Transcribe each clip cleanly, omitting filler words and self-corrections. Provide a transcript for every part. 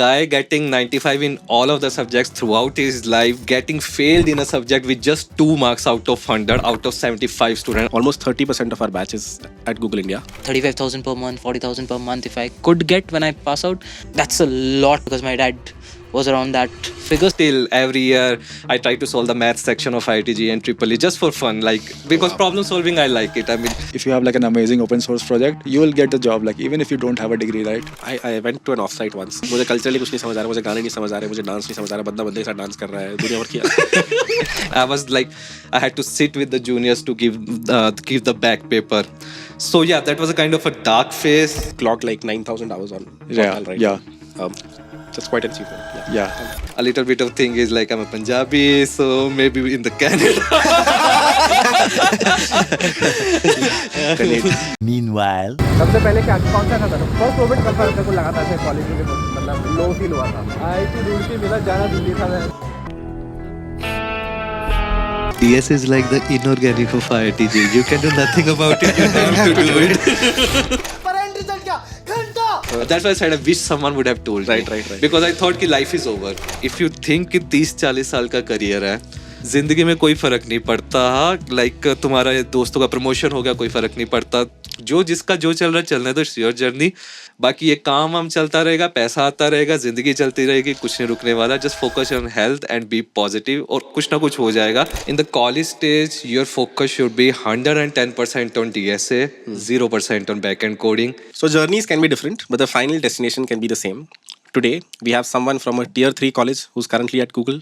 Guy getting 95 in all of the subjects throughout his life, getting failed in a subject with just 2 marks out of 100 out of 75 students. Almost 30% of our batch is at Google India. 35,000 per month, 40,000 per month if I could get when I pass out. That's a lot because my dad was around that figure. Still, every year I try to solve the math section of IITG and Triple E just for fun, like because problem solving I like it. I mean, if you have like an amazing open source project, you will get the job, like even if you don't have a degree, right? I went to an offsite once. मुझे culturally कुछ नहीं समझ आ रहा, मुझे गाने नहीं समझ आ रहे, मुझे डांस नहीं समझ आ रहा, बंदा बंदे के साथ डांस कर रहा है, दुनिया भर किया. I was like, I had to sit with the juniors to give the back paper. So yeah, that was a kind of a dark phase. Clocked like 9,000 hours on. Yeah, Portal, right? yeah. That's quite an achievement. Yeah. A little bit of thing is like I'm a Punjabi, so maybe in the Canada. Meanwhile, सबसे पहले क्या कौन सा था first moment कब था तेरे को लगा था ऐसे कॉलेज में मतलब लो फील हुआ था आईआईटी रुड़की मिला जाना दिल्ली था मैं DS is like the inorganic of IITG. You can do nothing about it. You have to do it. That's why I said I wish someone would have told Right. Because I thought कि life is over. If you think कि 30-40 साल का career है, जिंदगी में कोई फर्क नहीं पड़ता. लाइक तुम्हारा दोस्तों का प्रमोशन हो गया, कोई फर्क नहीं पड़ता. जो जिसका जो चल रहा है चलने दो, योर जर्नी. बाकी ये काम हम चलता रहेगा, पैसा आता रहेगा, जिंदगी चलती रहेगी, कुछ नहीं रुकने वाला. Just focus on health and be positive और कुछ ना कुछ हो जाएगा. In the college stage your focus should be 110% on DSA, 0% on back end coding. So journeys can be different, but the final destination can be the same. Today, we have someone from a tier 3 college who's currently at Google.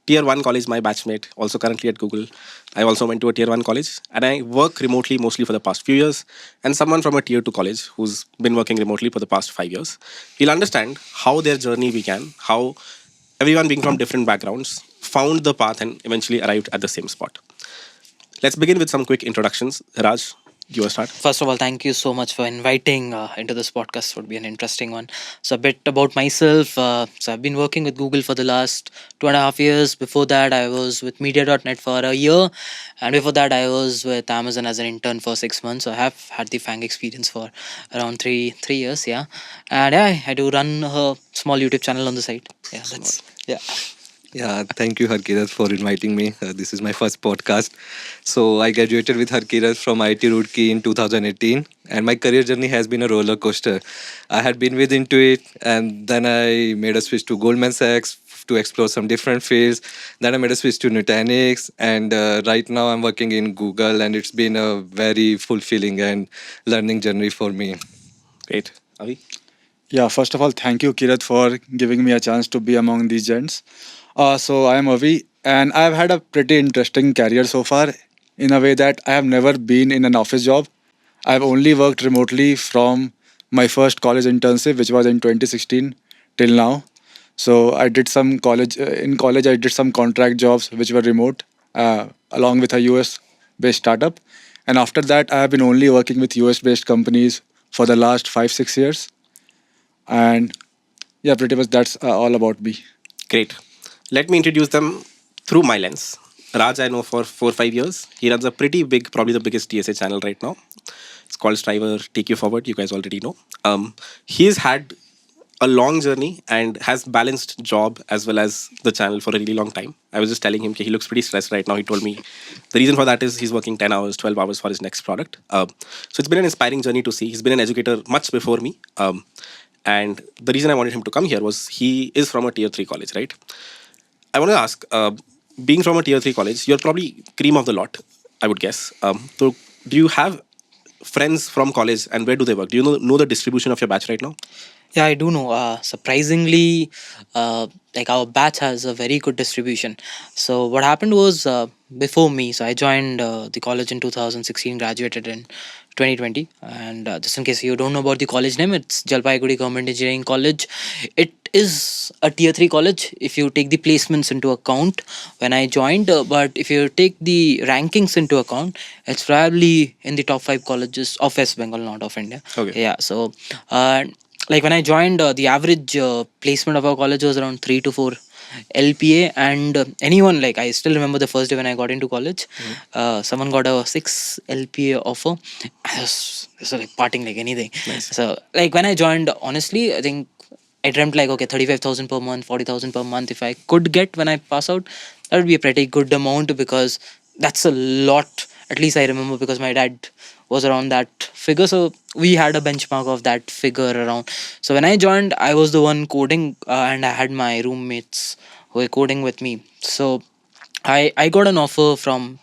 Tier 1 college, my batchmate, also currently at Google. I also went to a tier 1 college and I work remotely mostly for the past few years. And someone from a tier 2 college who's been working remotely for the past 5 years. We'll understand how their journey began, how everyone being from different backgrounds found the path and eventually arrived at the same spot. Let's begin with some quick introductions. Raj, you will start. First of all, thank you so much for inviting into this podcast. Would be an interesting one. So a bit about myself. So I've been working with Google for the last 2.5 years. Before that, I was with Media.net for a year, and before that, I was with Amazon as an intern for 6 months. So I have had the FANG experience for around three years. Yeah, and yeah, I do run a small YouTube channel on the side. Yeah, that's yeah. Yeah, thank you, Harkirat, for inviting me. This is my first podcast. So I graduated with Harkirat from IIT Roorkee in 2018, and my career journey has been a roller coaster. I had been with Intuit, and then I made a switch to Goldman Sachs to explore some different fields. Then I made a switch to Nutanix, and right now I'm working in Google, and it's been a very fulfilling and learning journey for me. Great. Avi? Yeah, first of all, thank you, Kirat, for giving me a chance to be among these gents. So I am Avi, and I've had a pretty interesting career so far in a way that I have never been in an office job. I've only worked remotely from my first college internship, which was in 2016 till now. So I did some in college I did some contract jobs which were remote, along with a US-based startup. And after that, I have been only working with US-based companies for the last 5-6 years. And yeah, pretty much that's all about me. Great. Let me introduce them through my lens. Raj, I know for 4-5 years. He runs a pretty big, probably the biggest TSA channel right now. It's called Striver Take You Forward. You guys already know. He's had a long journey and has balanced job as well as the channel for a really long time. I was just telling him he looks pretty stressed right now. He told me the reason for that is he's working 10 hours, 12 hours for his next product. So it's been an inspiring journey to see. He's been an educator much before me. And the reason I wanted him to come here was he is from a tier 3 college, right? I want to ask, being from a tier 3 college, you're probably cream of the lot, I would guess. So do you have friends from college and where do they work? Do you know the distribution of your batch right now? Yeah, I do know. Surprisingly, like our batch has a very good distribution. So what happened was before me, so I joined the college in 2016, graduated in 2020. And just in case you don't know about the college name, it's Jalpaiguri Government Engineering College. It is a tier 3 college if you take the placements into account when I joined. But if you take the rankings into account, it's probably in the top 5 colleges of West Bengal, not of India. Okay. Yeah, so like when I joined, the average placement of our college was around 3 to 4 LPA, and anyone, like I still remember the first day when I got into college, someone got a 6 LPA offer. I was like partying like anything. Nice. So like when I joined, honestly, I think I dreamt like, okay, 35,000 per month, 40,000 per month. If I could get when I pass out, that would be a pretty good amount, because that's a lot. At least I remember, because my dad was around that figure. So we had a benchmark of that figure around. So when I joined, I was the one coding, and I had my roommates who were coding with me. So I got an offer from,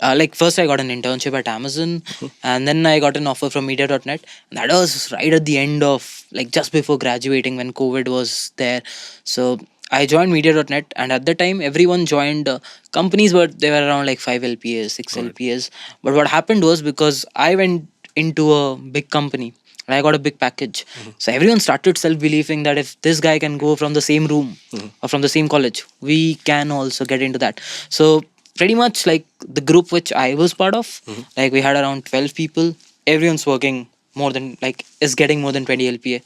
like, first I got an internship at Amazon, and then I got an offer from Media.net. And that was right at the end of, like, just before graduating, when COVID was there. So I joined Media.net, and at the time everyone joined companies, but they were around like 5 LPAs, 6 LPAs. But what happened was, because I went into a big company, and I got a big package. So everyone started self-believing that if this guy can go from the same room or from the same college, we can also get into that. So pretty much, like, the group which I was part of, like, we had around 12 people. Everyone's working more than, like, is getting more than 20 LPA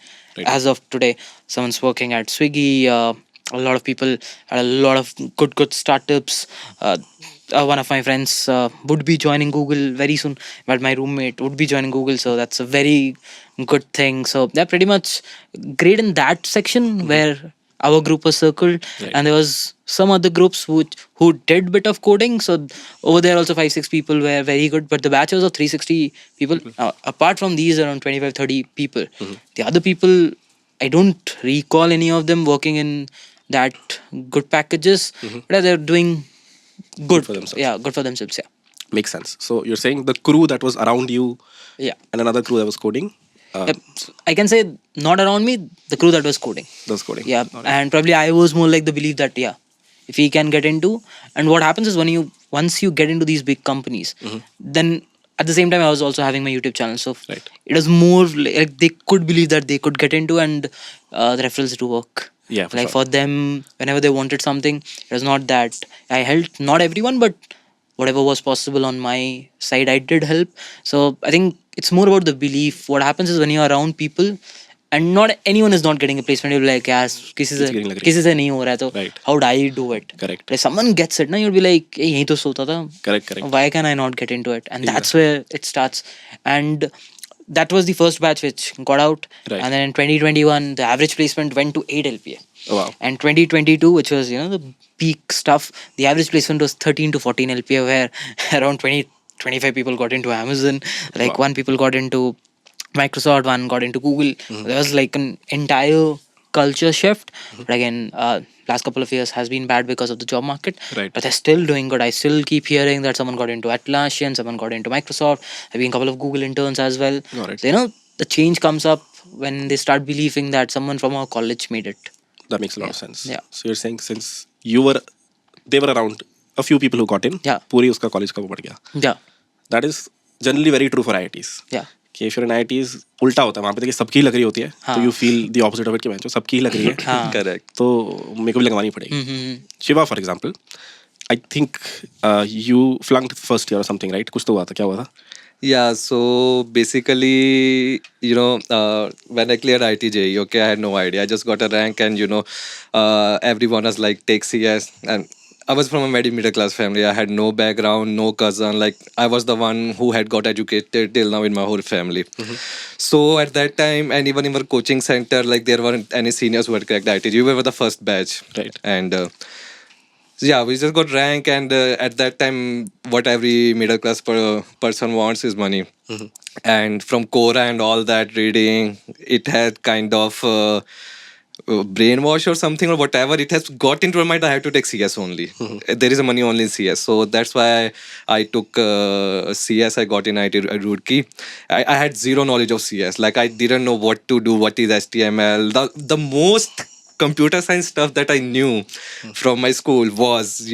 as of today. Someone's working at Swiggy. A lot of people had a lot of good startups. One of my friends would be joining Google very soon, but my roommate would be joining Google, so that's a very good thing. So they're pretty much great in that section where our group was circled. And there was some other groups who did bit of coding. So over there also 5-6 people were very good, but the batch was of 360 people. Apart from these, around 25-30 people. The other people, I don't recall any of them working in that good packages, but they're doing good for themselves. Yeah, good for themselves. Yeah. Makes sense. So you're saying the crew that was around you Yeah. and another crew that was coding, Yep. I can say not around me, the crew that was coding. was coding. Yeah. And probably I was more like the belief that, yeah, if we can get into, and what happens is, once you get into these big companies, then at the same time I was also having my YouTube channel. So Right. it was more like they could believe that they could get into, and the referrals do work. Yeah, for Like, sure. for them, whenever they wanted something, it was not that I helped not everyone, but whatever was possible on my side, I did help. So I think it's more about the belief. What happens is, when you're around people and not anyone is not getting a placement, you'll be like, yeah, किसी getting like it. से नहीं हो रहा है, तो Right. how would I do it? Correct. But if someone gets it, you'll be like, hey, यही तो सोता था. Correct. Why can I not get into it? And that's where it starts. And that was the first batch which got out. Right. And then in 2021, the average placement went to 8 LPA. Oh, wow. And 2022, which was, the peak stuff, the average placement was 13 to 14 LPA, where around 25 people got into Amazon, like, Wow. one people got into Microsoft, one got into Google. There was like an entire culture shift. But again, last couple of years has been bad because of the job market. Right. But they're still doing good. I still keep hearing that someone got into Atlassian, someone got into Microsoft. I've been a couple of Google interns as well. Got it. So, the change comes up when they start believing that someone from our college made it. That makes a lot of sense. Yeah. So you're saying, since they were around, a few people who got in, Yeah. पूरी उसका college का वो बढ़ गया. Yeah. That is generally very true for IITs. Yeah. कि if you're in IITs, उल्टा होता है वहाँ पे, देखिए सबकी लग रही होती है, तो you feel the opposite of it, कि बहन चो सबकी लग रही है, Correct. तो मेरे को भी लगवानी पड़ेगी. Shiva, for example, I think you flunked first year or something, right? कुछ तो हुआ था, क्या हुआ था? Yeah, so basically, when I cleared IIT JEE, okay, I had no idea. I just got a rank, and everyone was like, take CS. And I was from a very middle class family. I had no background, no cousin. Like, I was the one who had got educated till now in my whole family. So at that time, and even in our coaching center, like, there weren't any seniors who had cracked IIT. We were the first batch. Right. And so yeah, we just got rank, and at that time, what every middle class person wants is money. And from Quora and all that reading, it had kind of brainwash or something or whatever. It has got into my mind, I have to take CS only. There is a money only in CS. So that's why I took CS. I got in IT Roorkee. I had zero knowledge of CS. Like, I didn't know what to do, what is HTML. The most computer science stuff that I knew from my school was,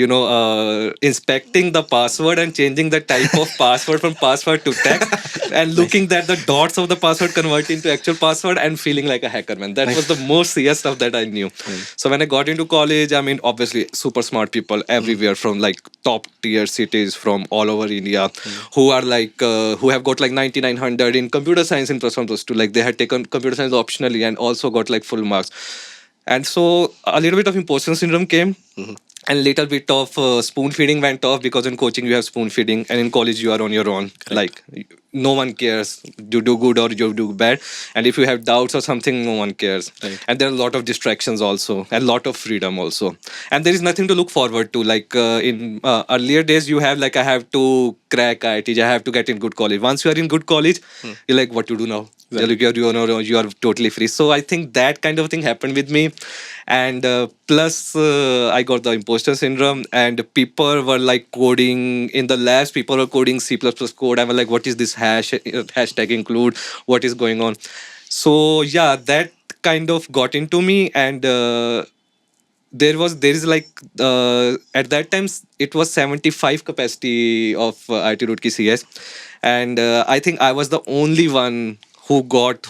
inspecting the password and changing the type of password from password to text and looking that the dots of the password convert into actual password and feeling like a hacker, man. That was the most CS stuff that I knew. So when I got into college, I mean, obviously super smart people everywhere from like top tier cities from all over India who are like, who have got like 9900 in computer science in plus one, plus two. Like, they had taken computer science optionally and also got like full marks. And so a little bit of imposter syndrome came, and little bit of spoon feeding went off, because in coaching you have spoon feeding, and in college you are on your own. Like, no one cares. You do good or you do bad, and if you have doubts or something, no one cares. Right. And there are a lot of distractions also, and a lot of freedom also, and there is nothing to look forward to. Like in earlier days, you have like, I have to crack IIT, I have to get in good college. Once you are in good college, you're like, what to do now? You are totally free. So I think that kind of thing happened with me, and plus I got the imposter syndrome, and people were like coding in the labs. People were coding C++ code. I was like, what is this hashtag include? What is going on? So yeah, that kind of got into me, and there is like at that time it was 75 capacity of IT Roorkee CS, and I think I was the only one who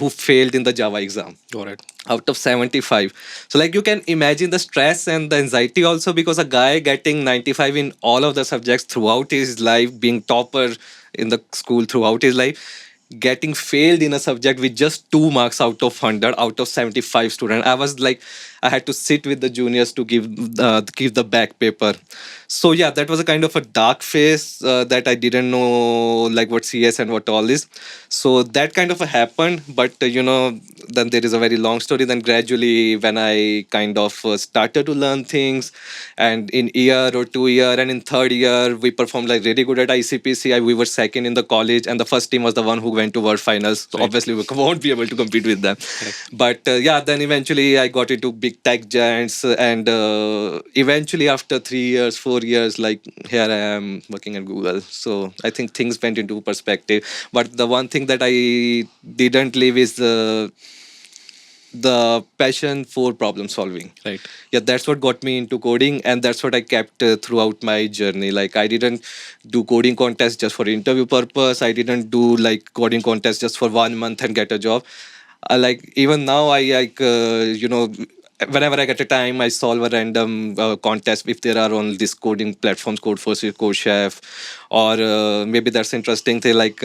failed in the Java exam Got it. out of 75. So like you can imagine the stress and the anxiety also, because a guy getting 95 in all of the subjects throughout his life, being topper in the school throughout his life, getting failed in a subject with just 2 marks out of 100 out of 75 students. I was like, I had to sit with the juniors to give the back paper. So yeah, that was a kind of a dark phase that I didn't know like what CS and what all is. So that kind of happened, but then there is a very long story. Then gradually, when I kind of started to learn things, and in year or 2 year and in third year, we performed like really good at ICPC. We were second in the college, and the first team was the one who went to world finals. So obviously, we won't be able to compete with them. But yeah, then eventually I got into big tech giants, and eventually after 3 years, 4 years, like here I am working at Google. So I think things went into perspective. But the one thing that I didn't leave is the passion for problem solving. Right. Yeah, that's what got me into coding, and that's what I kept throughout my journey. Like I didn't do coding contest just for interview purpose. I didn't do like coding contest just for 1 month and get a job. Like even now, I like whenever I get a time, I solve a random contest if there are on these coding platforms, Codeforce, CodeChef, or maybe that's interesting thing like.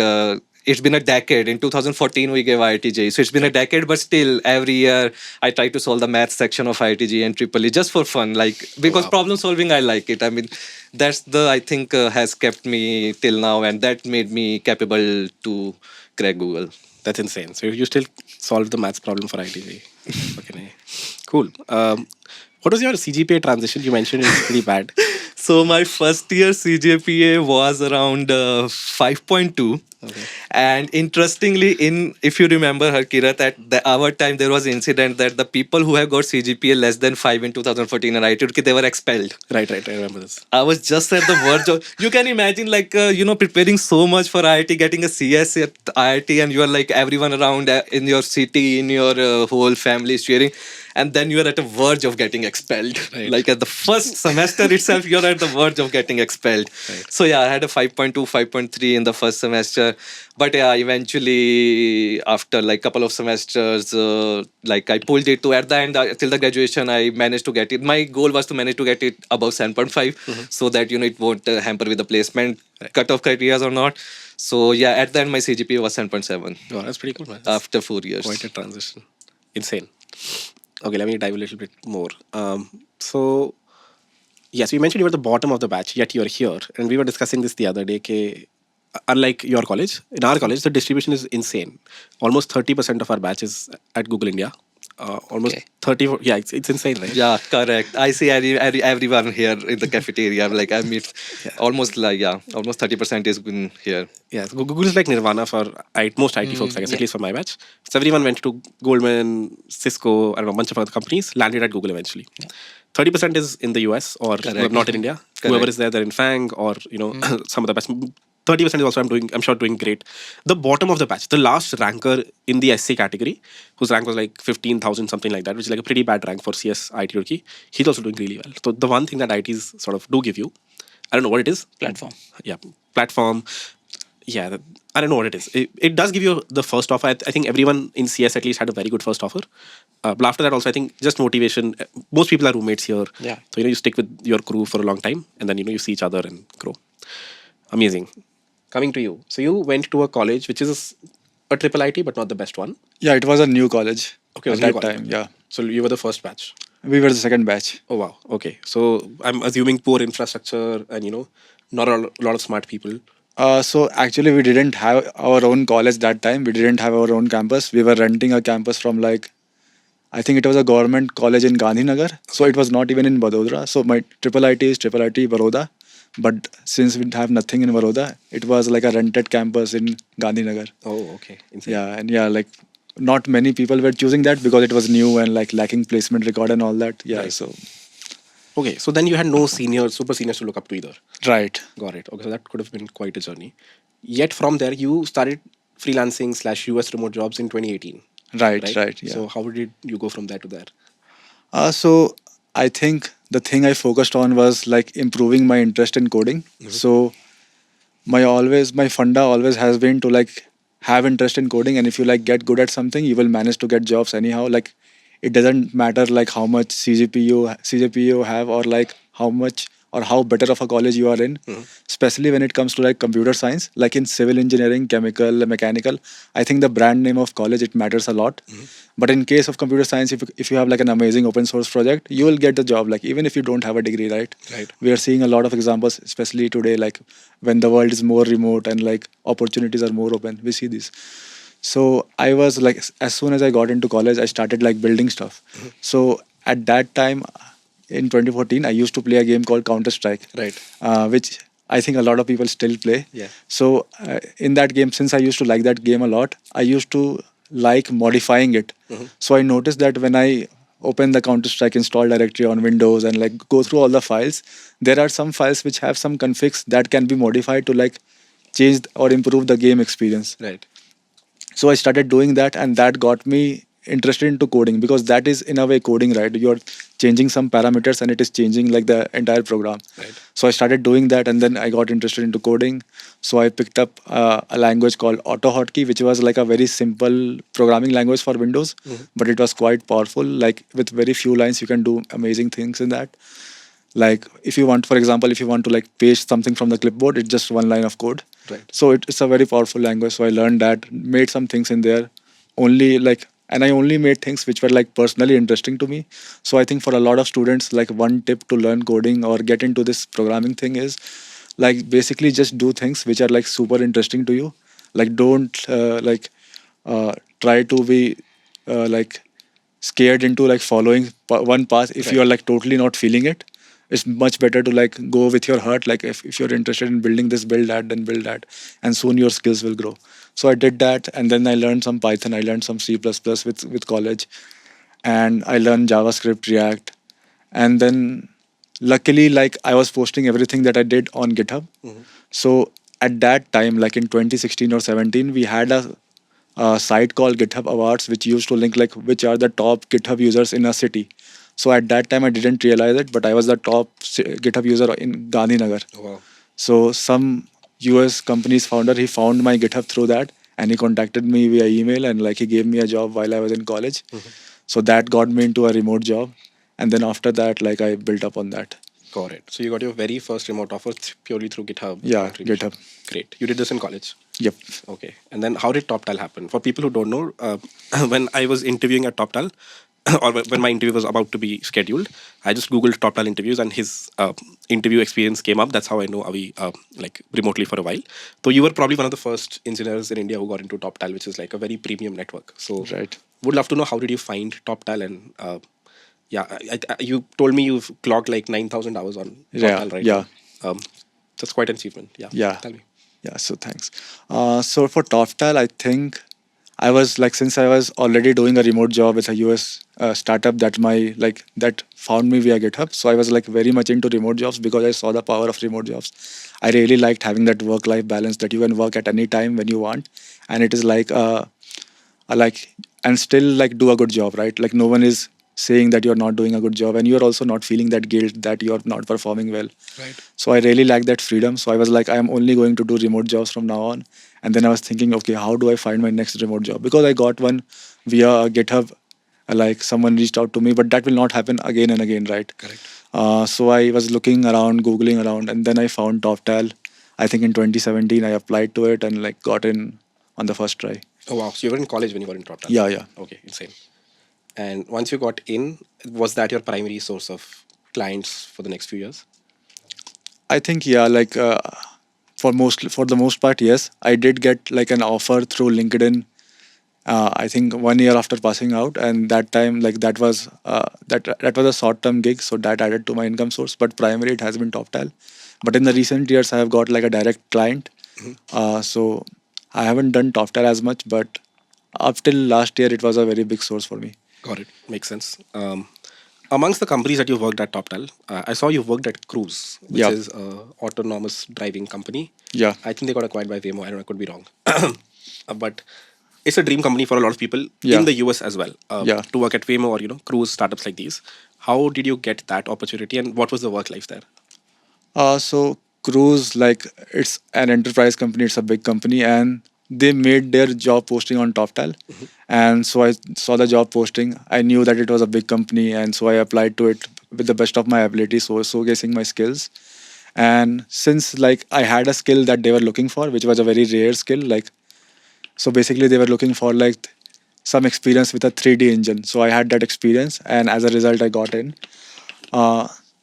It's been a decade. In 2014, we gave IITJ. So it's been a decade, but still, every year I try to solve the math section of IITJ and Triple E just for fun, like because problem solving, I like it. I mean, that's I think has kept me till now, and that made me capable to crack Google. That's insane. So you still solved the maths problem for ITV. Okay. Cool. What was your CGPA transition? You mentioned it's pretty bad. So my first year CGPA was around 5.2. Okay. And interestingly, if you remember, Harkirat, at our time there was incident that the people who have got CGPA less than 5 in 2014 and IIT, they were expelled. Right. I remember this. I was just at the verge of. You can imagine, like preparing so much for IIT, getting a CS at IIT, and you are like everyone around in your city, in your whole family is cheering, and then you are at the verge of getting expelled. Right. Like at the first semester itself, you're at the verge of getting expelled. Right. So yeah, I had a 5.2, 5.3 in the first semester, but yeah, eventually after like couple of semesters, like I pulled it to at the end till the graduation, I managed to get it. My goal was to manage to get it above 7.5, so that it won't hamper with the placement cutoff criteria or not. So yeah, at the end my CGPA was 7.7 Oh, that's pretty cool, man. after 4 years. Quite a transition. Insane. Okay, let me dive a little bit more. So, yes, we mentioned you were at the bottom of the batch, yet you're here. And we were discussing this the other day. Unlike your college, in our college, the distribution is insane. Almost 30% of our batch is at Google India. Almost Okay. 30. Yeah, it's insane, right? Yeah, correct. I see everyone here in the cafeteria. Like I meet almost 30% is been here. Yes, Google is like Nirvana for most IT folks, I guess, at least for my batch. So everyone went to Goldman, Cisco, and a bunch of other companies, landed at Google eventually. 30% is in the US or not in India. Whoever is there, they're in FANG or some of the best. 30% is also I'm sure doing great. The bottom of the batch, the last ranker in the SC category, whose rank was like 15,000, something like that, which is like a pretty bad rank for CS IT Roorkee. He's also doing really well. So the one thing that ITs sort of do give you, I don't know what it is. Platform. Yeah, platform. Yeah, I don't know what it is. It does give you the first offer. I think everyone in CS at least had a very good first offer. But after that also, I think just motivation. Most people are roommates here. Yeah. So, you stick with your crew for a long time and then, you see each other and grow. Amazing. Coming to you. So you went to a college which is a triple IT but not the best one. Yeah, it was a new college. Okay, it was at a new that college. time. Yeah, So you were the first batch. we were the second batch. Oh wow. Okay. So I'm assuming poor infrastructure and not a lot of smart people. So actually, we didn't have our own college that time. We didn't have our own campus. We were renting a campus from like, I think it was a government college in Gandhinagar. So it was not even in Vadodara. So my triple IT is triple IT Baroda. But since we have nothing in Baroda, it was like a rented campus in Gandhinagar. Oh, okay. Insane. Yeah, and yeah, like not many people were choosing that because it was new and like lacking placement record and all that. Yeah, Right. so Okay, so then you had no seniors, super seniors to look up to either. right, Got it. Okay, so that could have been quite a journey. Yet from there, you started freelancing slash US remote jobs in 2018, right, right? right. Yeah. So how did you go from there to there? So I think the thing I focused on was like improving my interest in coding. So my funda always has been to like have interest in coding, and if you like get good at something, you will manage to get jobs anyhow. Like it doesn't matter like how much CGPA you have, or like how much or how better of a college you are in, especially when it comes to like computer science, like in civil engineering, chemical, mechanical. I think the brand name of college, it matters a lot. But in case of computer science, if you have like an amazing open source project, you will get the job, like even if you don't have a degree, right? Right. We are seeing a lot of examples, especially today, like when the world is more remote and like opportunities are more open, we see this. So I was like, as soon as I got into college, I started like building stuff. So at that time, in 2014, I used to play a game called Counter Strike, Right. which I think a lot of people still play. Yeah. So in that game, since I used to like that game a lot, I used to like modifying it. So I noticed that when I open the Counter Strike install directory on Windows and like go through all the files, there are some files which have some configs that can be modified to like change or improve the game experience. Right. So I started doing that, and that got me interested into coding, because that is in a way coding, right? You're changing some parameters and it is changing like the entire program. Right. So I started doing that, and then I got interested into coding. So I picked up a language called AutoHotkey, which was like a very simple programming language for Windows, but it was quite powerful. Like with very few lines, you can do amazing things in that. Like if you want, for example, if you want to like paste something from the clipboard, it's just one line of code. Right. So it's a very powerful language. So I learned that, made some things in there, only like, and I only made things which were like personally interesting to me. So I think for a lot of students, like one tip to learn coding or get into this programming thing is like basically just do things which are like super interesting to you. Like don't try to be like scared into like following one path if you are like totally not feeling it. It's much better to like go with your heart. Like if you're interested in building this, build that, then build that, and soon your skills will grow. So I did that, and then I learned some Python, I learned some C++ with college, and I learned JavaScript, React. And then luckily, like I was posting everything that I did on GitHub. So at that time, like in 2016 or 17, we had a site called GitHub Awards, which used to link like which are the top GitHub users in a city. So at that time, I didn't realize it, but I was the top GitHub user in Gandhinagar. Oh, wow. So some US company's founder, he found my GitHub through that, and he contacted me via email, and like he gave me a job while I was in college. So that got me into a remote job, and then after that, like I built up on that. Got it. So you got your very first remote offer purely through GitHub. Yeah, contribution. GitHub. Great. You did this in college. Yep. Okay. And then how did TopTal happen? For people who don't know, when I was interviewing at TopTal, or when my interview was about to be scheduled, I just Googled TopTal interviews and his interview experience came up. That's how I know Avi like remotely for a while. So you were probably one of the first engineers in India who got into TopTal, which is like a very premium network. So Right. would love to know how did you find TopTal and yeah, you told me you've clocked like 9,000 hours on Yeah, TopTal, right? yeah. now. That's quite an achievement. Yeah. Yeah. Tell me. Yeah, so thanks. So for TopTal, I think I was like, since I was already doing a remote job with a US startup that found me via GitHub. So I was like very much into remote jobs because I saw the power of remote jobs. I really liked having that work-life balance, that you can work at any time when you want, and it is like like and still like do a good job, right? Like no one is saying that you're not doing a good job, and you're also not feeling that guilt that you're not performing well. Right. So I really like that freedom. So I was like, I am only going to do remote jobs from now on. And then I was thinking, okay, how do I find my next remote job? Because I got one via GitHub, like someone reached out to me, but that will not happen again and again, right? Correct. So I was looking around, Googling around, and then I found TopTal. I think in 2017, I applied to it and like got in on the first try. Oh wow! So you were in college when you got in TopTal. Yeah, yeah. Okay, insane. And once you got in, was that your primary source of clients for the next few years? I think, yeah, like for the most part, yes. I did get like an offer through LinkedIn. I think 1 year after passing out, and that time like that was a short term gig, so that added to my income source. But primarily it has been TopTal. But in the recent years, I have got like a direct client. So I haven't done TopTal as much, but up till last year, it was a very big source for me. Got it. Makes sense. Amongst the companies that you've worked at TopTal, I saw you worked at Cruise, which Yeah. is autonomous driving company. Yeah. I think they got acquired by Waymo. I don't know, I could be wrong. But it's a dream company for a lot of people Yeah. in the US as well. Yeah. To work at Waymo or Cruise startups like these. How did you get that opportunity, and what was the work life there? So Cruise, like it's an enterprise company, it's a big company, and they made their job posting on TopTal. And so I saw the job posting. I knew that it was a big company, and so I applied to it with the best of my ability, so showcasing my skills. And since like I had a skill that they were looking for, which was a very rare skill, like so basically they were looking for like some experience with a 3D engine. So I had that experience, and as a result, I got in.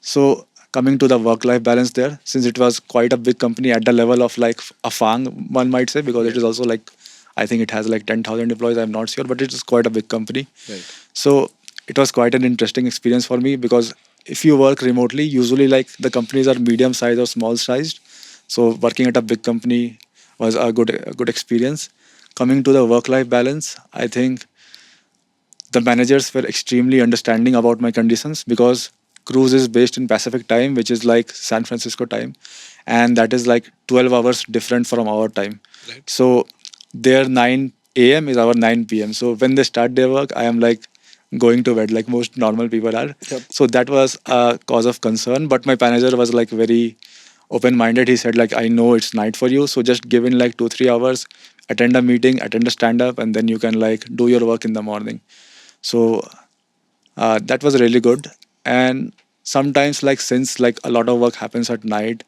So coming to the work-life balance there, since it was quite a big company at the level of like a FANG, one might say, because it is also like I think it has like 10,000 employees. I'm not sure, but it is quite a big company. Right. So it was quite an interesting experience for me because if you work remotely, usually like the companies are medium sized or small sized. So working at a big company was a good experience. Coming to the work-life balance, I think the managers were extremely understanding about my conditions because Cruise is based in Pacific time, which is like San Francisco time, and that is like 12 hours different from our time. Right. So their 9 a.m. is our 9 p.m. So when they start their work, I am like going to bed like most normal people are. Yep. So that was a cause of concern. But my manager was like very open-minded. He said like, I know it's night for you, so just give in like 2-3 hours, attend a meeting, attend a stand-up, and then you can like do your work in the morning. So that was really good. And sometimes like since like a lot of work happens at night,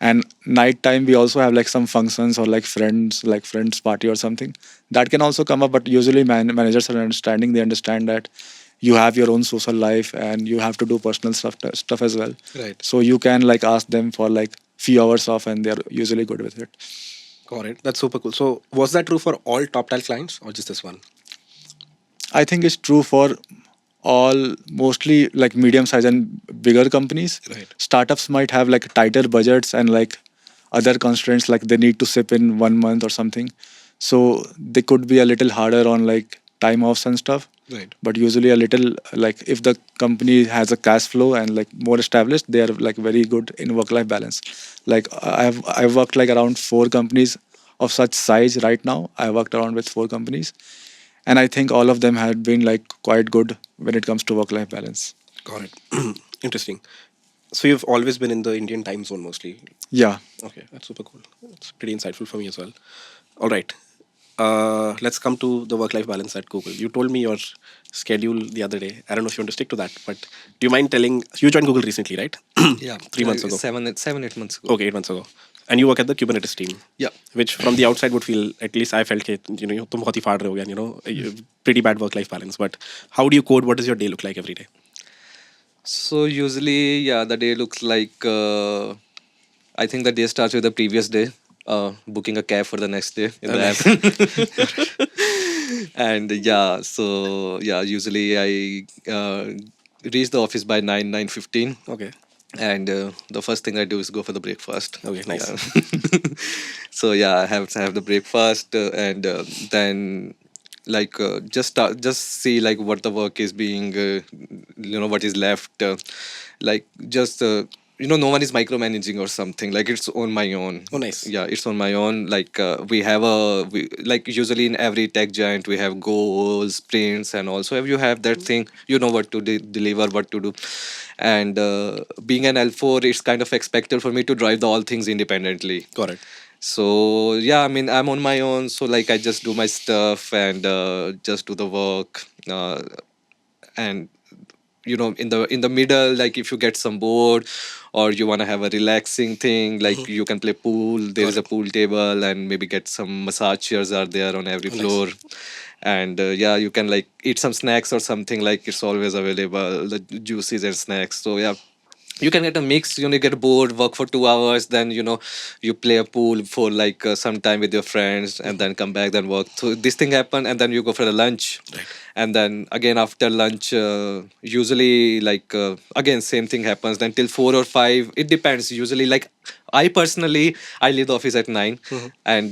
and night time we also have like some functions or like friends party or something that can also come up, but usually managers are understanding. They understand that you have your own social life and you have to do personal stuff as well. Right. So you can like ask them for like few hours off, and they're usually good with it. Got it. That's super cool. So was that true for all TopTal clients or just this one? I think it's true for all, mostly like medium size and bigger companies. Right. Startups might have like tighter budgets and like other constraints, like they need to sip in 1 month or something. So they could be a little harder on like time offs and stuff. Right. But usually a little like if the company has a cash flow and like more established, they are like very good in work life balance. Like I've worked like around 4 companies of such size right now. I worked around with 4 companies, and I think all of them have been like quite good when it comes to work life balance. Got it. Interesting. So you've always been in the Indian time zone mostly. Yeah. Okay, that's super cool. It's pretty insightful for me as well. All right. Let's come to the work-life balance at Google. You told me your schedule the other day. I don't know if you want to stick to that, but do you mind telling? You joined Google recently, right? Yeah, 3 months ago. 7-8 months ago. Okay, 8 months ago. And you work at the Kubernetes team. Yeah. Which from the outside would feel, at least I felt, तुम बहुत ही फाड़ रहे हो यार, pretty bad work-life balance. But how do you code? What does your day look like every day? So usually, yeah, the day looks like I think the day starts with the previous day, booking a cab for the next day in the app. And yeah, so yeah, usually I reach the office by 9:15. Okay. And the first thing I do is go for the breakfast. Okay, nice. Yeah. So yeah, I have to have the breakfast, and then like just see like what the work is being, what is left, like just no one is micromanaging or something. Like it's on my own. Oh, nice. Yeah, it's on my own. Like like usually in every tech giant we have goals, sprints, and also if you have that thing, you know what to deliver, what to do. And being an L4, it's kind of expected for me to drive all things independently. Got it. So yeah, I mean, I'm on my own, so like I just do my stuff and just do the work, and in the middle, like if you get some bored or you want to have a relaxing thing, like you can play pool. There is a pool table, and maybe get some massage chairs are there on every floor. And yeah, you can like eat some snacks or something, like it's always available, the juices and snacks. So yeah, you can get a mix. You get bored, work for 2 hours, then you play a pool for like some time with your friends, and then come back, then work. So this thing happen, and then you go for a lunch, and then again after lunch, usually like again same thing happens. Then till 4 or 5, it depends. Usually, like I personally, I leave the office at 9, and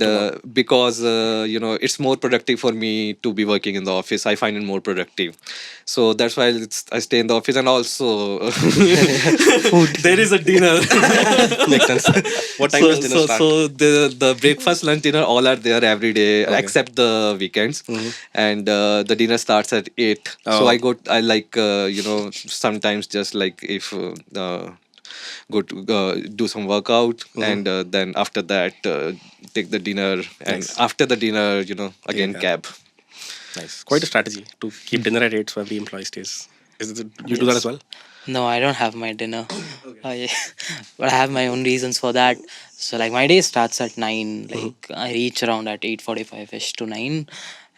because it's more productive for me to be working in the office. I find it more productive, so that's why I stay in the office. And also, there is a dinner. Makes sense. What time does dinner start? So the breakfast, lunch, dinner all are there every day except the weekends, and the dinner starts at 8. So Oh. I like sometimes just like if go to do some workout, and then after that take the dinner, and Nice. after the dinner again cab. cab. Nice. Quite a strategy to keep dinner at 8 so every employee stays. You do that as well? No, I don't have my dinner. Yeah. But I have my own reasons for that. So like my day starts at 9. Like I reach around at 8:45 ish to 9.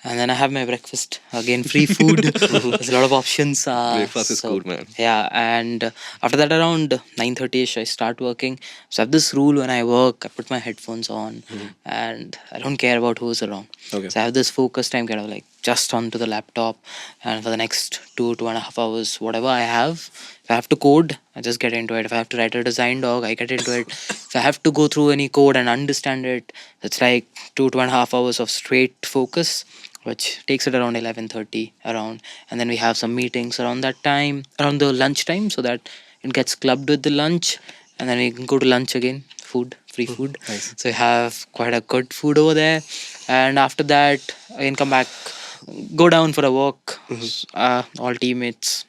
And then I have my breakfast. Again, free food. There's a lot of options. Breakfast is so, good, man. Yeah, and after that around 9:30 ish I start working. So I have this rule: when I work, I put my headphones on, and I don't care about who's around. Okay. So I have this focus time kind of like just onto the laptop, and for the next 2.5 hours, whatever I have, if I have to code, I just get into it. If I have to write a design doc, I get into it. If I have to go through any code and understand it, it's like 2.5 hours of straight focus, which takes it around 11:30 around, and then we have some meetings around that time, around the lunch time, so that it gets clubbed with the lunch, and then we can go to lunch again. Food, free food. Nice. So we have quite a good food over there, and after that again come back, go down for a walk, all teammates,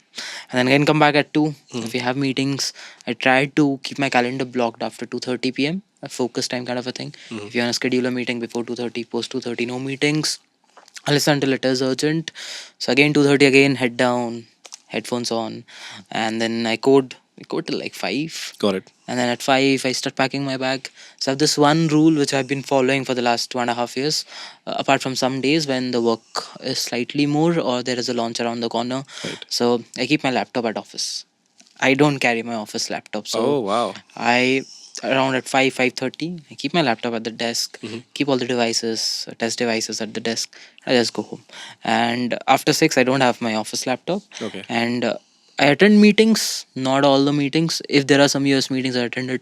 and then again come back at 2. If we have meetings, I try to keep my calendar blocked after 2:30 p.m. a focus time kind of a thing. If you want to schedule a meeting before 2:30, post 2:30, no meetings. I listen until it is urgent. So again 2:30 again head down, headphones on, and then I code. We code till like 5. Got it. And then at 5 I start packing my bag. So I have this one rule which I've been following for the last 2.5 years, apart from some days when the work is slightly more or there is a launch around the corner. Right. So I keep my laptop at office. I don't carry my office laptop. So Oh, wow. I around at 5:30 I keep my laptop at the desk, keep all the devices, test devices at the desk. I just go home, and after 6 I don't have my office laptop. Okay. And I attend meetings, not all the meetings. If there are some US meetings, I attend it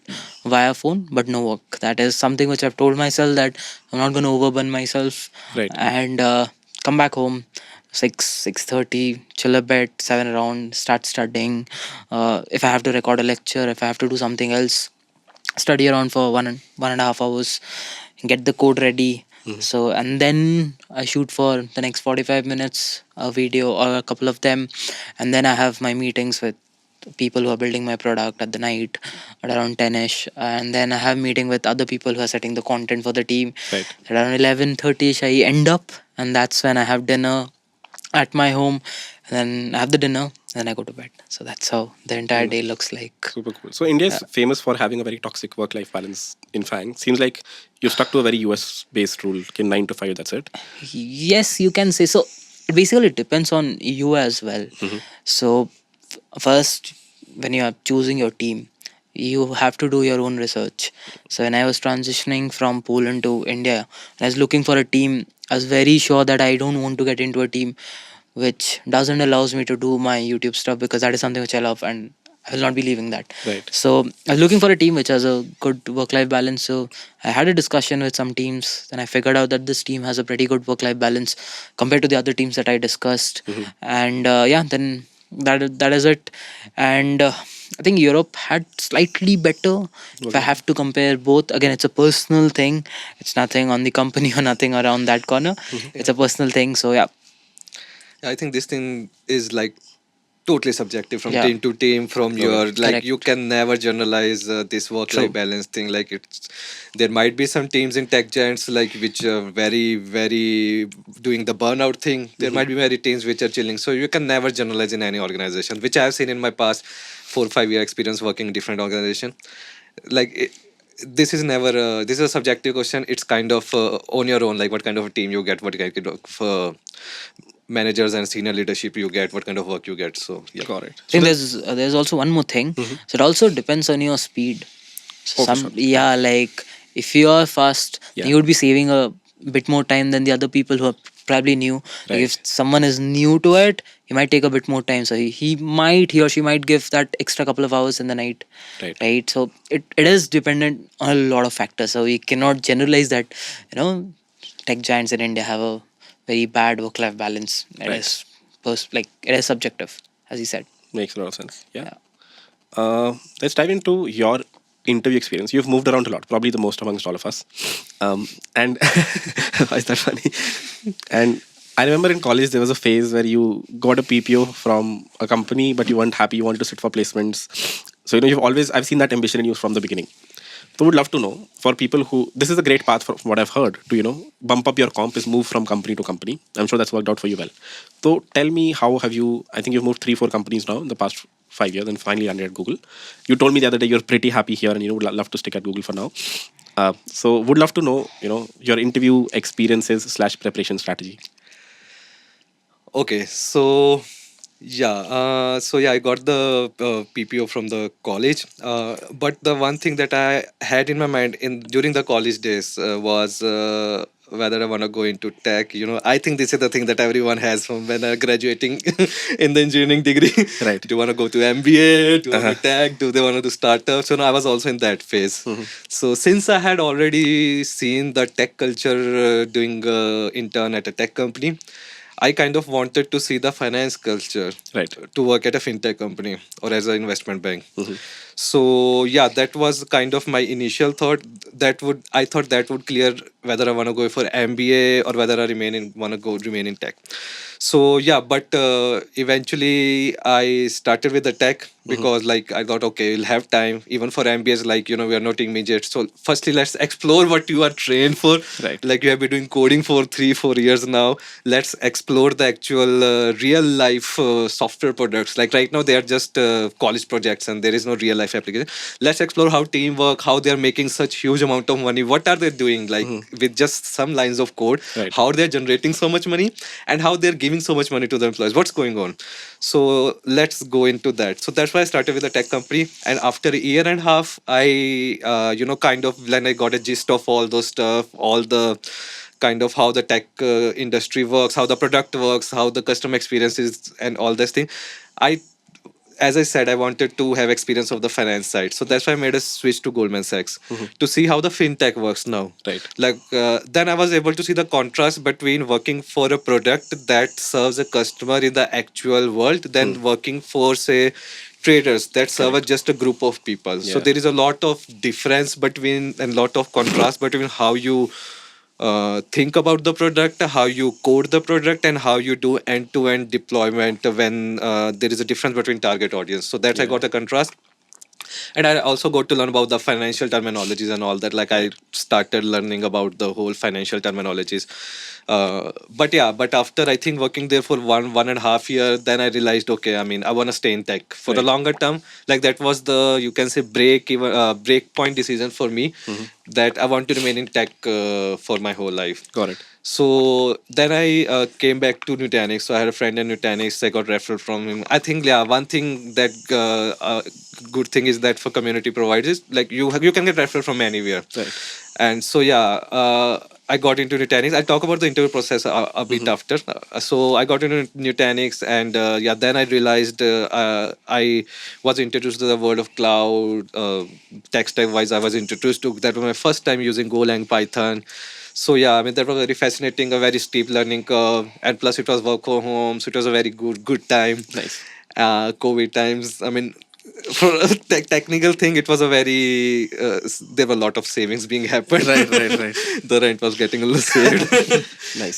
via phone, but no work. That is something which I've told myself that I'm not going to overburn myself. Right. And come back home 6:30, chill a bit, 7 around, start studying. If I have to record a lecture, if I have to do something else, study around for 1.5 hours, get the code ready. So and then I shoot for the next 45 minutes a video or a couple of them, and then I have my meetings with people who are building my product at the night at around 10ish, and then I have meeting with other people who are setting the content for the team. Right. At around 11:30ish I end up, and that's when I have dinner at my home, and then I have the dinner, then I go to bed. So that's how the entire day looks like. Super cool. So India is famous for having a very toxic work-life balance in FANG. Seems like you stuck to a very US-based rule, 9 to 5, that's it. Yes, you can say so. It basically depends on you as well. So first, when you are choosing your team, you have to do your own research. So when I was transitioning from Poland to India, I was looking for a team. I was very sure that I don't want to get into a team which doesn't allows me to do my YouTube stuff, because that is something which I love and I will not be leaving that. Right. So I was looking for a team which has a good work-life balance. So I had a discussion with some teams. Then I figured out that this team has a pretty good work-life balance compared to the other teams that I discussed. And yeah, then that is it. And I think Europe had slightly better. If I have to compare both, again, it's a personal thing. It's nothing on the company or nothing around that corner. It's a personal thing. So yeah. I think this thing is like totally subjective from Yeah. team to team. From your like, Correct. you can never generalize this work-life True. balance thing. Like it's, there might be some teams in tech giants like which are very doing the burnout thing. There might be many teams which are chilling. So you can never generalize in any organization, which I have seen in my past 4 or 5 year experience working in different organization. Like this is never this is a subjective question. It's kind of on your own, like what kind of a team you get, what kind of managers and senior leadership you get, what kind of work you get. So yeah. Got it. I think there's also one more thing. So it also depends on your speed. Oh, for sure. Yeah, like if you are fast, Yeah. you would be saving a bit more time than the other people who are probably new. Like Right. if someone is new to it, he might take a bit more time. So he or she might give that extra couple of hours in the night. Right. Right. So it is dependent on a lot of factors. So we cannot generalize that, tech giants in India have a very bad work-life balance. It Right. is it is subjective, as you said. Makes a lot of sense. Yeah. Let's dive into your interview experience. You've moved around a lot, probably the most amongst all of us. And why is that funny? And I remember in college there was a phase where you got a PPO from a company, but you weren't happy. You wanted to sit for placements. So I've seen that ambition in you from the beginning. So would love to know, for people who, this is a great path from what I've heard to bump up your comp, is move from company to company. I'm sure that's worked out for you well. So tell me, how have you, I think you've moved 3-4 companies now in the past 5 years and finally landed at Google. You told me the other day you're pretty happy here and would love to stick at Google for now. So would love to know, your interview experiences / preparation strategy. Okay, so I got the PPO from the college. But the one thing that I had in my mind during the college days was whether I want to go into tech. I think this is the thing that everyone has from when they're graduating in the engineering degree. Right. Do you want to go to MBA? Do you want to tech? Do they want to do startups? So I was also in that phase. So since I had already seen the tech culture doing intern at a tech company, I kind of wanted to see the finance culture, Right. to work at a fintech company or as an investment bank. So yeah, that was kind of my initial thought. I thought that would clear whether I want to go for MBA or whether I remain in tech. So yeah, but eventually I started with the tech because I thought, okay, we'll have time even for MBAs. We are not immediate. So firstly, let's explore what you are trained for. Right. Like you have been doing coding for 3-4 years now. Let's explore the actual real life software products. Like right now they are just college projects and there is no real life application. Let's explore how team work, how they are making such huge amount of money. What are they doing with just some lines of code? Right. How they're generating so much money and how they're giving so much money to the employees. What's going on? So let's go into that. So that's why I started with a tech company. And after a year and a half, I kind of when I got a gist of all those stuff, all the kind of how the tech industry works, how the product works, how the customer experience is, and all this thing. As I said, I wanted to have experience of the finance side. So that's why I made a switch to Goldman Sachs to see how the fintech works now. Right. Then I was able to see the contrast between working for a product that serves a customer in the actual world than working for, say, traders that serve just a group of people. So Yeah. there is a lot of difference between and lot of contrast between how you think about the product, how you code the product, and how you do end-to-end deployment when there is a difference between target audience. So that's I got a contrast. And I also got to learn about the financial terminologies and all that. I started learning about the whole financial terminologies. But after I think working there for one and a half year, then I realized, okay, I mean, I want to stay in tech for the longer term. That was the, you can say, break point decision for me, that I want to remain in tech for my whole life. Got it. So then I came back to Nutanix. So I had a friend in Nutanix. I got referral from him. I think one thing that good thing is that for community providers, you can get referral from anywhere. Right. And so I got into Nutanix. I'll talk about the interview process a bit after. So I got into Nutanix, and then I realized I was introduced to the world of cloud. Tech stack wise, I was introduced to that was my first time using Golang, Python. So I mean that was very fascinating, a very steep learning curve, and plus it was work from home, so it was a very good time. Nice. COVID times. I mean, for a technical thing, it was a very there were a lot of savings being happened. Right. The rent was getting a little saved. Nice.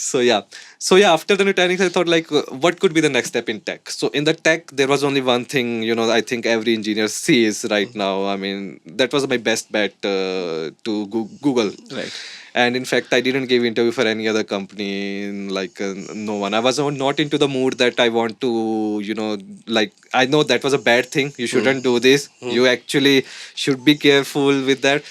So after the Nutanix, I thought what could be the next step in tech? So in the tech, there was only one thing, I think every engineer sees right now. I mean, that was my best bet to Google. Right. And in fact, I didn't give interview for any other company, no one. I was not into the mood that I want to, I know that was a bad thing. You shouldn't do this. You actually should be careful with that.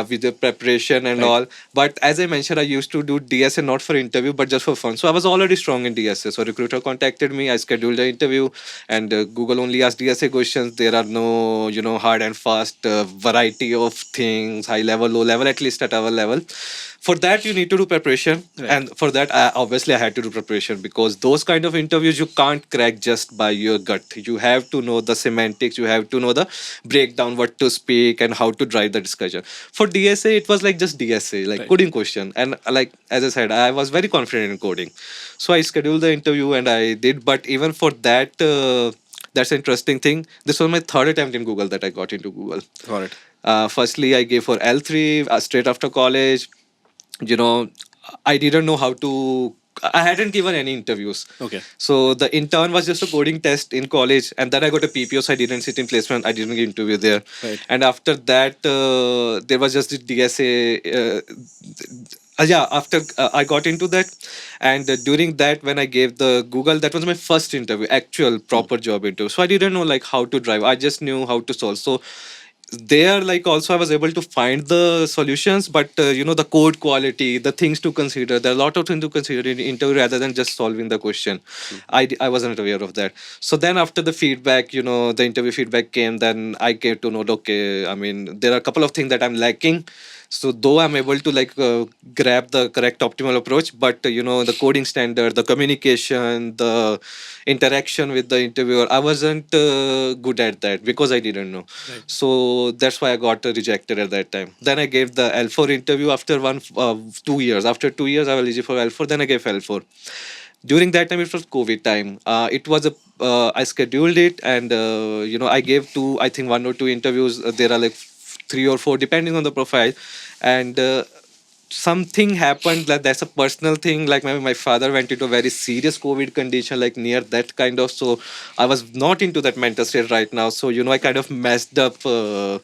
with the preparation and all. But as I mentioned, I used to do DSA not for interview, but just for fun. So I was already strong in DSA. So recruiter contacted me. I scheduled the interview, and Google only asked DSA questions. There are no, hard and fast variety of things, high level, low level, at least at our level. For that, you need to do preparation, and for that, obviously, I had to do preparation because those kind of interviews you can't crack just by your gut. You have to know the semantics. You have to know the breakdown, what to speak, and how to drive the discussion. For DSA, it was like just DSA, like coding question, and like as I said, I was very confident in coding, so I scheduled the interview and I did. But even for that. That's an interesting thing. This was my third attempt in Google that I got into Google. Got it. Firstly, I gave for L3 straight after college. I didn't know how to. I hadn't given any interviews. Okay. So the intern was just a coding test in college, and then I got a PPO, so I didn't sit in placement. I didn't get interview there. Right. And after that, there was just the DSA. Yeah, after I got into that, and during that, when I gave the Google, that was my first interview, actual proper job interview. So I didn't know like how to drive. I just knew how to solve. So there, like also I was able to find the solutions, but the code quality, the things to consider, there are a lot of things to consider in interview rather than just solving the question. I wasn't aware of that. So then after the feedback, the interview feedback came, then I came to know, okay, I mean, there are a couple of things that I'm lacking. So though I'm able to grab the correct optimal approach, but the coding standard, the communication, the interaction with the interviewer, I wasn't good at that because I didn't know. Right. So that's why I got rejected at that time. Then I gave the L4 interview after 2 years. After 2 years, I was eligible for L4. Then I gave L4. During that time, it was COVID time. It was I scheduled it, and I gave I think 1 or 2 interviews. There are like 3 or 4 depending on the profile, and something happened that's a personal thing, like my father went into a very serious COVID condition, like near that kind of. So I was not into that mental state right now, so I kind of messed up the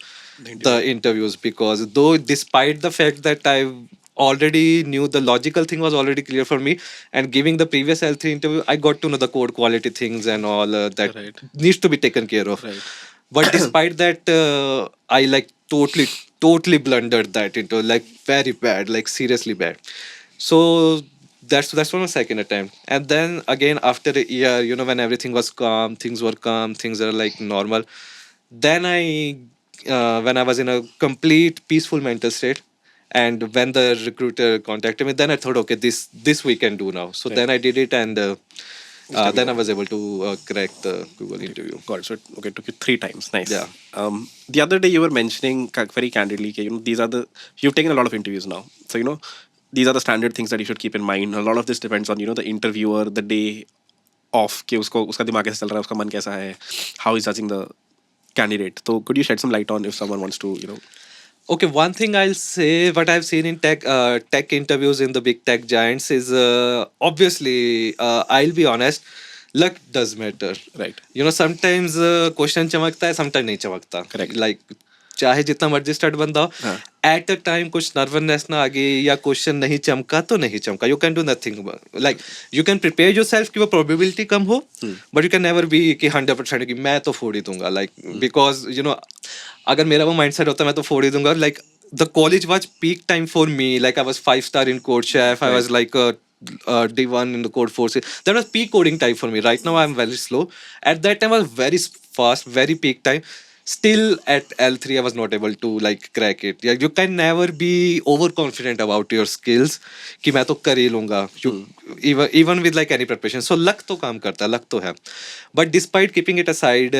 interviews, because though despite the fact that I already knew the logical thing was already clear for me, and giving the previous L3 interview, I got to know the code quality things and all that needs to be taken care of. But despite that, I like totally blundered that into like very bad, like seriously bad. So that's my second attempt. And then again after a year, when everything was calm, things are like normal. Then when I was in a complete peaceful mental state, and when the recruiter contacted me, then I thought, okay, this we can do now. So then I did it, and then I was able to crack the Google interview. Got it. So it took you 3 times. Nice. Yeah. The other day you were mentioning very candidly, you've taken a lot of interviews now. So these are the standard things that you should keep in mind. A lot of this depends on the interviewer, the day off, कि उसका दिमाग कैसा चल रहा है, उसका मन कैसा है, how he's judging the candidate. So could you shed some light on if someone wants to Okay, one thing I'll say, what I've seen in tech interviews in the big tech giants is obviously, I'll be honest, luck does matter. Right. Sometimes question चमकता है, sometimes नहीं चमकता. Correct. Like चाहे जितना मर्जी start बंदा हो, at a time कुछ नर्वसनेस ना आ गई या क्वेश्चन नहीं चमका तो नहीं चमका. You can do nothing. Like you can prepare yourself कि वो प्रोबेबिलिटी कम हो, but you can never B कि 100% कि मैं तो फोड़ ही दूंगा. लाइक बिकॉज अगर मेरा वो माइंडसेट होता मैं तो फोड़ ही दूंगा. Like the college was peak time for me. Like I was 5-star in Code Chef. I was like D1 in the Code Force. That was peak coding time for me. Right now I'm very slow. At that time I was very fast, very peak time. Still at L3 I was not able to like crack it. Yeah, you can never be overconfident about your skills कि मैं तो कर ही लूँगा. Even with like any preparation. So luck तो काम करता है, luck तो है. But despite keeping it aside,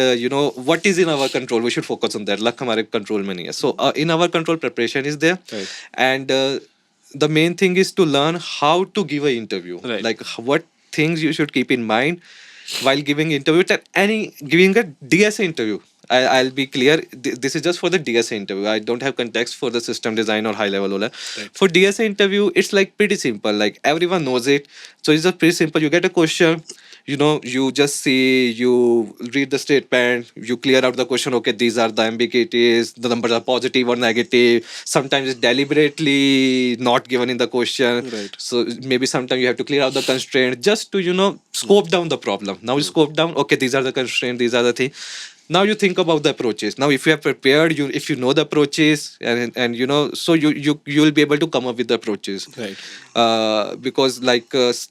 what is in our control, we should focus on that. Luck हमारे control में नहीं है. So in our control, preparation is there. Right. And the main thing is to learn how to give an interview. Right. Like what things you should keep in mind while giving interview. Giving a DSA interview. I'll be clear. This is just for the DSA interview. I don't have context for the system design or high level. Right. For DSA interview, it's like pretty simple. Like everyone knows it. So it's just pretty simple. You get a question. you just see, you read the statement, you clear out the question. Okay, these are the ambiguities. The numbers are positive or negative. Sometimes it's deliberately not given in the question. Right. So maybe sometimes you have to clear out the constraint just to scope down the problem. Now you scope down. Okay, these are the constraints. These are the things. Now you think about the approaches. Now if you have prepared, if you know the approaches, and so you will be able to come up with the approaches. Right. Because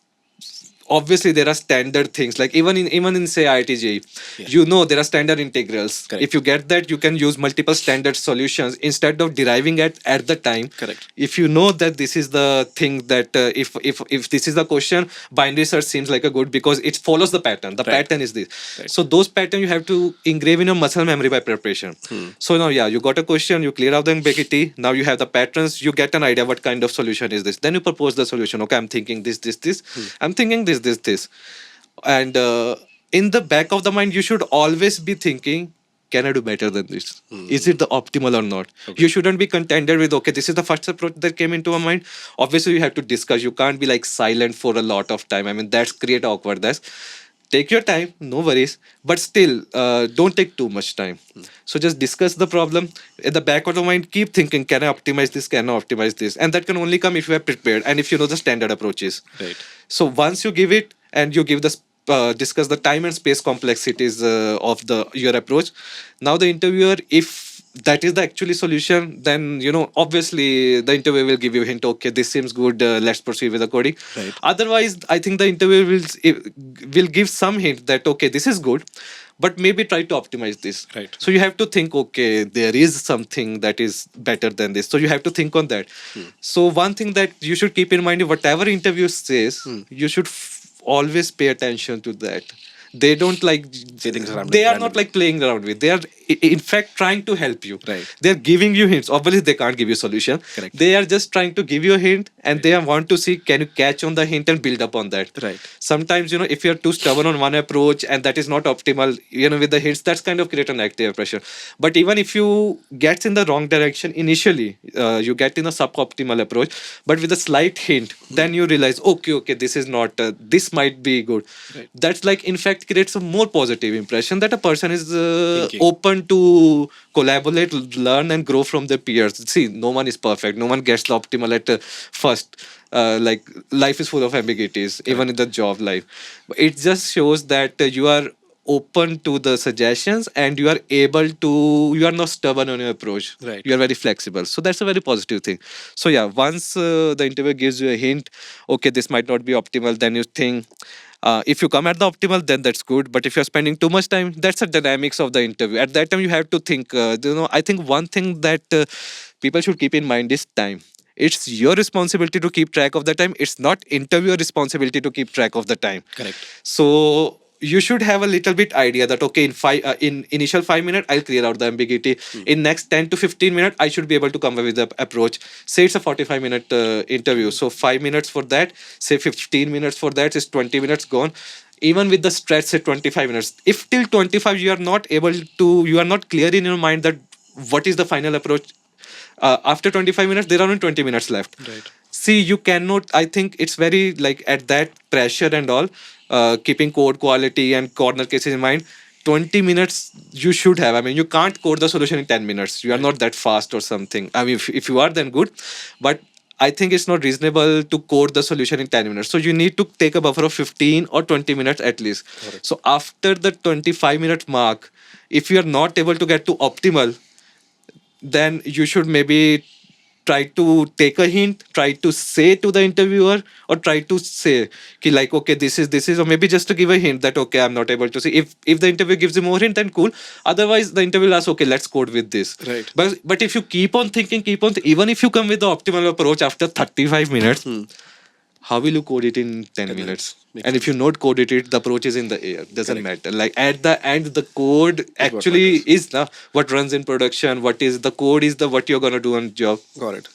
obviously there are standard things, like even in say IIT Yeah. there are standard integrals. Correct. If you get that, you can use multiple standard solutions instead of deriving at the time. Correct. If you know that this is the thing, that if this is the question, binary search seems like a good, because it follows the pattern. The Right. pattern is this. Right. So those pattern you have to engrave in your muscle memory by preparation. So now, you got a question, you clear out the ambiguity. Now you have the patterns, you get an idea what kind of solution is this. Then you propose the solution. Okay, I'm thinking this. I'm thinking this. And in the back of the mind, you should always be thinking, can I do better than this? Is it the optimal or not? You shouldn't be contented with, okay, this is the first approach that came into my mind. Obviously, you have to discuss. You can't be like silent for a lot of time. I mean, that's create awkwardness. Take your time, no worries, but still don't take too much time. So just discuss the problem. At the back of the mind, keep thinking, can I optimize this? Can I optimize this? And that can only come if you are prepared and if you know the standard approaches. Right. So once you give it, and you give discuss the time and space complexities of your approach. Now the interviewer, if that is the actually solution, then obviously the interviewer will give you a hint. Okay, this seems good. Let's proceed with the coding. Right. Otherwise, I think the interviewer will give some hint that okay, this is good, but maybe try to optimize this. Right. So you have to think, okay, there is something that is better than this. So you have to think on that. So one thing that you should keep in mind, whatever interview says, you should always pay attention to that. They don't like Say things around they it are randomly. not like playing around with. They are in fact trying to help you. Right. They're giving you hints. Obviously they can't give you solution. Correct. They are just trying to give you a hint, and they want to see, can you catch on the hint and build up on that. Right. Sometimes if you're too stubborn on one approach and that is not optimal, with the hints, that's kind of create a negative pressure. But even if you get in the wrong direction initially, you get in a suboptimal approach, but with a slight hint, then you realize, okay, this is not this might be good. Right. That's like in fact creates a more positive impression that a person is Thinking. open to collaborate, learn and grow from their peers. See, no one is perfect, no one gets the optimal at first. Like life is full of ambiguities, even in the job life. It just shows that you are open to the suggestions, and you are not stubborn on your approach. Right. You are very flexible. So that's a very positive thing. So once the interviewer gives you a hint, okay, this might not be optimal, then you think, if you come at the optimal, then that's good. But if you're spending too much time, that's the dynamics of the interview. At that time, you have to think. I think one thing that people should keep in mind is time. It's your responsibility to keep track of the time. It's not interviewer responsibility to keep track of the time. Correct. So you should have a little bit idea that okay, in initial 5 minutes I'll clear out the ambiguity. In next 10 to 15 minutes I should be able to come up with the approach. Say it's a 45-minute interview, so 5 minutes for that, say 15 minutes for that, is 20 minutes gone. Even with the stretch, say 25 minutes, if till 25 you are not clear in your mind that what is the final approach, after 25 minutes there are only 20 minutes left. Right. See, you cannot, I think it's very like at that pressure and all, keeping code quality and corner cases in mind, 20 minutes you should have. I mean, you can't code the solution in 10 minutes. You are not that fast or something. I mean, if you are, then good. But I think it's not reasonable to code the solution in 10 minutes. So you need to take a buffer of 15 or 20 minutes at least. So after the 25-minute mark, if you are not able to get to optimal, then you should maybe try to take a hint, try to say to the interviewer, or try to say ki like, okay, this is, or maybe just to give a hint that okay, I'm not able to see. If the interviewer gives you more hint, then cool. Otherwise the interviewer will ask, okay, let's code with this. Right. But if you keep on thinking, even if you come with the optimal approach after 35 minutes, how will you code it in 10 minutes? Makes And if you not code it, the approach is in the air. Doesn't matter. Like at the end, the code actually is what runs in production. What you're gonna do on job. Got it.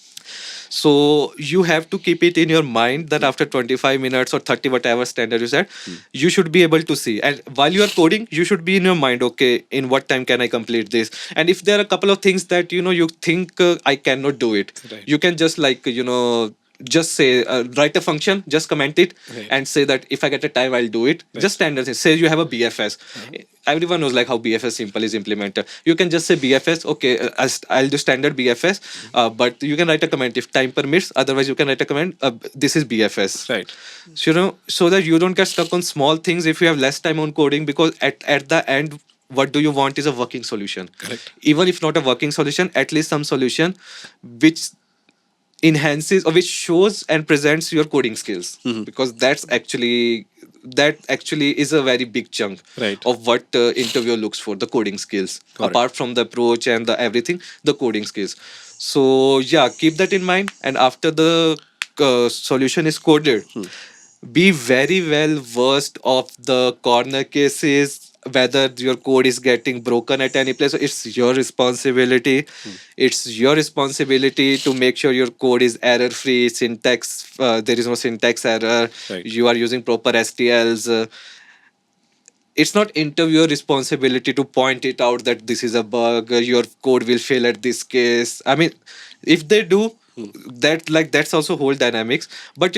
So you have to keep it in your mind that after 25 minutes or 30, whatever standard you set, you should be able to see. And while you are coding, you should be in your mind, okay, in what time can I complete this? And if there are a couple of things that, you think I cannot do it, Right. you can just just say write a function, just comment it, Right. and say that if I get a time, I'll do it. Just standard thing. Say you have a BFS. Everyone knows like how BFS simple is implemented. You can just say BFS. Okay, I'll do standard BFS. But you can write a comment if time permits. Otherwise, you can write a comment. This is BFS. Right. So, so that you don't get stuck on small things if you have less time on coding, because at the end, what do you want is a working solution. Correct. Even if not a working solution, at least some solution which enhances or which shows and presents your coding skills, because that actually is a very big chunk Right. of what interviewer looks for, the coding skills. Got it. Apart from the approach and the everything, the coding skills. So yeah, keep that in mind, and after the solution is coded, be very well versed of the corner cases, whether your code is getting broken at any place. So it's your responsibility. It's your responsibility to make sure your code is error free, syntax, there is no syntax error. Right. You are using proper STLs. It's not interviewer responsibility to point it out that this is a bug, your code will fail at this case. I mean, if they do that, like, that's also whole dynamics. But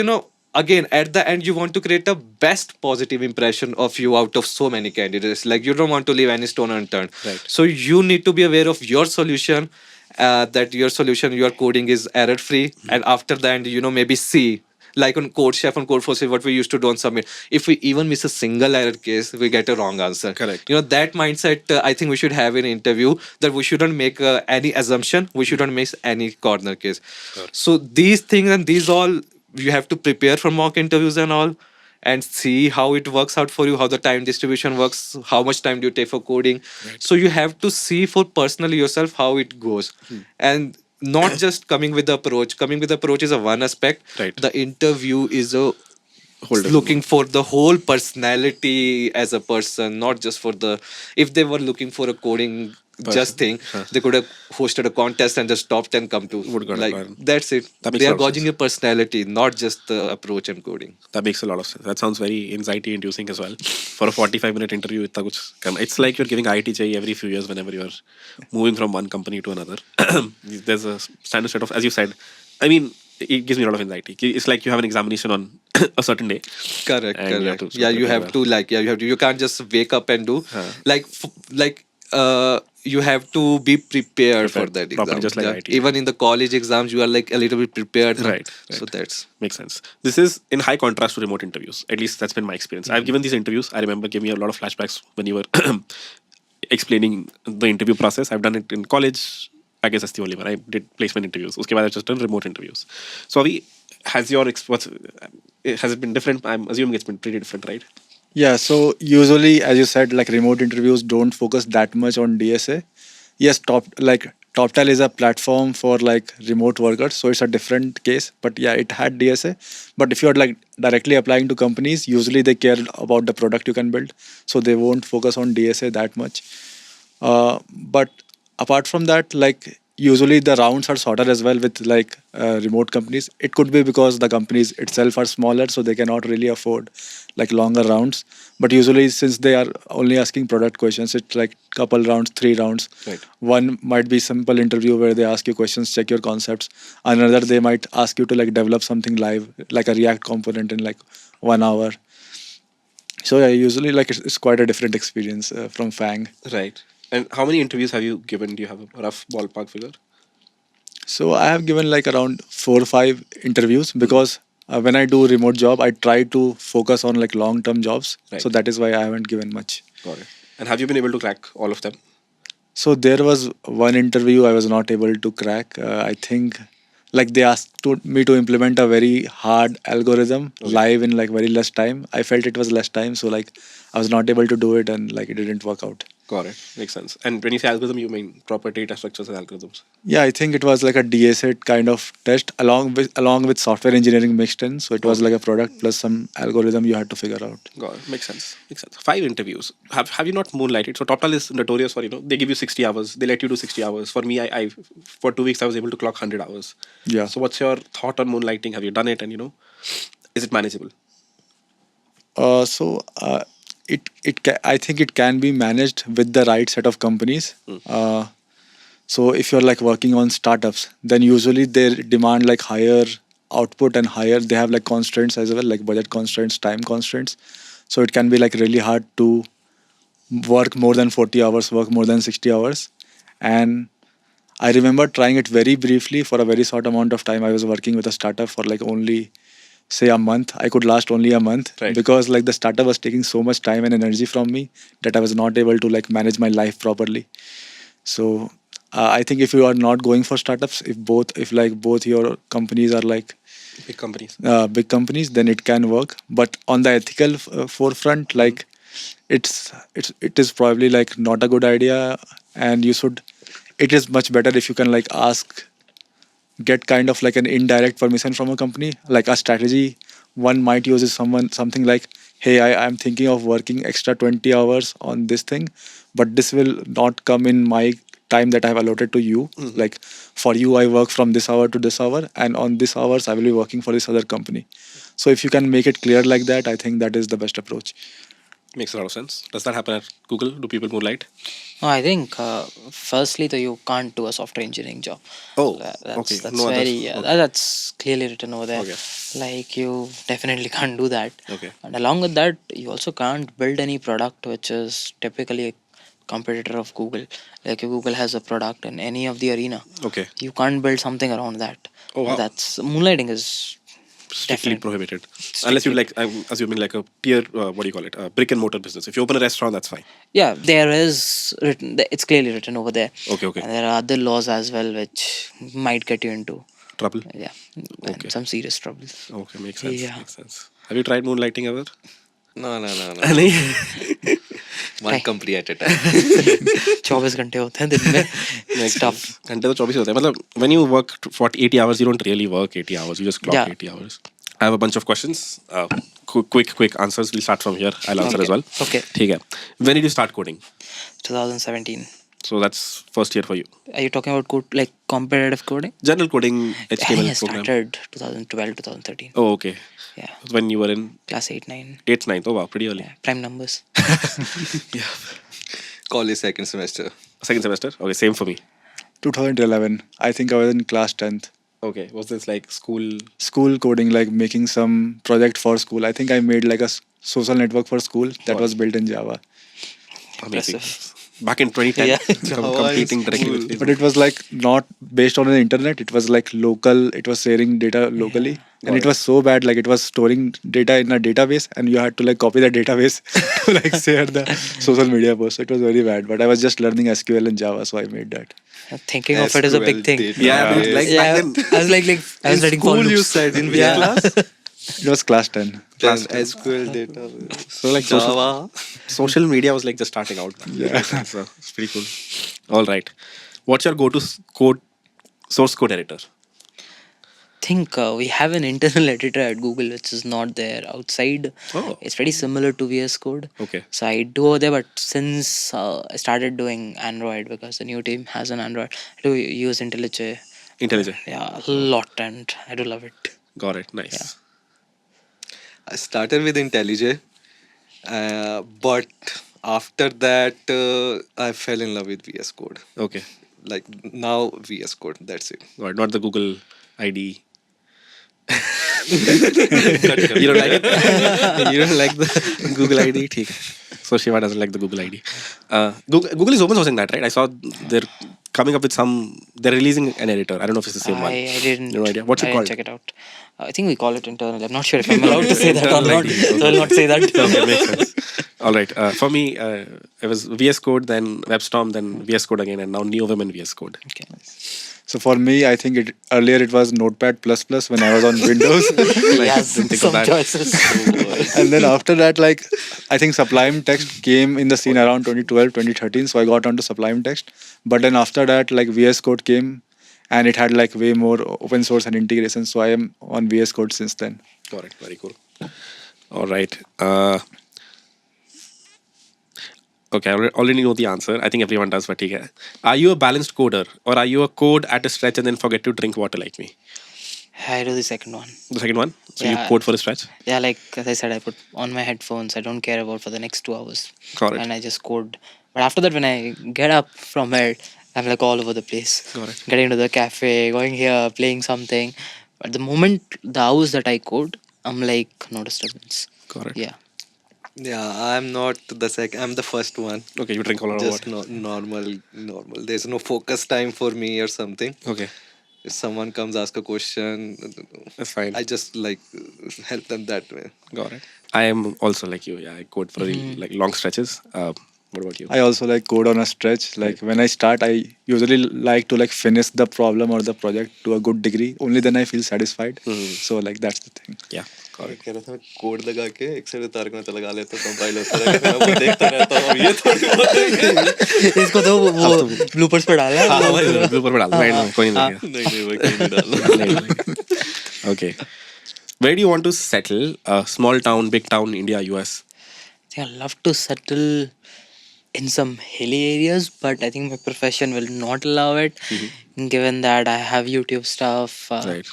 again, at the end, you want to create a best positive impression of you out of so many candidates. Like, you don't want to leave any stone unturned. Right. So you need to be aware of your solution, that your solution, your coding is error free. And after that, maybe see, like on Code Chef and Code Forces, what we used to do on Submit. If we even miss a single error case, we get a wrong answer. Correct. That mindset, I think we should have in interview, that we shouldn't make any assumption. We shouldn't miss any corner case. So these things and these all, you have to prepare for mock interviews and all, and see how it works out for you, how the time distribution works, how much time do you take for coding. So you have to see for personally yourself how it goes. And not just coming with the approach. Coming with the approach is a one aspect. Right. The interview is a different looking for the whole personality as a person, not just for the. If they were looking for a coding just thing, they could have hosted a contest and just stopped and come to. Would got Like, it. that's it. That makes They a are lot of gauging sense. your personality, not just the approach and coding. That makes a lot of sense. That sounds very anxiety inducing as well. For a 45-minute interview, it's like you're giving IIT every few years whenever you're moving from one company to another. There's a standard set of, as you said, I mean, it gives me a lot of anxiety. It's like you have an examination on a certain day. Correct, And you have correct. to Yeah, you prepare have to, like, you can't just wake up and do. You have to be prepared for Prepared, that properly, exam. just like IT. Even in the college exams, you are like a little bit prepared. Right, So right. that's. Makes sense. This is in high contrast to remote interviews. At least that's been my experience. I've given these interviews. I remember giving me a lot of flashbacks when you were explaining the interview process. I've done it in college. I guess that's the only one. I did placement interviews. Uske baad I've just done remote interviews. So Avi, has it been different? I'm assuming it's been pretty different, right? Yeah, so usually, as you said, like remote interviews don't focus that much on DSA. Yes, TopTal is a platform for like remote workers, so it's a different case. But yeah, it had DSA. But if you're like directly applying to companies, usually they care about the product you can build, so they won't focus on DSA that much. But apart from that, like usually the rounds are shorter as well with like remote companies. It could be because the companies itself are smaller, so they cannot really afford like longer rounds. But usually, since they are only asking product questions, it's like couple rounds, 3 rounds. Right. One might be simple interview where they ask you questions, check your concepts. Another, they might ask you to like develop something live, like a React component in like 1 hour. So yeah, usually like it's quite a different experience from Fang. Right. And how many interviews have you given? Do you have a rough ballpark figure? So I have given like around 4 or 5 interviews because when I do remote job, I try to focus on like long-term jobs. Right. So that is why I haven't given much. Got it. And have you been able to crack all of them? So there was one interview I was not able to crack. I think like they asked me to implement a very hard algorithm live in like very less time. I felt it was less time, so like I was not able to do it and like it didn't work out. Got it. Makes sense. And when you say algorithm, you mean proper data structures and algorithms? Yeah, I think it was like a DSA kind of test along with software engineering mixed in. So it was like a product plus some algorithm you had to figure out. Got it. Makes sense. 5 interviews. Have you not moonlighted? So TopTal is notorious for, they give you 60 hours. They let you do 60 hours. For me, I for 2 weeks, I was able to clock 100 hours. Yeah. So what's your thought on moonlighting? Have you done it? And, is it manageable? I think it can be managed with the right set of companies. So if you're like working on startups, then usually they demand like higher output and higher, they have like constraints as well, like budget constraints, time constraints. So it can be like really hard to work more than 40 hours, work more than 60 hours. And I remember trying it very briefly for a very short amount of time. I was working with a startup for like only say a month. I could last only a month Right. because like the startup was taking so much time and energy from me that I was not able to like manage my life properly. So I think if you are not going for startups, if like both your companies are like Big companies. big companies, then it can work. But on the ethical forefront, like it is probably like not a good idea, and you should. It is much better if you can like get kind of like an indirect permission from a company. Like a strategy one might use is something like, hey, I'm thinking of working extra 20 hours on this thing, but this will not come in my time that I have allotted to you. Like for you, I work from this hour to this hour, and on this hours I will be working for this other company. So if you can make it clear like that, I think that is the best approach. Makes a lot of sense. Does that happen at Google? Do people moonlight? No, I think firstly, though, you can't do a software engineering job. Oh, That's okay. that's No others. very that's clearly written over there. Okay. Like you definitely can't do that. Okay. And along with that, you also can't build any product which is typically a competitor of Google. Like if Google has a product in any of the arena, Okay. you can't build something around that. Oh, wow. That's moonlighting is Strictly definitely prohibited. Unless you like, I'm assuming like a tier, what do you call it? A brick and mortar business. If you open a restaurant, that's fine. yeah. There is written. It's clearly written over there. Okay, okay. And there are other laws as well which might get you into Trouble. yeah Okay. and some serious troubles. Okay, makes sense. Yeah. Makes sense. Have you tried moonlighting ever? No. नहीं. One Okay. company at a time. 24 घंटे होते हैं दिन में. It's tough. घंटे तो 24 होते हैं. मतलब when you work 80 hours, you don't really work 80 hours. You just clock Yeah. 80 hours. I have a bunch of questions. Quick answers. We'll start from here. I'll answer as well. Okay. ठीक है. When did you start coding? 2017. So that's first year for you. Are you talking about code like competitive coding? General coding, I HTML think I program. started 2012, 2013. Oh, okay. Yeah, When you were in class 8, 9. 8th, 9th. Oh, wow, pretty early. Yeah, prime numbers. College second semester. Second semester. Okay, same for me. 2011, I think I was in class 10th. Okay, was this like school? School coding, like making some project for school. I think I made like a social network for school that Wow. was built in Java. Amazing. Impressive. Back in 2010, Yeah. competing directly with But Facebook. it was like not based on the internet. It was like local. It was sharing data locally, and it was so bad. Like it was storing data in a database, and you had to like copy the database to like share the social media post. So it was very bad. But I was just learning SQL and Java, so I made that. Thinking of it is a big SQL thing. data. Yeah, I mean, like Yeah, back then. I was like I was In writing for school you loops. said in which Yeah. class? It was class 10. Then SQL data. So like social, Java. social media was like just starting out. Yeah. So it's pretty cool. All right. What's your go-to source code editor? Think we have an internal editor at Google which is not there outside. Oh. It's very similar to VS Code. Okay. So I do over there, but since I started doing Android because the new team has an Android, I do use IntelliJ. IntelliJ. Yeah, a lot, and I do love it. Got it. Nice. I started with IntelliJ, but after that I fell in love with VS Code. Okay. Like now VS Code. That's it. Got it. Not the Google ID. You don't like it? You don't like the Google ID? ठीक है. So Shiva doesn't like the Google ID. Google is open sourcing that, right? I saw they're coming up with some. They're releasing an editor. I don't know if it's the same one. I didn't. No idea. What's it I called? didn't check it out. I think we call it internal. I'm not sure if I'm allowed to say that or Internal not. ID, So I'll not say that. Okay, makes sense. All right. For me, it was VS Code, then WebStorm, then VS Code again, and now NeoVim and VS Code. Okay. So for me, I think earlier it was Notepad++ when I was on Windows. Yes, didn't think of some that. choices. And then after that, like, I think Sublime Text came in the scene around 2012, 2013. So I got onto Sublime Text. But then after that, like VS Code came and it had like way more open source and integration. So I am on VS Code since then. Got it. Very cool. All right. Okay, I already know the answer. I think everyone does, but okay. Are you a balanced coder, or are you a code at a stretch and then forget to drink water like me? I do the second one. The second one? So you Yeah. code for a stretch? Yeah, like as I said, I put on my headphones. I don't care about for the next 2 hours. Got it. And I just code. But after that, when I get up from it, I'm like all over the place. Got it. Getting to the cafe, going here, playing something. But the moment the hours that I code, I'm like, no disturbance. Got it. Yeah. Yeah, I'm not the second. I'm the first one. Okay, you drink a lot of Just water. normal. There's no focus time for me or something. Okay, If someone comes ask a question, that's fine. I just like help them that way. Got it. I am also like you. Yeah, I code for like long stretches. What about you? I also like code on a stretch. Like when I start, I usually like to like finish the problem or the project to a good degree. Only then I feel satisfied. So like that's the thing. Yeah, got it. कह रहा था मैं code लगा के एक side Tarak Mehta लगा लेता हूँ कंपाइल होता रहेगा मैं वो देखता रहता हूँ ये थोड़ी बहुत इसको तो वो ब्लूपर्स पर डाला हाँ, है वही blooper में डाल दो, end में कोई नहीं देखेगा। नहीं वो कहीं नहीं डालना नहीं, नहीं। Okay. Where do you want to settle? Small town, big town, India, US? I love to settle in some hilly areas, but I think my profession will not allow it. Given that I have YouTube stuff, Right.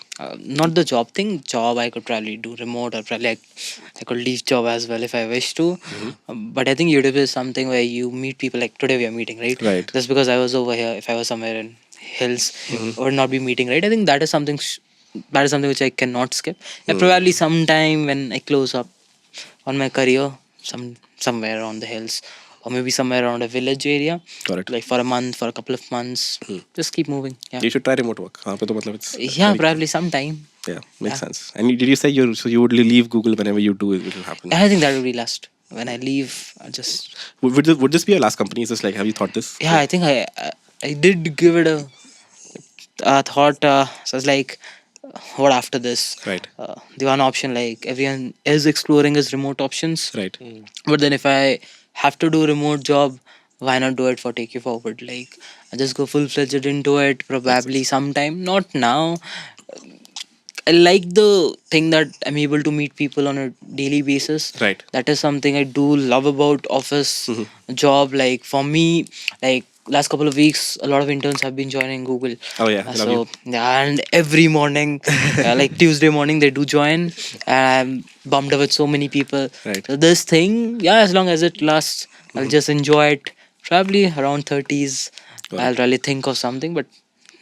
Not the job thing. Job I could probably do remote, or probably I could leave job as well if I wish to. But I think YouTube is something where you meet people. Like today we are meeting, right? Right. Just because I was over here, if I was somewhere in hills, would not be meeting, right? I think that is something. That is something which I cannot skip. And probably sometime when I close up on my career, somewhere around the hills, or maybe somewhere around a village area, Got it. like for a month, for a couple of months, just keep moving. Yeah, You should try remote work. हाँ पे तो मतलब it's yeah, very- probably sometime. yeah, makes sense. And did you say you would leave Google whenever you do it will happen? I think that will be last. When I leave, I just Would this be your last company? Is this like have you thought this? I think I did give it a thought. So it's like, what after this? Right. The one option like everyone is exploring is remote options. Right. But then if I have to do remote job, why not do it for Take You Forward? Like I just go full fledged into it. Probably sometime, not now. I like the thing that I'm able to meet people on a daily basis. Right. That is something I do love about office job. Like for me, like last couple of weeks, a lot of interns have been joining Google. Oh, yeah, love So you. yeah, and every morning, like Tuesday morning, they do join, and I'm bummed with so many people. Right. So this thing, yeah, as long as it lasts, I'll just enjoy it. Probably around 30s, Got I'll really think of something, but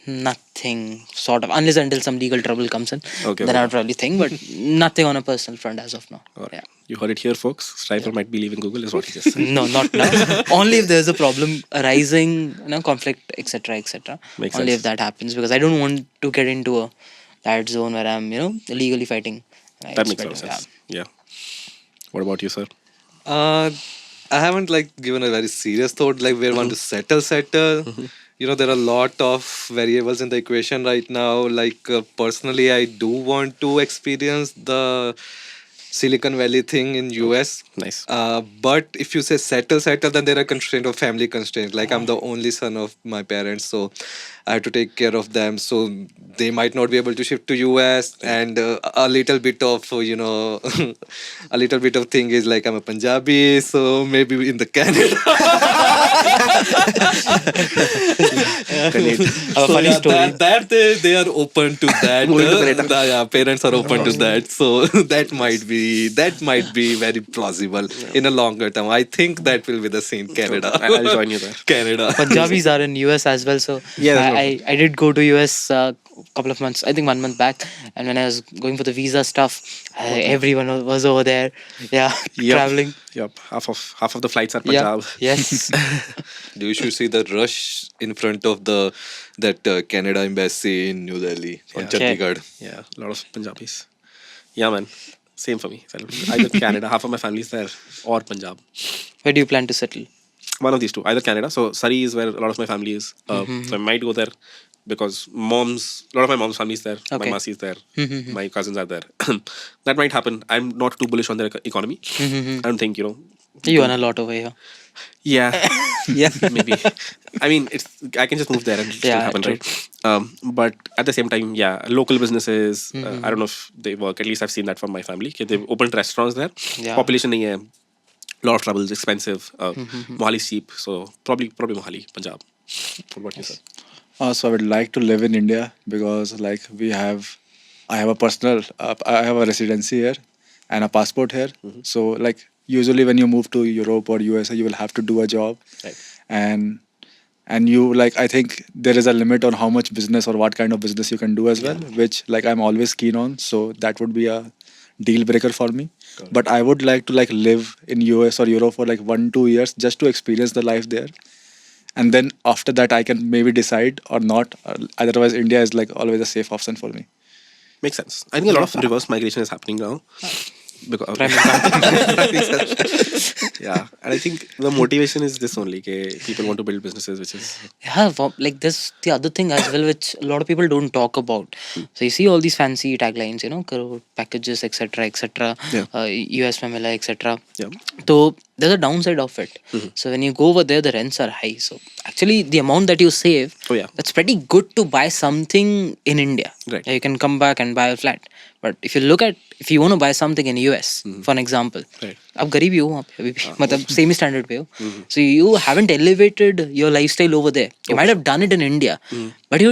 nothing sort of unless until some legal trouble comes in. Okay, Then okay. I'll probably think, but nothing on a personal front as of now. All right. Yeah. You heard it here, folks. Striper might be leaving Google, is what he just said. No, not now. Only if there's a problem arising, conflict, etc., etc. Makes Only sense. if that happens, because I don't want to get into that zone where I'm, illegally fighting. Right? That It's makes a lot of better, sense. Yeah. What about you, sir? I haven't like given a very serious thought like where want to settle. There are a lot of variables in the equation right now. Like personally, I do want to experience the Silicon Valley thing in US. Nice. But if you say settle, then there are constraints of family constraints. Like I'm the only son of my parents, so I have to take care of them. So they might not be able to shift to US. And a little bit of, a little bit of thing is like I'm a Punjabi, so maybe in the Canada. A funny story. That they are open to that. Yeah, parents are open to that. So that might be very plausible in a longer term. I think that will be the scene Canada. I'll join you there. Canada. Punjabis are in US as well, so Yeah, that's I did go to US a couple of months, I think 1 month back, and when I was going for the visa stuff, everyone was over there, traveling. Yep. Half of the flights are Yeah, Punjab. yes. You should see the rush in front of that Canada embassy in New Delhi on Yeah. Chandigarh. Yeah, a lot of Punjabis. Yeah, man. Same for me. Either Canada, half of my family is there, or Punjab. Where do you plan to settle? One of these two, either Canada. So Surrey is where a lot of my family is. So I might go there because a lot of my mom's family is there. Okay. My Masi is there. My cousins are there. That might happen. I'm not too bullish on their economy. I don't think, You earn a lot over here. Yeah, Yeah. maybe. I mean, I can just move there and it'll still Yeah, happen, true. right? But at the same time, yeah, local businesses, I don't know if they work. At least I've seen that from my family. They've opened restaurants there. Yeah. Population nahi hai. Lot of troubles, expensive. Mohali is cheap, so probably Mohali, Punjab. What about you, sir? So I would like to live in India because like I have a residency here and a passport here. So like usually when you move to Europe or USA, you will have to do a job, Right. and and you like, I think there is a limit on how much business or what kind of business you can do as well, which like I'm always keen on. So that would be a deal breaker for me. But I would like to like live in US or Europe for like 1-2 years just to experience the life there, and then after that I can maybe decide or not. Otherwise India is like always a safe option for me. Makes sense. I think a lot of reverse migration is happening now. Because yeah, and I think the motivation is this only. People want to build businesses, which is Yeah, like this the other thing as well, which a lot of people don't talk about. So you see all these fancy taglines, crore packages, etc., etc., Yeah. US Famila, etc. yeah. So there's a downside of it. So when you go over there, the rents are high. So actually, the amount that you save, Oh, yeah. that's pretty good to buy something in India. Right. You can come back and buy a flat. But if you want to buy something in US, for an example, Right. आप गरीब ही हो वहाँ पे अभी भी मतलब same standard पे हो. So you haven't elevated your lifestyle over there. You might have done it in India, but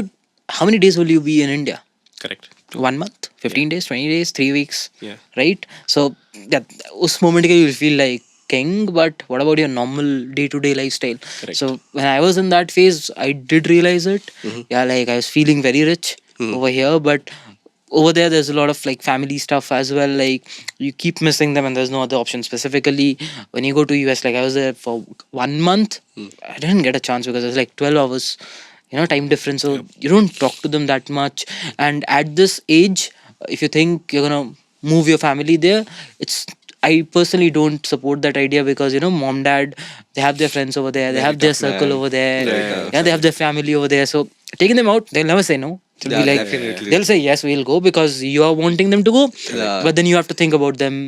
how many days will you be in India? Correct. 1 month, 15 days, 20 days, 3 weeks, Yeah. right? So that उस moment के you'll feel like king, but what about your normal day-to-day lifestyle? Correct. So when I was in that phase, I did realize it. Yeah, like I was feeling very rich over here, but over there's a lot of like family stuff as well. Like you keep missing them, and there's no other option. Specifically, when you go to US, like I was there for 1 month, I didn't get a chance because it was like 12 hours, time difference. So you don't talk to them that much. And at this age, if you think you're gonna move your family there, I personally don't support that idea because mom, dad, they have their friends over there, they have their circle over there, yeah, they have their family over there. So taking them out, they'll never say no. They'll Yeah, be like, definitely. they'll say yes, we'll go because you are wanting them to go. Yeah. But then you have to think about them.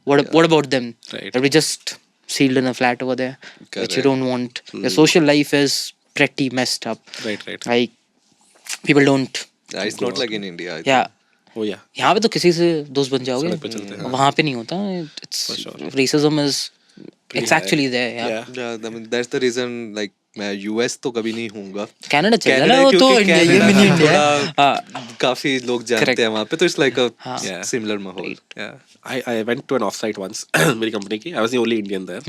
What about them? Right. That we just sealed in a flat over there, which you Correct. don't want. Your social life is pretty messed up. Right. Right. Like people don't. Yeah, it's not like in India. I think. Yeah. Oh yeah. यहाँ पे तो किसी से दोस्त बन जाओगे सड़क पे चलते हैं। वहाँ पे नहीं होता. For sure. Racism is it's high. actually there. Yeah. Yeah. Yeah, I mean, that's the reason. Like मैं US तो कभी नहीं हूँगा. कनाडा चल रहा Canada है वो तो क्योंकि इंडिया ये Canada मिनी इंडिया है. थोड़ा काफी लोग जानते Correct. हैं वहाँ पे, तो it's like a Yeah. similar माहौल. Yeah. I went to an offsite once. मेरी company की. I was the only Indian there.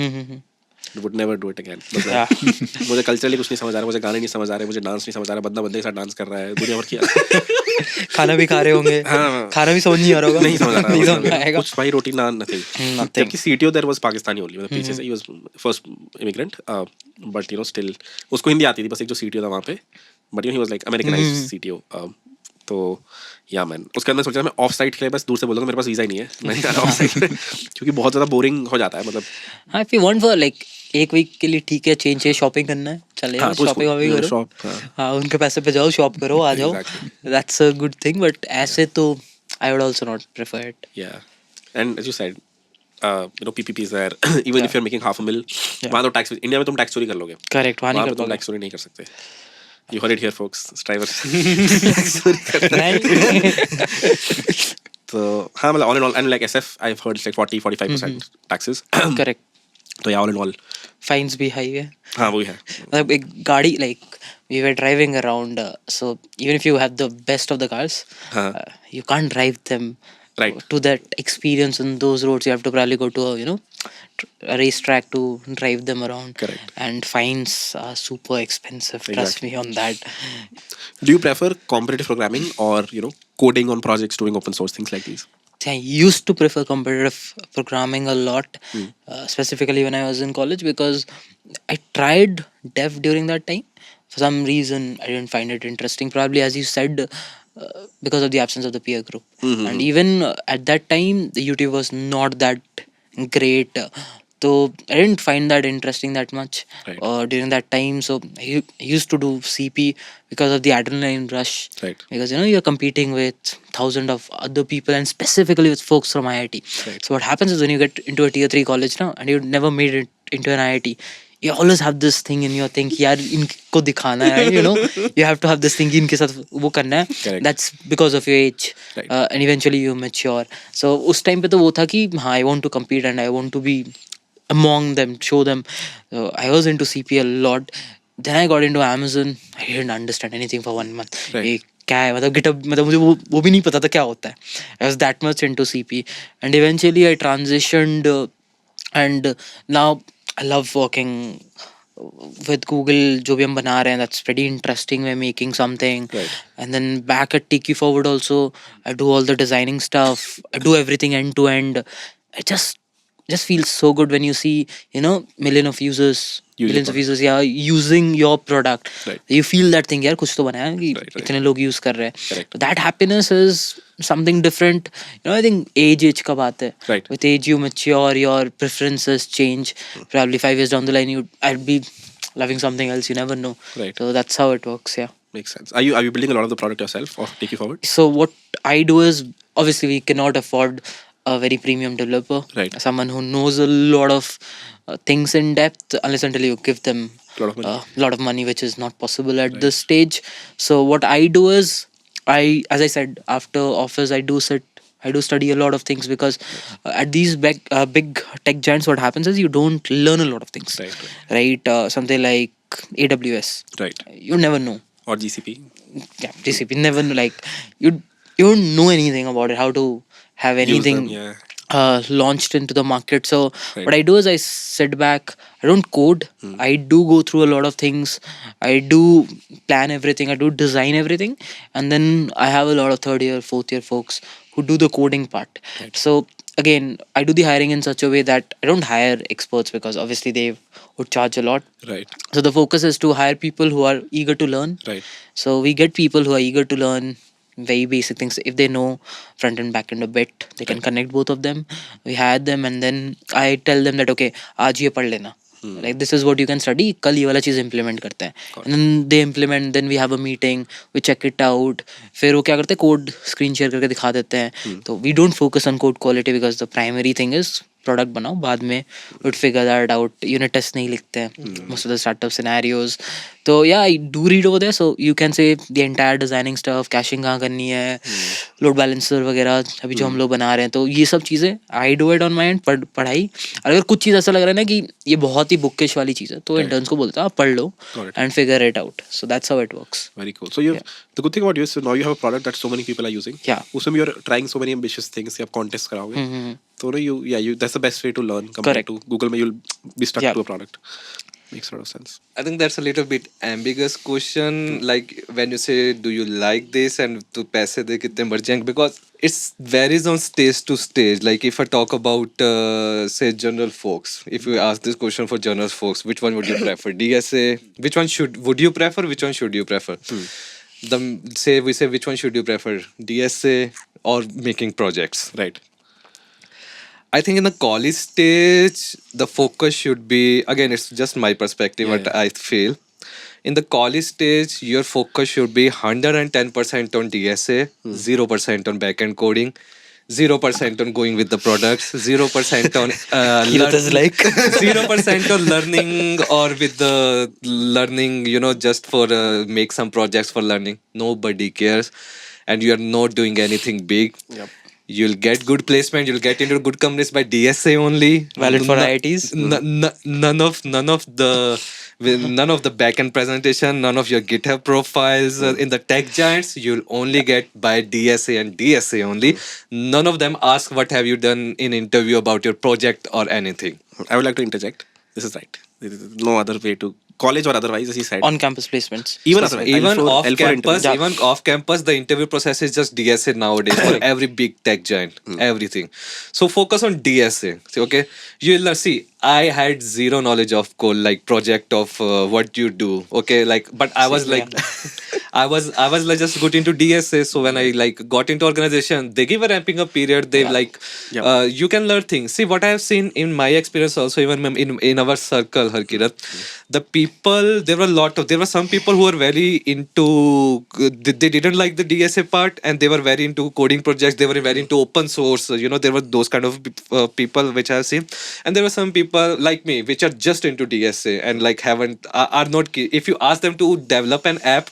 Would never do it again. Yeah. मुझे कल्चरली कुछ नहीं समझ आ रहा, मुझे गाने नहीं समझ आ रहे, मुझे डांस नहीं समझ आ रहा, बंदा बंदे के साथ डांस कर रहा है, दुनिया भर की खाना भी खा रहे होंगे. हाँ. खाना भी समझ नहीं आ रहा होगा. नहीं समझ आ नहीं रहा समझ आएगा. कुछ भाई रोटी नान नथिंग. Nothing. जबकि CTO there was Pakistani only, मतलब पीछे से ही was first immigrant, but still उसको हिंदी आती थी बस, एक जो CTO था वहाँ पे, but he was like Americanized CTO. तो या मैन उसके अंदर सोचा मैं ऑफ साइट के लिए बस दूर से बोल दूँ मेरे पास वीज़ा ही नहीं है, मैंने कहा ऑफ साइट क्योंकि बहुत ज़्यादा बोरिंग हो जाता है. मतलब हाँ, if you want for like एक वीक के लिए ठीक है, चेंज चाहिए, शॉपिंग करना है, चले हाँ, कुछ- शॉपिंग वॉपिंग कुछ करो. shop, हाँ. हाँ, उनके पैसे पे जाओ, शॉप करो, आ जाओ. Exactly. That's a good thing, but ऐसे तो I would also not prefer it. yeah, and as you said, PPP is there. Even if you're making $500,000, वहाँ तो टैक्स, इंडिया में तुम टैक्स चोरी कर लोगे, Correct, वहाँ वहाँ नहीं पे कर तुम पाओगे. टैक्स चोरी नहीं कर सकते. You heard it here, folks. Strivers tax चोरी करते हैं. नहीं. तो हाँ, मतलब all in all, and like SF, I've heard it's like 40-45% taxes. Correct. तो yeah, all in all, Fines भी high है. हाँ वही है. मतलब एक गाड़ी, like we were driving around, so even if you have the best of the cars, हाँ. you can't drive them Right. to that experience on those roads. You have to probably go to a racetrack to drive them around. Correct. And fines are super expensive. Trust me on that. Do you prefer competitive programming or coding on projects, doing open source things like these? I used to prefer competitive programming a lot, specifically when I was in college, because I tried dev during that time. For some reason, I didn't find it interesting. Probably, as you said, because of the absence of the peer group. And even at that time, the YouTube was not that great. So I didn't find that interesting that much Right. during that time. So I used to do CP because of the adrenaline rush. Right. Because you're competing with thousands of other people and specifically with folks from IIT. Right. So what happens is when you get into a tier 3 college now and you never made it into an IIT, you always have this thing in your thing कि यार इनको दिखाना है, you have to have this thing कि इनके साथ वो करना है. Correct. That's because of your age. Right. And eventually you mature. So उस time पे तो वो था कि हाँ, I want to compete and I want to be among them, show them. I was into CP a lot. Then I got into Amazon. I didn't understand anything for 1 month. Right. ये क्या है, मतलब GitHub, मतलब मुझे वो भी नहीं पता था क्या होता है. I was that much into CP. And eventually I transitioned and now I love working with Google जो भी हम बना रहे हैं, that's pretty interesting. We're making something. Right. And then back at Take You Forward also, I do all the designing stuff. I do everything end to end. It just feels so good when you see, you know, Use your millions of product. users, yeah, using your product. Right. You feel that thing, यार कुछ तो बनाया कि Right, right. इतने लोग use कर रहे हैं. Correct. That happiness is something different. You know, I think age का बात है. Right. With age you mature, your preferences change. Probably 5 years down the line, I'd be loving something else. You never know. Right. So that's how it works. Yeah. Makes sense. Are you building a lot of the product yourself or Take You Forward? So what I do is, obviously we cannot afford a very premium developer. Right. Someone who knows a lot of things in depth, unless until you give them Lot of money. lot of money, which is not possible at this stage. So what I do is, as I said, after office I do study a lot of things, because at these big tech giants, what happens is you don't learn a lot of things. Right, Something like AWS, Right. you never know. Or GCP. Yeah, GCP, never know. Like you don't know anything about it, how to have Use anything them, yeah. launched into the market. So Right. what I do is I sit back. I don't code. I do go through a lot of things. I do plan everything. I do design everything, and then I have a lot of third year, fourth year folks who do the coding part. Right. So again, I do the hiring in such a way that I don't hire experts, because obviously they would charge a lot. Right. So the focus is to hire people who are eager to learn. Right. So we get people who are eager to learn very basic things. If they know front and back end a bit, they can connect both of them. We hire them, and then I tell them that okay, आज ये पढ़ लेना. Like this is what you can study. कल ये वाला चीज़ implement करते हैं. And then they implement. Then we have a meeting. We check it out. फिर वो क्या करते हैं, code screen share करके दिखा देते हैं. तो we don't focus on code quality, because the primary thing is product बनाओ, बाद में would figure that out. Unit test नहीं लिखते हैं most of the startup scenarios. तो yeah, I do read over there, so you can say the entire designing stuff, caching कहाँ करनी है, load balancer वगैरह अभी जो हम लोग बना रहे हैं, तो ये सब चीज़ें I do it on my end. पढ़ाई, अगर कुछ चीज़ ऐसा लग रहा है ना कि ये बहुत ही बुकिश वाली चीज़ है, तो इंटर्न्स को बोलता है आप पढ़ लो Got it. and figure it out. So that's how it works. Very cool. So the good thing about you is, so now you have a product that so many people are using. Yeah. उसमें you're trying so many ambitious things. You have contests कराओगे. So you that's the best way to learn compared Correct. to Google. में you'll be stuck Yeah. to a product. Makes a lot of sense. I think that's a little bit ambiguous question. Like when you say, do you like this and to पैसे दे कितने मर जाएंगे? Because it varies on stage to stage. Like if I talk about say general folks, if you ask this question for general folks, which one would you prefer? DSA? Which one would you prefer? Which one should you prefer? We say which one should you prefer? DSA or making projects? Right. I think in the college stage, the focus should be, again, it's just my perspective, what I feel. In the college stage, your focus should be 110% on DSA, 0% on backend coding, 0% on going with the products, 0% on 0% on learning or with the learning, just for make some projects for learning. Nobody cares. And you are not doing anything big. Yep. You'll get good placement. You'll get into good companies by DSA only. Valid for IITs. None of the backend presentation, none of your GitHub profiles in the tech giants. You'll only get by DSA and DSA only. None of them ask what have you done in interview about your project or anything. I would like to interject. This is right. There is no other way to college or otherwise, as he said. On campus placements. Even otherwise. Even L4 off campus, interview. even off campus, the interview process is just DSA nowadays for every big tech giant, everything. So focus on DSA. Okay, you'll see. I had zero knowledge of code, like project of what you do. Okay, like, but I was like, I was like just got into DSA. So when I like got into organization, they give a ramping up period. They you can learn things. See what I have seen in my experience also, even in our circle, Harkirat, the people, there were some people who were very into, they didn't like the DSA part and they were very into coding projects. They were very into open source. There were those kind of people which I have seen. And there were some people like me which are just into DSA and like are not, if you ask them to develop an app,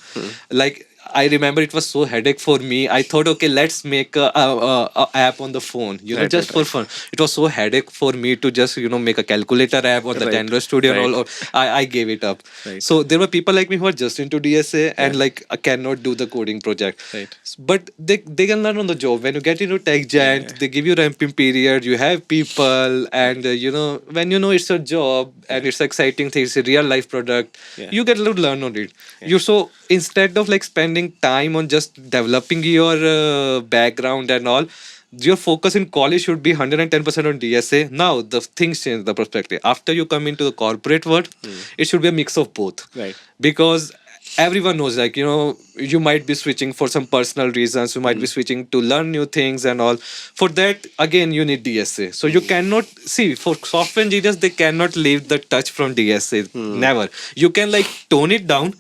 like I remember it was so headache for me. I thought, okay, let's make a app on the phone, Right, just right, for fun. It was so headache for me to just make a calculator app on the Right, Android Studio and right. all. I gave it up. Right. So there were people like me who are just into DSA and like cannot do the coding project. Right. But they can learn on the job. When you get into Tech Giant, they give you ramping period. You have people, and when it's a job and it's exciting thing, it's a real life product. Yeah. You get to learn on it. You so instead of like spending time on just developing your background and all, your focus in college should be 110% on DSA. Now the things change the perspective. After you come into the corporate world, it should be a mix of both. Right. Because everyone knows, like, you might be switching for some personal reasons, you might be switching to learn new things and all. For that, again, you need DSA. So you cannot see, for software engineers, they cannot leave the touch from DSA. Never. You can like tone it down,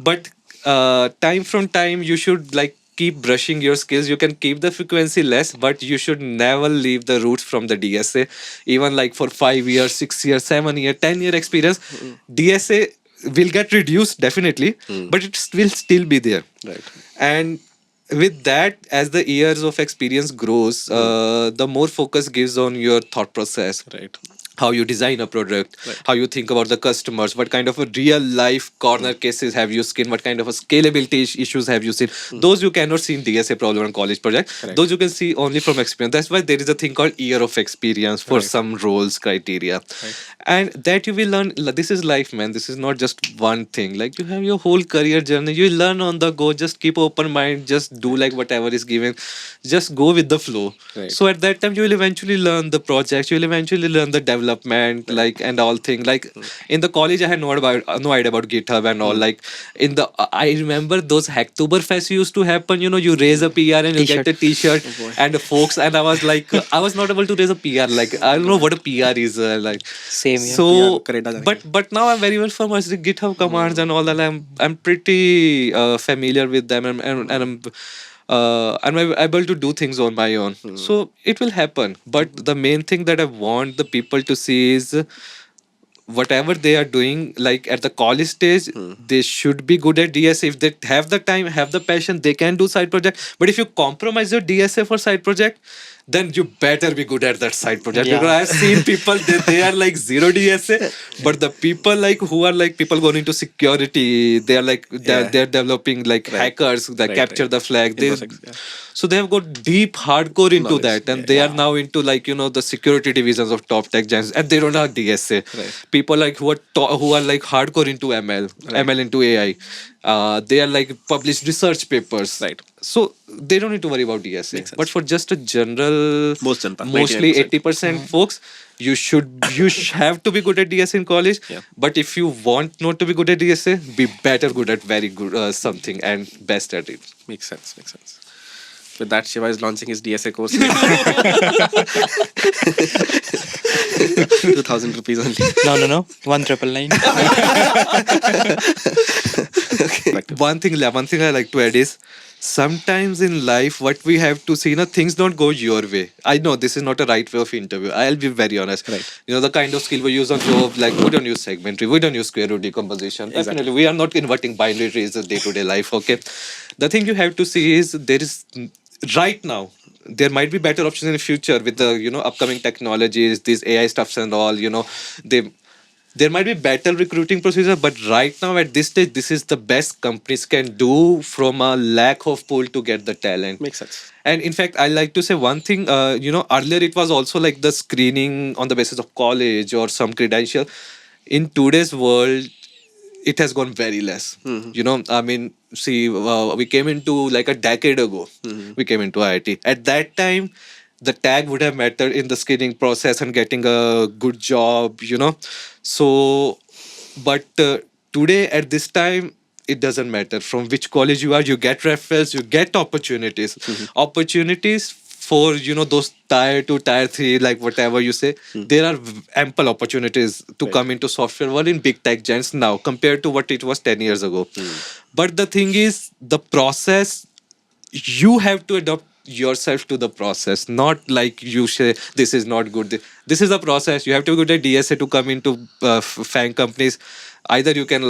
but time from time you should like keep brushing your skills. You can keep the frequency less, but you should never leave the roots from the DSA. Even like for 5 years, 6 years, 7 year, 10-year experience, DSA will get reduced definitely, but it will still be there. Right. And with that, as the years of experience grows, the more focus gives on your thought process. Right. How you design a product, Right. how you think about the customers, what kind of a real life corner cases have you seen, what kind of a scalability issues have you seen. Those you cannot see in DSA problem on college project. Correct. Those you can see only from experience. That's why there is a thing called year of experience for Right. some roles criteria. And that you will learn. This is life, man. This is not just one thing. Like, you have your whole career journey. You learn on the go. Just keep open mind. Just do like whatever is given. Just go with the flow. Right. So at that time, you will eventually learn the projects. You will eventually learn the development, like, and all things. Like in the college, I had no idea about GitHub and all. Like in the, I remember those Hacktoberfest used to happen. You raise a PR and you get a T-shirt and folks. And I was like, I was not able to raise a PR. Like, I don't know what a PR is. Like, Same here. so, PR Canada but now I'm very well familiar with GitHub commands and all that. I'm pretty familiar with them, and I'm able to do things on my own. So it will happen. But the main thing that I want the people to see is whatever they are doing, like at the college stage, they should be good at DSA. If they have the time, have the passion, they can do side project. But if you compromise your DSA for side project, then you better be good at that side project. Yeah. Because I've seen people, they are like zero DSA, but the people like who are like people going into security, they are like they're developing like hackers that Right, capture right. the flag. Infosec, yeah. So they have got deep hardcore into Knowledge, that, and yeah. they are now into like the security divisions of top tech giants, and they don't have DSA. Right. People like who are like hardcore into ML into AI. They are like published research papers. Right. So they don't need to worry about DSA. Makes sense. But for just a general, Most Janata, mostly 99%. 80% folks, you have to be good at DSA in college. Yeah. But if you want not to be good at DSA, be better good at very good something and best at it. Makes sense. Makes sense. With that, Shiva is launching his DSA course. 2,000 rupees only. No. 1,999. One thing I like to add is sometimes in life what we have to see, things don't go your way. I know this is not a right way of interview. I'll be very honest. Right. The kind of skill we use on job, like we don't use segmentary, we don't use square root decomposition. Definitely, we are not converting binary trees in day-to-day life. Okay, the thing you have to see is there is right now. There might be better options in the future with the upcoming technologies, these AI stuffs and all. There might be better recruiting procedure, but right now at this stage, this is the best companies can do from a lack of pool to get the talent. Makes sense. And in fact, I like to say one thing. Earlier it was also like the screening on the basis of college or some credential. In today's world, it has gone very less. I mean, see, we came into like a decade ago. We came into IIT. At that time, the tag would have mattered in the screening process and getting a good job. So, but today at this time, it doesn't matter from which college you are. You get referrals, you get opportunities. Opportunities for those tier 2, tier 3, like whatever you say, there are ample opportunities to come into software world in big tech giants now compared to what it was 10 years ago. But the thing is, the process, you have to adopt yourself to the process, not like you say this is not good. This is a process. You have to be good at DSA to come into FANG companies. Either you can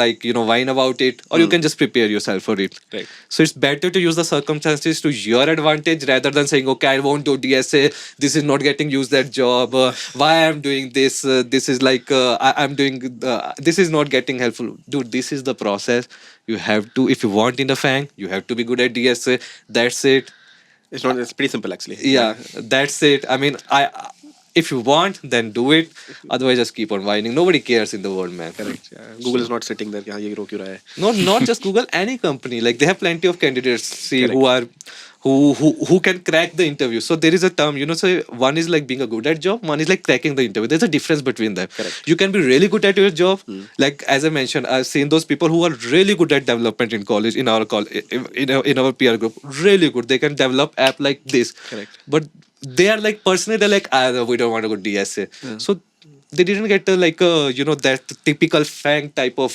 whine about it, or you can just prepare yourself for it. Right. So it's better to use the circumstances to your advantage rather than saying, okay, I won't do DSA. This is not getting used that job. Why I'm doing this? This is I'm doing. This is not getting helpful. Dude, this is the process. You have to, if you want in the FANG, you have to be good at DSA. That's it. It's pretty simple actually. Yeah, that's it. I mean, if you want, then do it. Otherwise, just keep on whining. Nobody cares in the world, man. Correct. Yeah. Google is not sitting there. कि हाँ ये रोक क्यों रहा है? Not just Google, any company. Like they have plenty of candidates. See who can crack the interview. So there is a term, so one is like being a good at job, one is like cracking the interview. There's a difference between them. Correct. You can be really good at your job. Like as I mentioned, I've seen those people who are really good at development in college, in our in our peer group. Really good. They can develop app like this. Correct. But they are like personally they're like, we don't want to go DSA. So they didn't get that typical FANG type of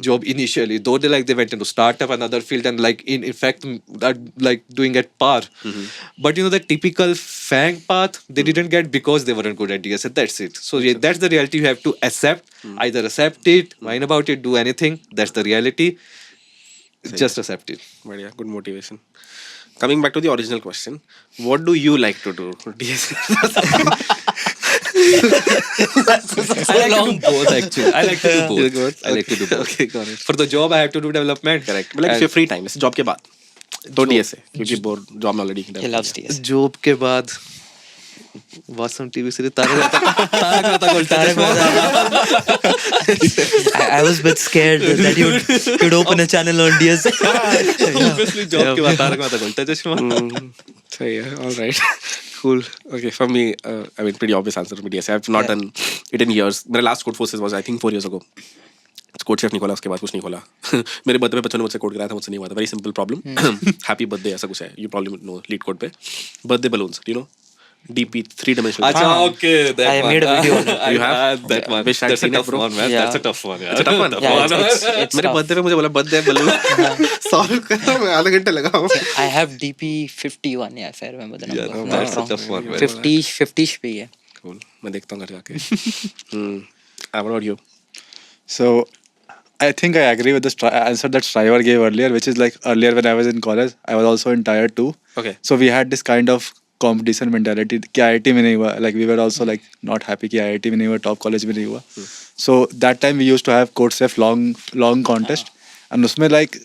job initially, though they went into startup, another field, and in fact that doing at par. But the typical FANG path they didn't get because they weren't good at DSA. That's it. So yeah, that's the reality you have to accept. Either accept it, whine about it, do anything. That's the reality. Just accept it. But yeah, good motivation. Coming back to the original question, what do you like to do? I like to do both actually. I like to do both. I like to do both. Okay, got it. For the job, I have to do development. Correct. But if you're free time, job के बाद तो DSA क्योंकि bore job में already He loves DS. Job के बाद वासम TV series Tarak I was a bit scared that you'd open a channel on DS. Obviously job के बाद तारक मेहता का उल्टा चश्मा. So yeah, all right. Cool. Okay, for me, I mean, pretty obvious answer for me. DSA. I've not done it in years. My last code forces was I think 4 years ago. Code chef नहीं खोला, उसके बाद कुछ नहीं खोला. मेरे birthday पे बच्चों ने मुझसे कोड कराया था, मुझसे नहीं हुआ था. Very simple problem. Happy birthday ऐसा कुछ है. You probably know LeetCode पे birthday balloons, you know DP 3-dimensional. अच्छा, okay, that I one. made a video. You have that one. Wish I'd That's a seen it, tough bro. one, man. Yeah. That's a tough one. It's a tough one. Yeah, it's मेरे tough. Birthday पे मुझे बोला birthday balloon solve करो, मैं आधा घंटा लगा हूँ. I have DP 51, yeah, if I remember the number. Yeah, Not that's a wrong. tough one, man. 50-ish पे ही है. Cool. मैं देखता हूँ घर जाके. What about you? So I think I agree with the answer that Shriver gave earlier, which is like earlier when I was in college, I was also in tier 2. Okay. So we had this kind of competition mentality कि IIT में नहीं हुआ. Like we were also like not happy कि IIT में नहीं हुआ, top college में नहीं हुआ. So that time we used to have CodeChef long contest, and उसमें like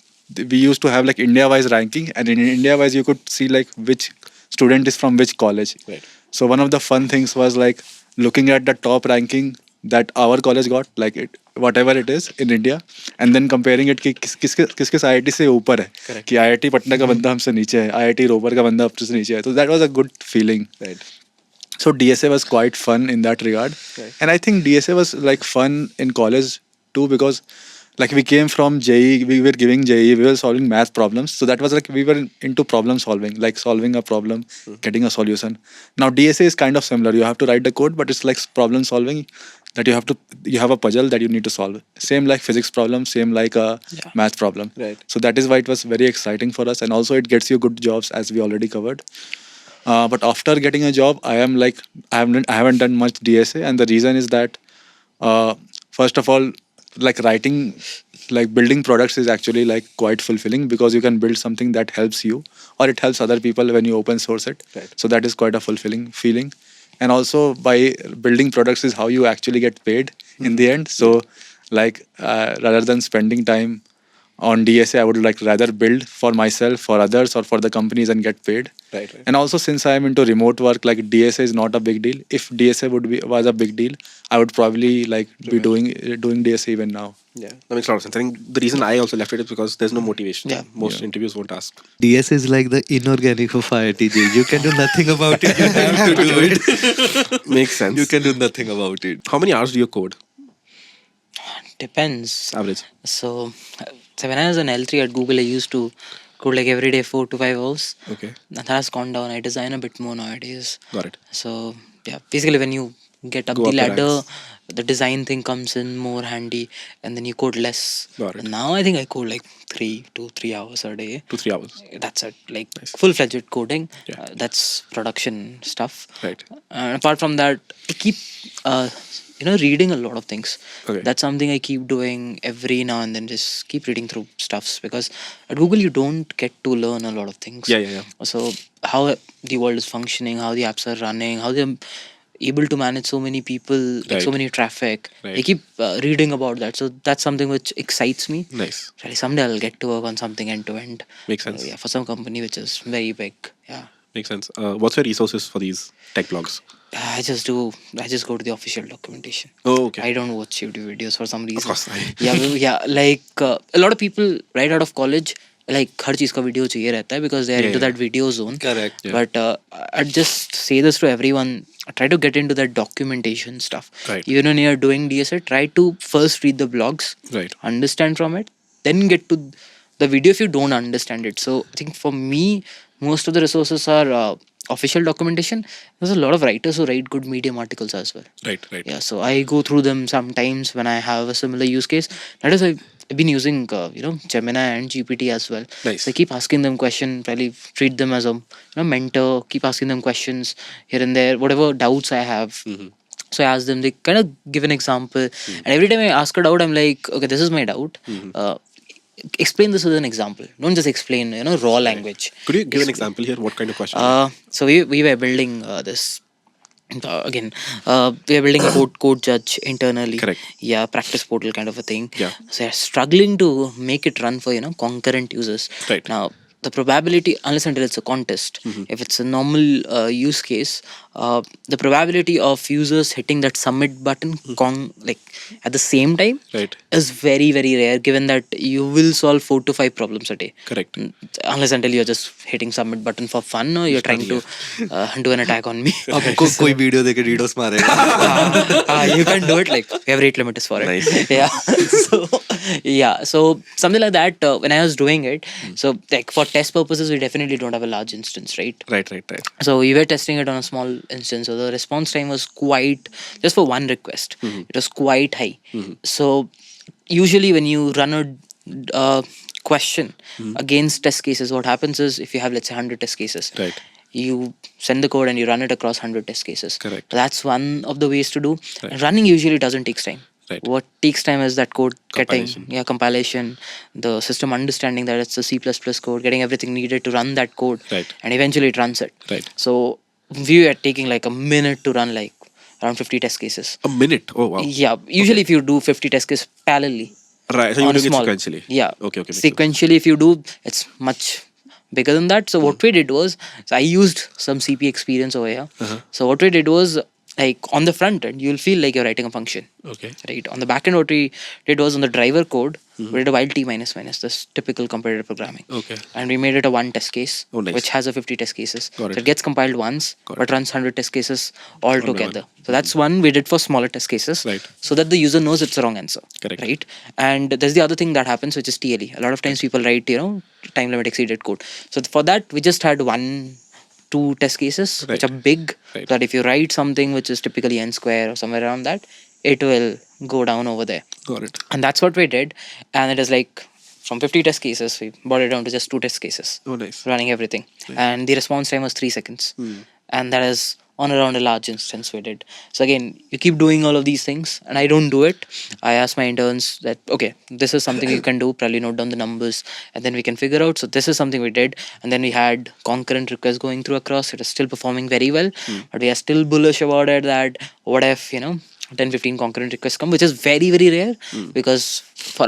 we used to have like India wise ranking, and in India wise you could see like which student is from which college. Right. So one of the fun things was like looking at the top ranking that our college got, like it whatever it is in India, and then comparing it कि किस IIT से ऊपर है. Correct. कि IIT Patna का बंदा हमसे नीचे है, IIT रोपर का बंदा हमसे नीचे है. So that was a good feeling. Right. So DSA was quite fun in that regard. Right. And I think DSA was like fun in college too, because like we came from JEE, we were giving JEE, we were solving math problems. So that was like we were into problem solving, like solving a problem, getting a solution. Now DSA is kind of similar. You have to write the code, but it's like problem solving that you have a puzzle that you need to solve. Same like physics problem, same like a math problem. Right. So that is why it was very exciting for us. And also it gets you good jobs, as we already covered. But after getting a job, I haven't done much DSA, and the reason is that first of all, like writing, like building products is actually like quite fulfilling, because you can build something that helps you or it helps other people when you open source it. Right. So that is quite a fulfilling feeling. And also by building products is how you actually get paid in the end. So like rather than spending time on DSA, I would like rather build for myself, for others, or for the companies and get paid. Right. And also since I am into remote work, like DSA is not a big deal. If DSA was a big deal, I would probably like be doing DSA even now. Yeah, that makes a lot of sense. I think the reason I also left it is because there's no motivation. Yeah. Most interviews won't ask. DS is like the inorganic of IITJ. You can do nothing about it. You have to do it. Makes sense. You can do nothing about it. How many hours do you code? Depends. Average. So when I was in L3 at Google, I used to code like every day 4 to 5 hours. Okay. That has gone down. I design a bit more nowadays. Got it. So yeah, basically when you get up Go the up the ladder, ranks. the design thing comes in more handy, and then you code less. Got it. And now I think I code like 3 hours a day. 2-3 hours. That's it, like Nice. full-fledged coding. Yeah. That's production stuff. Right. Apart from that, I keep reading a lot of things. Okay. That's something I keep doing every now and then. Just keep reading through stuffs, because at Google you don't get to learn a lot of things. Yeah. So how the world is functioning, how the apps are running, how they're able to manage so many people, like so Right. many traffic. Right. I keep reading about that. So that's something which excites me. Nice. Really, someday I'll get to work on something end to end. Makes sense. Yeah, for some company which is very big. Yeah. Makes sense. What's your resources for these tech blogs? I just go to the official documentation. Oh, okay. I don't watch YouTube videos for some reason. course, yeah, like a lot of people right out of college, like हर चीज का video चाहिए रहता है, because they are Yeah, into yeah. that video zone. Correct. Yeah. But I just say this to everyone: try to get into that documentation stuff. Right. Even when you're doing DSA, try to first read the blogs, Right. understand from it, then get to the video if you don't understand it. So I think for me, most of the resources are official documentation. There's a lot of writers who write good Medium articles as well. Right. Yeah, so I go through them sometimes when I have a similar use case. That is, I've been using Gemini and GPT as well. Nice. So I keep asking them questions, really treat them as a mentor, keep asking them questions here and there, whatever doubts I have. Mm-hmm. So I ask them, they kind of give an example, and every time I ask a doubt, I'm like, okay, this is my doubt. Explain this with an example. Don't just explain, raw language. Could you give an example here? What kind of question? So we were building this. Again, we are building a code judge internally. Correct. Yeah, practice portal kind of a thing. Yeah. So they're struggling to make it run for concurrent users. Right. Now the probability, unless until it's a contest, if it's a normal use case, the probability of users hitting that submit button like at the same time Right. is very, very rare, given that you will solve 4 to 5 problems a day. Correct. Unless until you're just hitting submit button for fun, or you're trying to do an attack on me. कोई video देके DDoS मारेगा. You can do it, like we have rate limiters for it. Nice. Yeah. So something like that. When I was doing it, so like for test purposes, we definitely don't have a large instance, right? Right. So we were testing it on a small instance. So the response time was quite, just for one request, it was quite high. So usually when you run a question against test cases, what happens is, if you have, let's say, 100 test cases, Right. you send the code and you run it across 100 test cases. Correct. That's one of the ways to do. Right. And running usually doesn't take time. Right. What takes time is that code Compilation. getting compilation, the system understanding that it's a C++ code, getting everything needed to run that code, Right. and eventually it runs it. Right. So we are taking like a minute to run like around 50 test cases. A minute. Oh wow. Yeah, usually if you do 50 test cases parallelly, Right. So you're on a doing it small, sequentially. yeah, Okay. Makes sense. sequentially if you do, it's much bigger than that. So what we did was, so I used some CP experience over here. So what we did was, like on the front end, you'll feel like you're writing a function. Okay. Right. On the back end, what we did was, on the driver code, we did a while t minus minus, this typical competitive programming. Okay. And we made it a one test case, Oh, nice. which has a 50 test cases. Got So it. it gets compiled once, Got but it. runs 100 test cases all by together. one. So that's one we did for smaller test cases, Right. so that the user knows it's the wrong answer. Correct. Right. And there's the other thing that happens, which is TLE. A lot of times people write, time limit exceeded code. So for that, we just had 1-2 test cases, which Right. are big, Right. that if you write something which is typically n square or somewhere around that, it will go down over there. Got it. And that's what we did. And it is like, from 50 test cases, we brought it down to just 2 test cases, Oh nice. running everything. And the response time was 3 seconds. And that is on around a large instance we did. So again, you keep doing all of these things, and I don't do it. I ask my interns that, okay, this is something you can do, probably note down the numbers, and then we can figure out. So this is something we did. And then we had concurrent requests going through across. It is still performing very well, but we are still bullish about it, that what if, 10-15 concurrent requests come, which is very, very rare, because for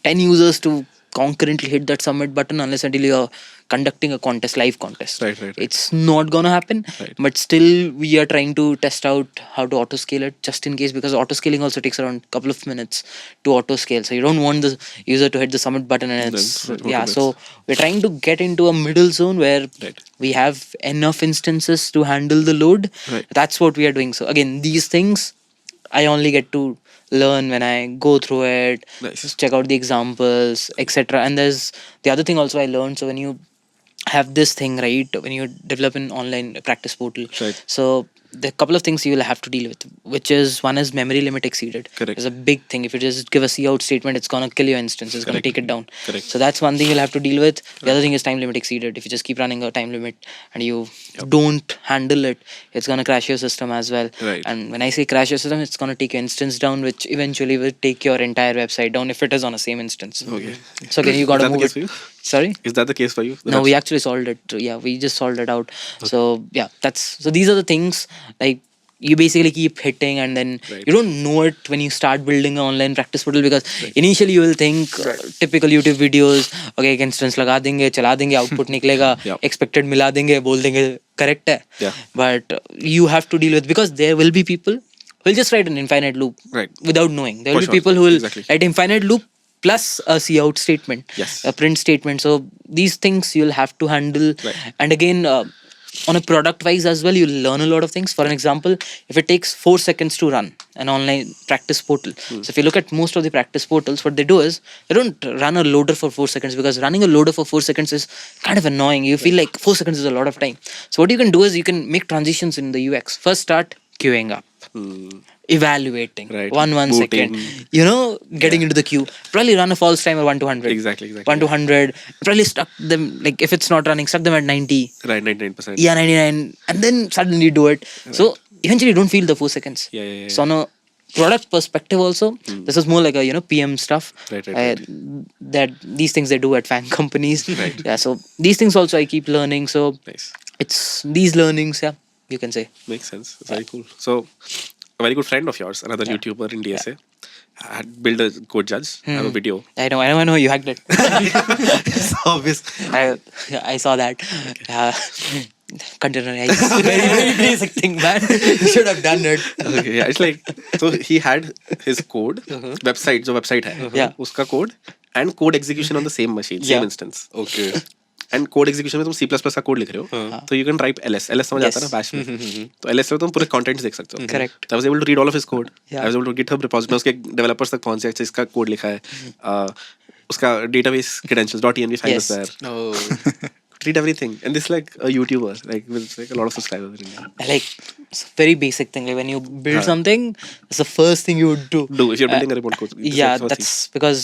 10 users to concurrently hit that submit button, unless until you're conducting a contest, live contest, Right. it's not gonna happen. Right. But still, we are trying to test out how to auto scale it, just in case, because auto scaling also takes around a couple of minutes to auto scale. So you don't want the user to hit the submit button and it's Then it yeah. automates. So we're trying to get into a middle zone where Right. we have enough instances to handle the load. Right. That's what we are doing. So again, these things I only get to learn when I go through it, Nice. check out the examples, etc. And there's the other thing also I learned. So when you have this thing, right, when you develop an online practice portal, Right. so there are a couple of things you will have to deal with, which is one is memory limit exceeded. Correct. It's a big thing. If you just give a cout statement, it's gonna kill your instance. It's gonna Correct. take it down. Correct. So that's one thing you'll have to deal with. The other thing is time limit exceeded. If you just keep running a time limit and you don't handle it, it's gonna crash your system as well. Right. And when I say crash your system, it's gonna take your instance down, which eventually will take your entire website down if it is on the same instance. Okay. So again, you Is gotta that the move case it. for you? Sorry. Is that the case for you? No, we actually solved it. Yeah, we just solved it out. So yeah, so these are the things, like you basically keep hitting, and then Right. you don't know it when you start building an online practice portal, because initially you will think typical YouTube videos, okay, एक instance लगा देंगे, चला देंगे, output निकलेगा, Yeah. expected मिला देंगे, बोल देंगे correct है. Yeah. But you have to deal with, because there will be people who will just write an infinite loop Right. without knowing. There For will be sure. people who will Exactly. write infinite loop plus a cout statement, Yes. a print statement. So these things you'll have to handle. Right. And again, on a product wise as well, you'll learn a lot of things. For an example, if it takes 4 seconds to run an online practice portal, so if you look at most of the practice portals, what they do is they don't run a loader for 4 seconds, because running a loader for 4 seconds is kind of annoying. You feel like 4 seconds is a lot of time. So what you can do is you can make transitions in the UX. First, start queuing up, evaluating, Right. 1 second, Booting. getting into the queue. Probably run a false timer 1 to 100. Exactly. 1 to 100. Probably stuck them, like if it's not running, stuck them at 90. Right, 99%. Yeah, 99. And then suddenly do it. So eventually you don't feel the 4 seconds. Yeah. So on a product perspective also, this is more like a PM stuff. Right. That these things they do at FANG companies. Right. Yeah, so these things also I keep learning. So Nice. it's these learnings, yeah, you can say. Makes sense. It's very cool. So, a very good friend of yours, another YouTuber in DSA, had built a code judge. I have a video. I know you hacked it. It's obvious. I saw that. Continue. Very, very basic thing, man. You should have done it. Okay, yeah, it's like, so he had his code, website, जो website है, Yeah. उसका code and code execution on the same machine, Yeah. same instance. Okay. And code execution में तुम C++ का code लिख रहे हो, तो you can type ls समझ आता है ना bash में, तो ls में तुम पूरे contents देख सकते हो. Correct. So I was able to read all of his code. Yeah. I was able to GitHub repository में उसके developers तक कौन से इसका कोड लिखा है, उसका database credentials .env file Yes. was there. Oh. Read everything, and this is like a YouTuber, like with like a lot of subscribers in India. Like, it's a very basic thing. Like when you build something, it's the first thing you would do. Do if you're building a remote code. this is Yeah, the first that's because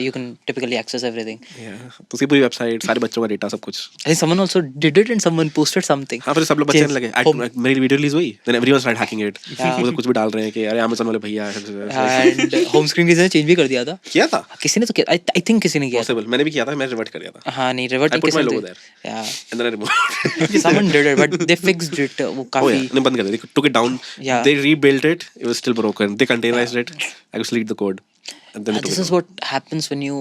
you can typically access everything. thing. Yeah. तो उसकी पूरी website, सारे बच्चों का data, सब कुछ. I think someone also did it and someone posted something. हाँ, फिर सब लोग बच्चे Change. लगे. Home. मेरी वीडियो रिलीज हुई, then everyone started hacking it. Yeah. वो तो कुछ भी डाल रहे हैं कि अरे Amazon वाले भैया. And home screen किसी ने चेंज भी कर दिया था. किया था. किसी ने तो किया. I think किसी ने किया था. Possible. मैंने भी किया था, मैं रिवर्ट कर दिया था. हाँ नहीं रिवर्ट I put my किसी logo ने. there. Yeah. And then I removed. Someone did it, but they fixed it. वो Oh काफी. yeah, नहीं बंद कर दिया. They took it down. Yeah. They rebuilt it. It was still broken. They containerized it. I could delete the code. And then they took This it is down. what happens when you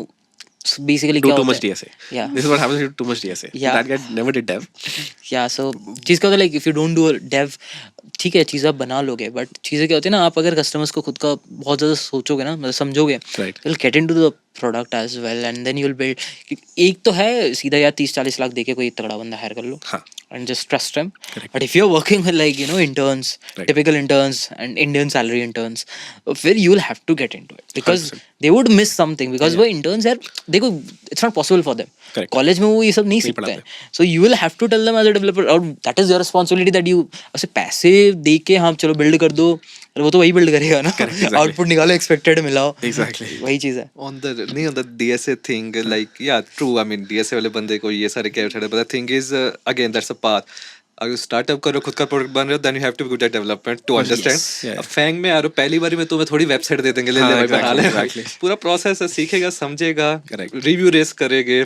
basically Do क्या too होता much है? DSA. Yeah. This is what happens when you do too much DSA. Yeah. That guy never did dev. या सो चीज़ क्या होता है, like if you don't do dev, ठीक है चीज़ आप बना लोगे, बट चीज़ें क्या होती है ना, आप अगर कस्टमर्स को खुद का बहुत ज़्यादा सोचोगे ना, मतलब समझोगे, Right. Will get into the product as well, and then you will build. एक तो है सीधा यार 30-40 लाख देके कोई तगड़ा बंदा हायर कर लो हाँ. and just trust them. But if you're working with like interns, Right. typical interns and Indian salary interns, where you will have to get into it because 100%. they would miss something, because वो interns यार देखो it's not possible for them. Correct. College में वो ये सब नहीं सीखते पढ़ाते. हैं. So you will have to tell them as a developer, और that is your responsibility that you ऐसे पैसे दे के हाँ चलो बिल्ड कर दो, और वो तो वही बिल्ड करेगा ना. exactly. आउटपुट निकालो, एक्सपेक्टेड मिलाओ. Exactly. वही चीज़ है. On the DSA thing, like yeah, true. I mean DSA वाले बंदे को ये सारे क्या उठाते हैं, but the thing is again that's a path. अगर स्टार्टअप करो, खुद का प्रोडक्ट बन रहे हो, then you have to be good at development to understand. Yeah. अब फैंग में यार पहली बारी में तुम्हें थोड़ी वेबसाइट दे देंगे, ले ले भाई बना ले. exactly. पूरा प्रोसेस है, सीखेगा, समझेगा, Correct. रिव्यू रेस करेंगे,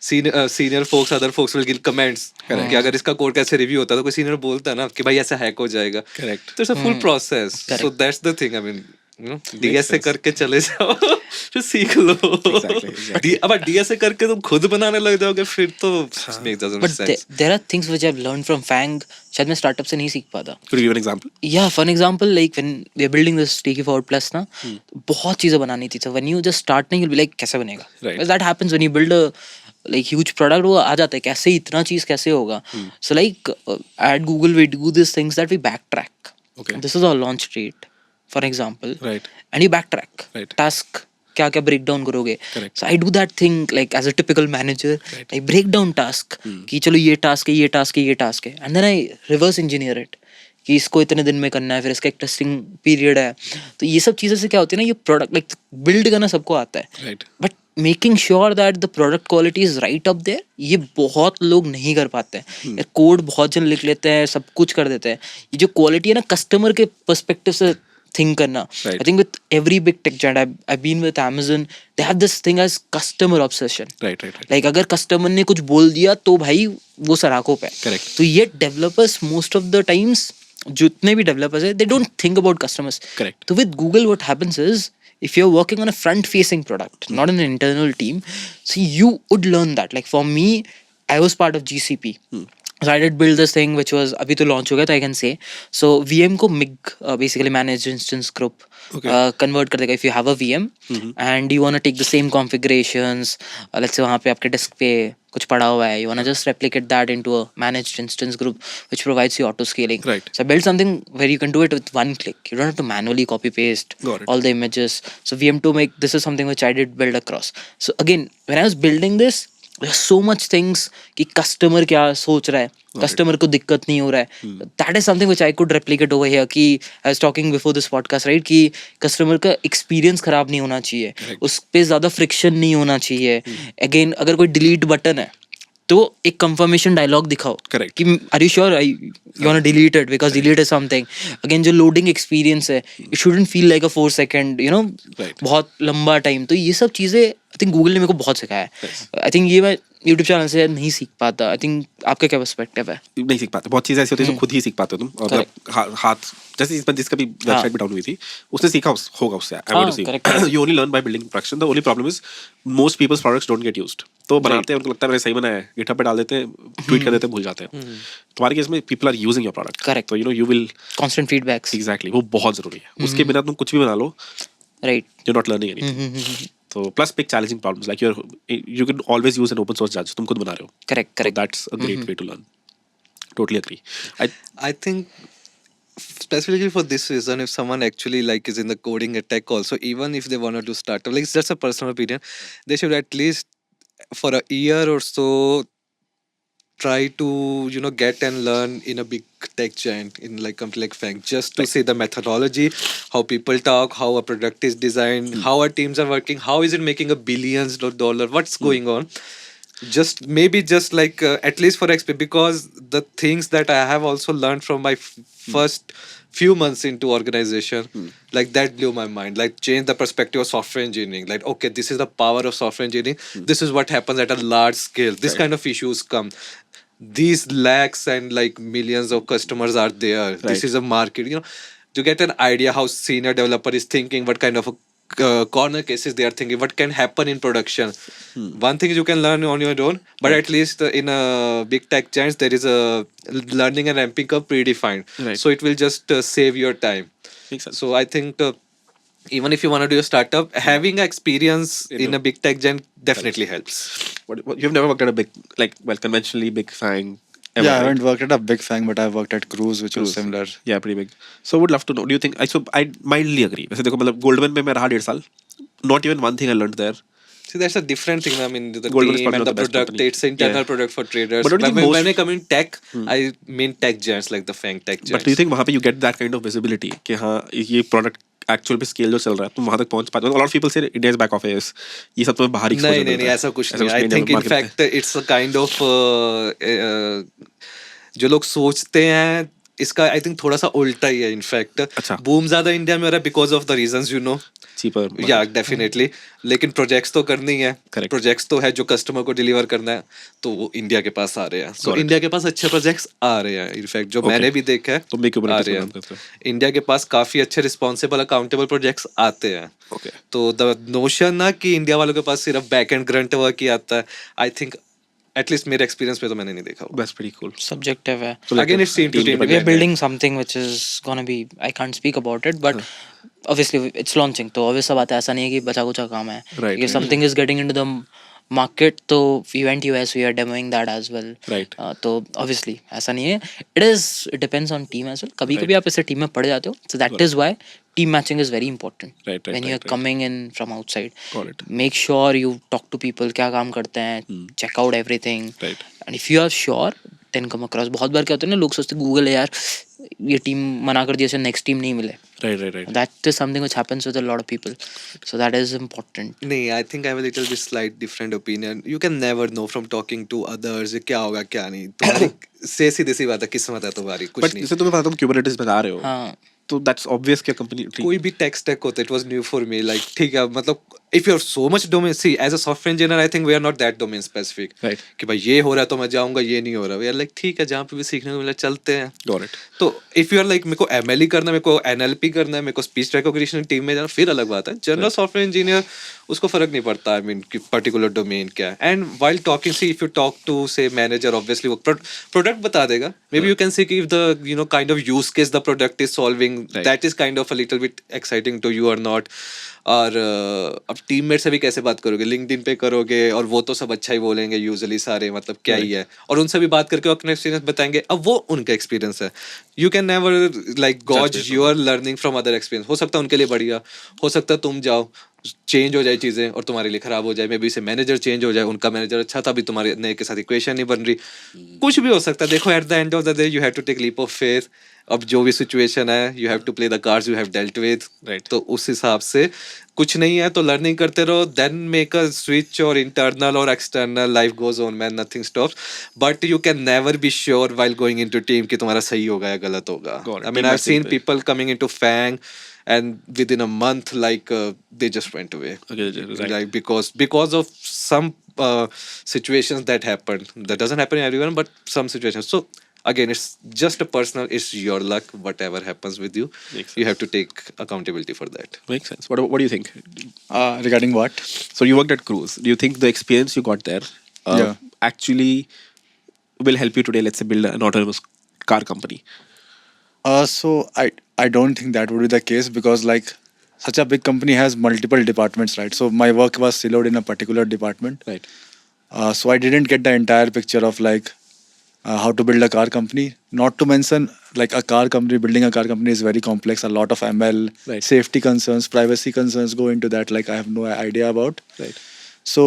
senior folks, other folks will give comments कि अगर इसका कोड कैसे रिव्यू होता है, तो कोई सीनियर बोलता है ना कि भाई ऐसा हैक हो जाएगा. Correct. तो it's a full process. So that's the thing. I mean DSA करके चले जाओ, फिर सीख लो. exactly. अब डीएसए करके तुम खुद बनाने लग जाओगे, फिर तो make doesn't But sense. there are things which I've learned from FANG शायद मैं स्टार्टअप से नहीं सीख पाता. Could you give an example? Yeah, for an example, like when we are building this Take It Forward Plus ना, बहुत चीज़ें बनानी थी. So when you just start नहीं, you'll be like कैसे बनेगा? Right. Because that happens when you build a like huge product, वो आ जाता है कैसे इतना चीज़ कैसे होगा. So like at Google we do these things that we backtrack. Okay. This is our launch date, for example. Right. And you backtrack. Right. Task क्या क्या break down करोगे. Correct. So I do that thing like as a typical manager. Right. I break down task कि चलो ये task है, ये task है, ये task है, and then I reverse engineer it. कि इसको इतने दिन में करना है, फिर इसका एक टेस्टिंग पीरियड है. तो ये सब चीज़ें से क्या होती है ना, ये प्रोडक्ट लाइक बिल्ड करना सबको आता है, Right. But making sure that the product quality is right up there, ये बहुत लोग नहीं कर पाते हैं. यार कोड बहुत जन लिख लेते हैं, सब कुछ कर देते हैं. ये जो क्वालिटी है ना, कस्टमर के पर्सपेक्टिव से थिंक करना. Right. I think with every big tech giant, I been with Amazon, they have this thing as customer obsession. Right, right, right. लाइक अगर कस्टमर ने कुछ बोल दिया तो भाई वो सराखों पे. Correct. तो ये developers most of the times, जितने भी डेवलपर्स है, they don't think about customers. Correct. तो with Google what happens is, if you're working on a front facing product, not an internal team, so you would learn that. Like for me, I was part of GCP. So I did build this thing which was abhi to launch ho gaya, I can say. So VM ko MIG, basically managed instance group, convert कर देगा. If you have a VM and you want to take the same configurations, let's say वहाँ पे आपके disk पे कुछ पड़ा हुआ है, you want to just replicate that into a managed instance group which provides you auto scaling. Right. So I built something where you can do it with one click. You don't have to manually copy paste Got it. all the images. So VM2 make this is something which I did build across. So again, when I was building this, there are so much things कि customer क्या सोच रहा है, customer को दिक्कत नहीं हो रहा है. That is something which I could replicate over here. कि I was talking before this podcast, right, कि customer का experience खराब नहीं होना चाहिए, उस पे ज़्यादा friction नहीं होना चाहिए. Again, अगर कोई delete button है तो एक कंफर्मेशन डायलॉग दिखाओ. Correct. कि are you sure you want to delete it because delete is something. Again जो लोडिंग एक्सपीरियंस है, it shouldn't feel like a 4 second, you know, Right. बहुत लंबा टाइम. तो ये सब चीज़ें आई थिंक गूगल ने मेरे को बहुत सिखाया है. आई थिंक ये मैं यूट्यूब चैनल से नहीं सीख पाता. आई थिंक आपका क्या पर्सपेक्टिव है? नहीं सीख पाते. बहुत चीज़ें ऐसी होती है जो खुद ही सीख पाते हो तुम. और मतलब हाथ जैसे इस पर जिसका भी वेबसाइट भी डाउन हुई थी, उसने सीखा होगा उससे. correct. You only learn by building production. The only problem is most people's products don't get used. तो बनाते हैं, उनको लगता है मैंने सही बनाया है, गिटहब पे डाल देते हैं, ट्वीट कर देते हैं, भूल जाते हैं. तुम्हारे केस में people are using your product. Correct. तो you know you will constant feedbacks. Exactly, वो बहुत जरूरी है. उसके बिना तुम कुछ भी बना लो, right. you're not learning anything. So plus big challenging problems like you can always use an open source judge. तुम खुद बना रहे हो. Correct So correct. that's a great way to learn. Totally agree. I think specifically for this reason, if someone actually like is in the coding and tech also, even if they want to do startup, like it's just a personal opinion, they should at least for a year or so try to get and learn in a big tech giant in like company like Fang, just to see the methodology, how people talk, how a product is designed, how our teams are working, how is it making a billions of dollar, what's going on. Just maybe just like at least for XP, because the things that I have also learned from my first few months into organization, like that blew my mind, like changed the perspective of software engineering. Like, okay, this is the power of software engineering. This is what happens at a large scale. This kind of issues come. These lakhs and like millions of customers are there. This is a market, to get an idea how senior developer is thinking, what kind of corner cases they are thinking, what can happen in production. One thing is you can learn on your own, but at least in a big tech giants there is a learning and ramping up predefined. Right. So it will just save your time. Makes sense. So I think even if you want to do a startup, having experience in a big tech giant definitely helps. You've never worked at a big, like, well, conventionally big Fang ever, Yeah, I right? haven't worked at a big Fang, but I've worked at Cruise, which was similar. Yeah, pretty big. So would love to know, do you think, I mildly agree. वैसे देखो मतलब Goldman में मैं रहा 1.5 साल. Not even one thing I learned there. See, that's a different thing. I mean, the Goldman is team probably and not the the best product, company. it's an internal Yeah. product for traders. But don't you When, think when I come in tech, I mean tech giants like the Fang tech giants. But do you think वहाँ पे you get that kind of visibility कि हाँ ये product actual पे scale जो चल रहा है तुम वहाँ तक पहुँच पाते हो? A lot of people say India's back office. ये सब तुम्हें बाहर exposure नहीं मिलता है. ऐसा कुछ ऐसा नहीं. I Indian think in market में. fact it's a kind of जो लोग सोचते हैं इसका I think थोड़ा सा उल्टा ही है. इनफैक्ट अच्छा. बूम ज्यादा इंडिया में हो रहा है because of the reasons Cheaper. या डेफिनेटली. लेकिन प्रोजेक्ट्स तो करनी है. Correct. प्रोजेक्ट्स तो है जो कस्टमर को डिलीवर करना है, तो वो इंडिया के पास आ रहे हैं. सो Got it. इंडिया के पास अच्छे प्रोजेक्ट्स आ रहे हैं. इनफैक्ट जो Okay. मैंने भी देखा है तुम भी क्यों आ रहे काम हैं. करते हो? इंडिया के पास काफी अच्छे रिस्पॉन्सिबल अकाउंटेबल प्रोजेक्ट्स आते हैं. Okay. तो द नोशन ना कि इंडिया वालों के पास सिर्फ बैक एंड ग्रंट वर्क ही आता है, आई थिंक एटलीस्ट मेरे एक्सपीरियंस में तो मैंने नहीं देखा. That's pretty cool. Subjective है. So like Again, a it's team to team team. dependent. We are building something which is gonna be, I can't speak about it, but obviously it's launching. तो obvious सा बात है, ऐसा नहीं है कि बचा कुचा काम है. Right, If right. something is getting into the market, तो we went US, we are demoing that as well. Right. तो obviously ऐसा नहीं है. It depends on team as well. कभी कभी आप ऐसे टीम में पड़ जाते हो. So that is why team matching is very important. Right, When you are right. coming in from outside. Got it. Make sure you talk to people, क्या काम करते हैं, check out everything. Right. And if you are sure, didn't come across. बहुत बार क्या होता है ना, लोग सोचते गूगल है यार, ये टीम मना कर दिया, नेक्स्ट टीम नहीं मिले. Right. That is something which happens with a lot of people. So that is important. नहीं, I think I have a little bit slight different opinion. You can never know from talking to others ये क्या होगा क्या नहीं. तुम्हारी से सीधी सी बात है, किस्मत है तुम्हारी, कुछ But नहीं. जैसे तुम्हें पता तुम Kubernetes बता रहे हो, हाँ. तो that's obvious कि कंपनी कोई भी टेक स्टैक होता है, it was new for me. Like ठीक है, मतलब if you are so much domain, see as a software engineer I think we are not that domain specific. Right. कि भाई ये हो रहा है तो मैं जाऊंगा, ये नहीं हो रहा. वी आर लाइक ठीक है, जहाँ पे भी सीखने को मिला चलते हैं. Got it. तो इफ यू आर लाइक मेरे को एमएलई करना है, मेरे को एनएलपी करना है, मेरे को स्पीच रिकॉग्निशन टीम में जाना, फिर अलग बात है. जनरल सॉफ्टवेयर इंजीनियर उसको फर्क नहीं पड़ता, आई मीन कि पर्टिकुलर डोमेन क्या है. And while talking, see if you talk to से मैनेजर, ऑब्वियसली वो प्रोडक्ट बता देगा. Maybe you can see कि if the kind of use case the product is solving, that is kind of a little bit exciting to you or not. और अब teammate से भी कैसे बात करोगे, लिंक्डइन पे करोगे, और वो तो सब अच्छा ही बोलेंगे यूजुअली सारे, मतलब क्या ही है. और उनसे भी बात करके अपना एक्सपीरियंस बताएंगे, अब वो उनका एक्सपीरियंस है. You can never like gauge your learning from other experience. हो सकता है उनके लिए बढ़िया, हो सकता है तुम जाओ चेंज हो जाए चीज़ें और तुम्हारे लिए ख़राब हो जाए. मे बी से मैनेजर चेंज हो जाए, उनका मैनेजर अच्छा था, अभी तुम्हारे नए के साथ इक्वेशन नहीं बन रही. कुछ भी हो सकता है. देखो, at the end of the day you have to take leap of faith. अब जो भी सिचुएशन है, you have to play the cards you have dealt with. Right. तो उस हिसाब से कुछ नहीं है तो लर्निंग करते रहो, देन मेक अ स्विच, और इंटरनल और external life goes on man, nothing stops. But you can never be sure while going into team कि तुम्हारा सही होगा या गलत होगा. Got it. I mean I have seen people coming into FAANG and within a month they just went away. Okay, right. Like because of some situations that happened. That doesn't happen in everyone, but some situations. So again, it's just a personal, it's your luck. Whatever happens with you, Makes you have to take accountability for that. Makes sense. What do you think? Regarding what? So you worked at Cruise. Do you think the experience you got there Yeah. actually will help you today, let's say, build an autonomous car company? So I don't think that would be the case, because like such a big company has multiple departments, right? So my work was siloed in a particular department. Right. So I didn't get the entire picture of like how to build a car company. Not to mention, like building a car company is very complex. A lot of ML, Right. safety concerns, privacy concerns go into that. Like I have no idea about. Right. So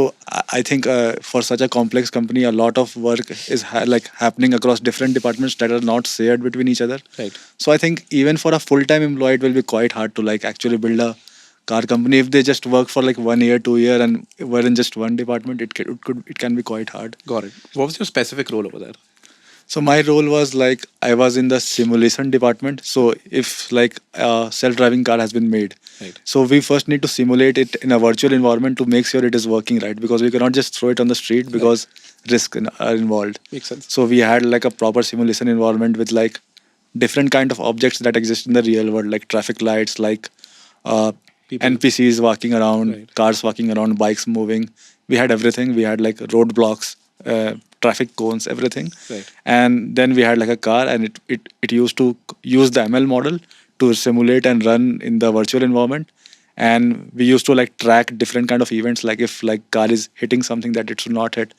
I think for such a complex company, a lot of work is happening across different departments that are not shared between each other. Right. So I think even for a full-time employee, it will be quite hard to like actually build a car company. If they just work for like 1 year, 2 year, and were in just one department, it can be quite hard. Got it. What was your specific role over there? So my role was like I was in the simulation department. So if like a self-driving car has been made, Right. so we first need to simulate it in a virtual environment to make sure it is working right, because we cannot just throw it on the street because risks are involved. Makes sense. So we had like a proper simulation environment with like different kind of objects that exist in the real world, like traffic lights, like People. NPCs walking around, Right. cars walking around, bikes moving. We had everything. We had like roadblocks, traffic cones, everything. Right. And then we had like a car, and it used to use the ML model to simulate and run in the virtual environment. And we used to like track different kind of events, like if like car is hitting something that it should not hit,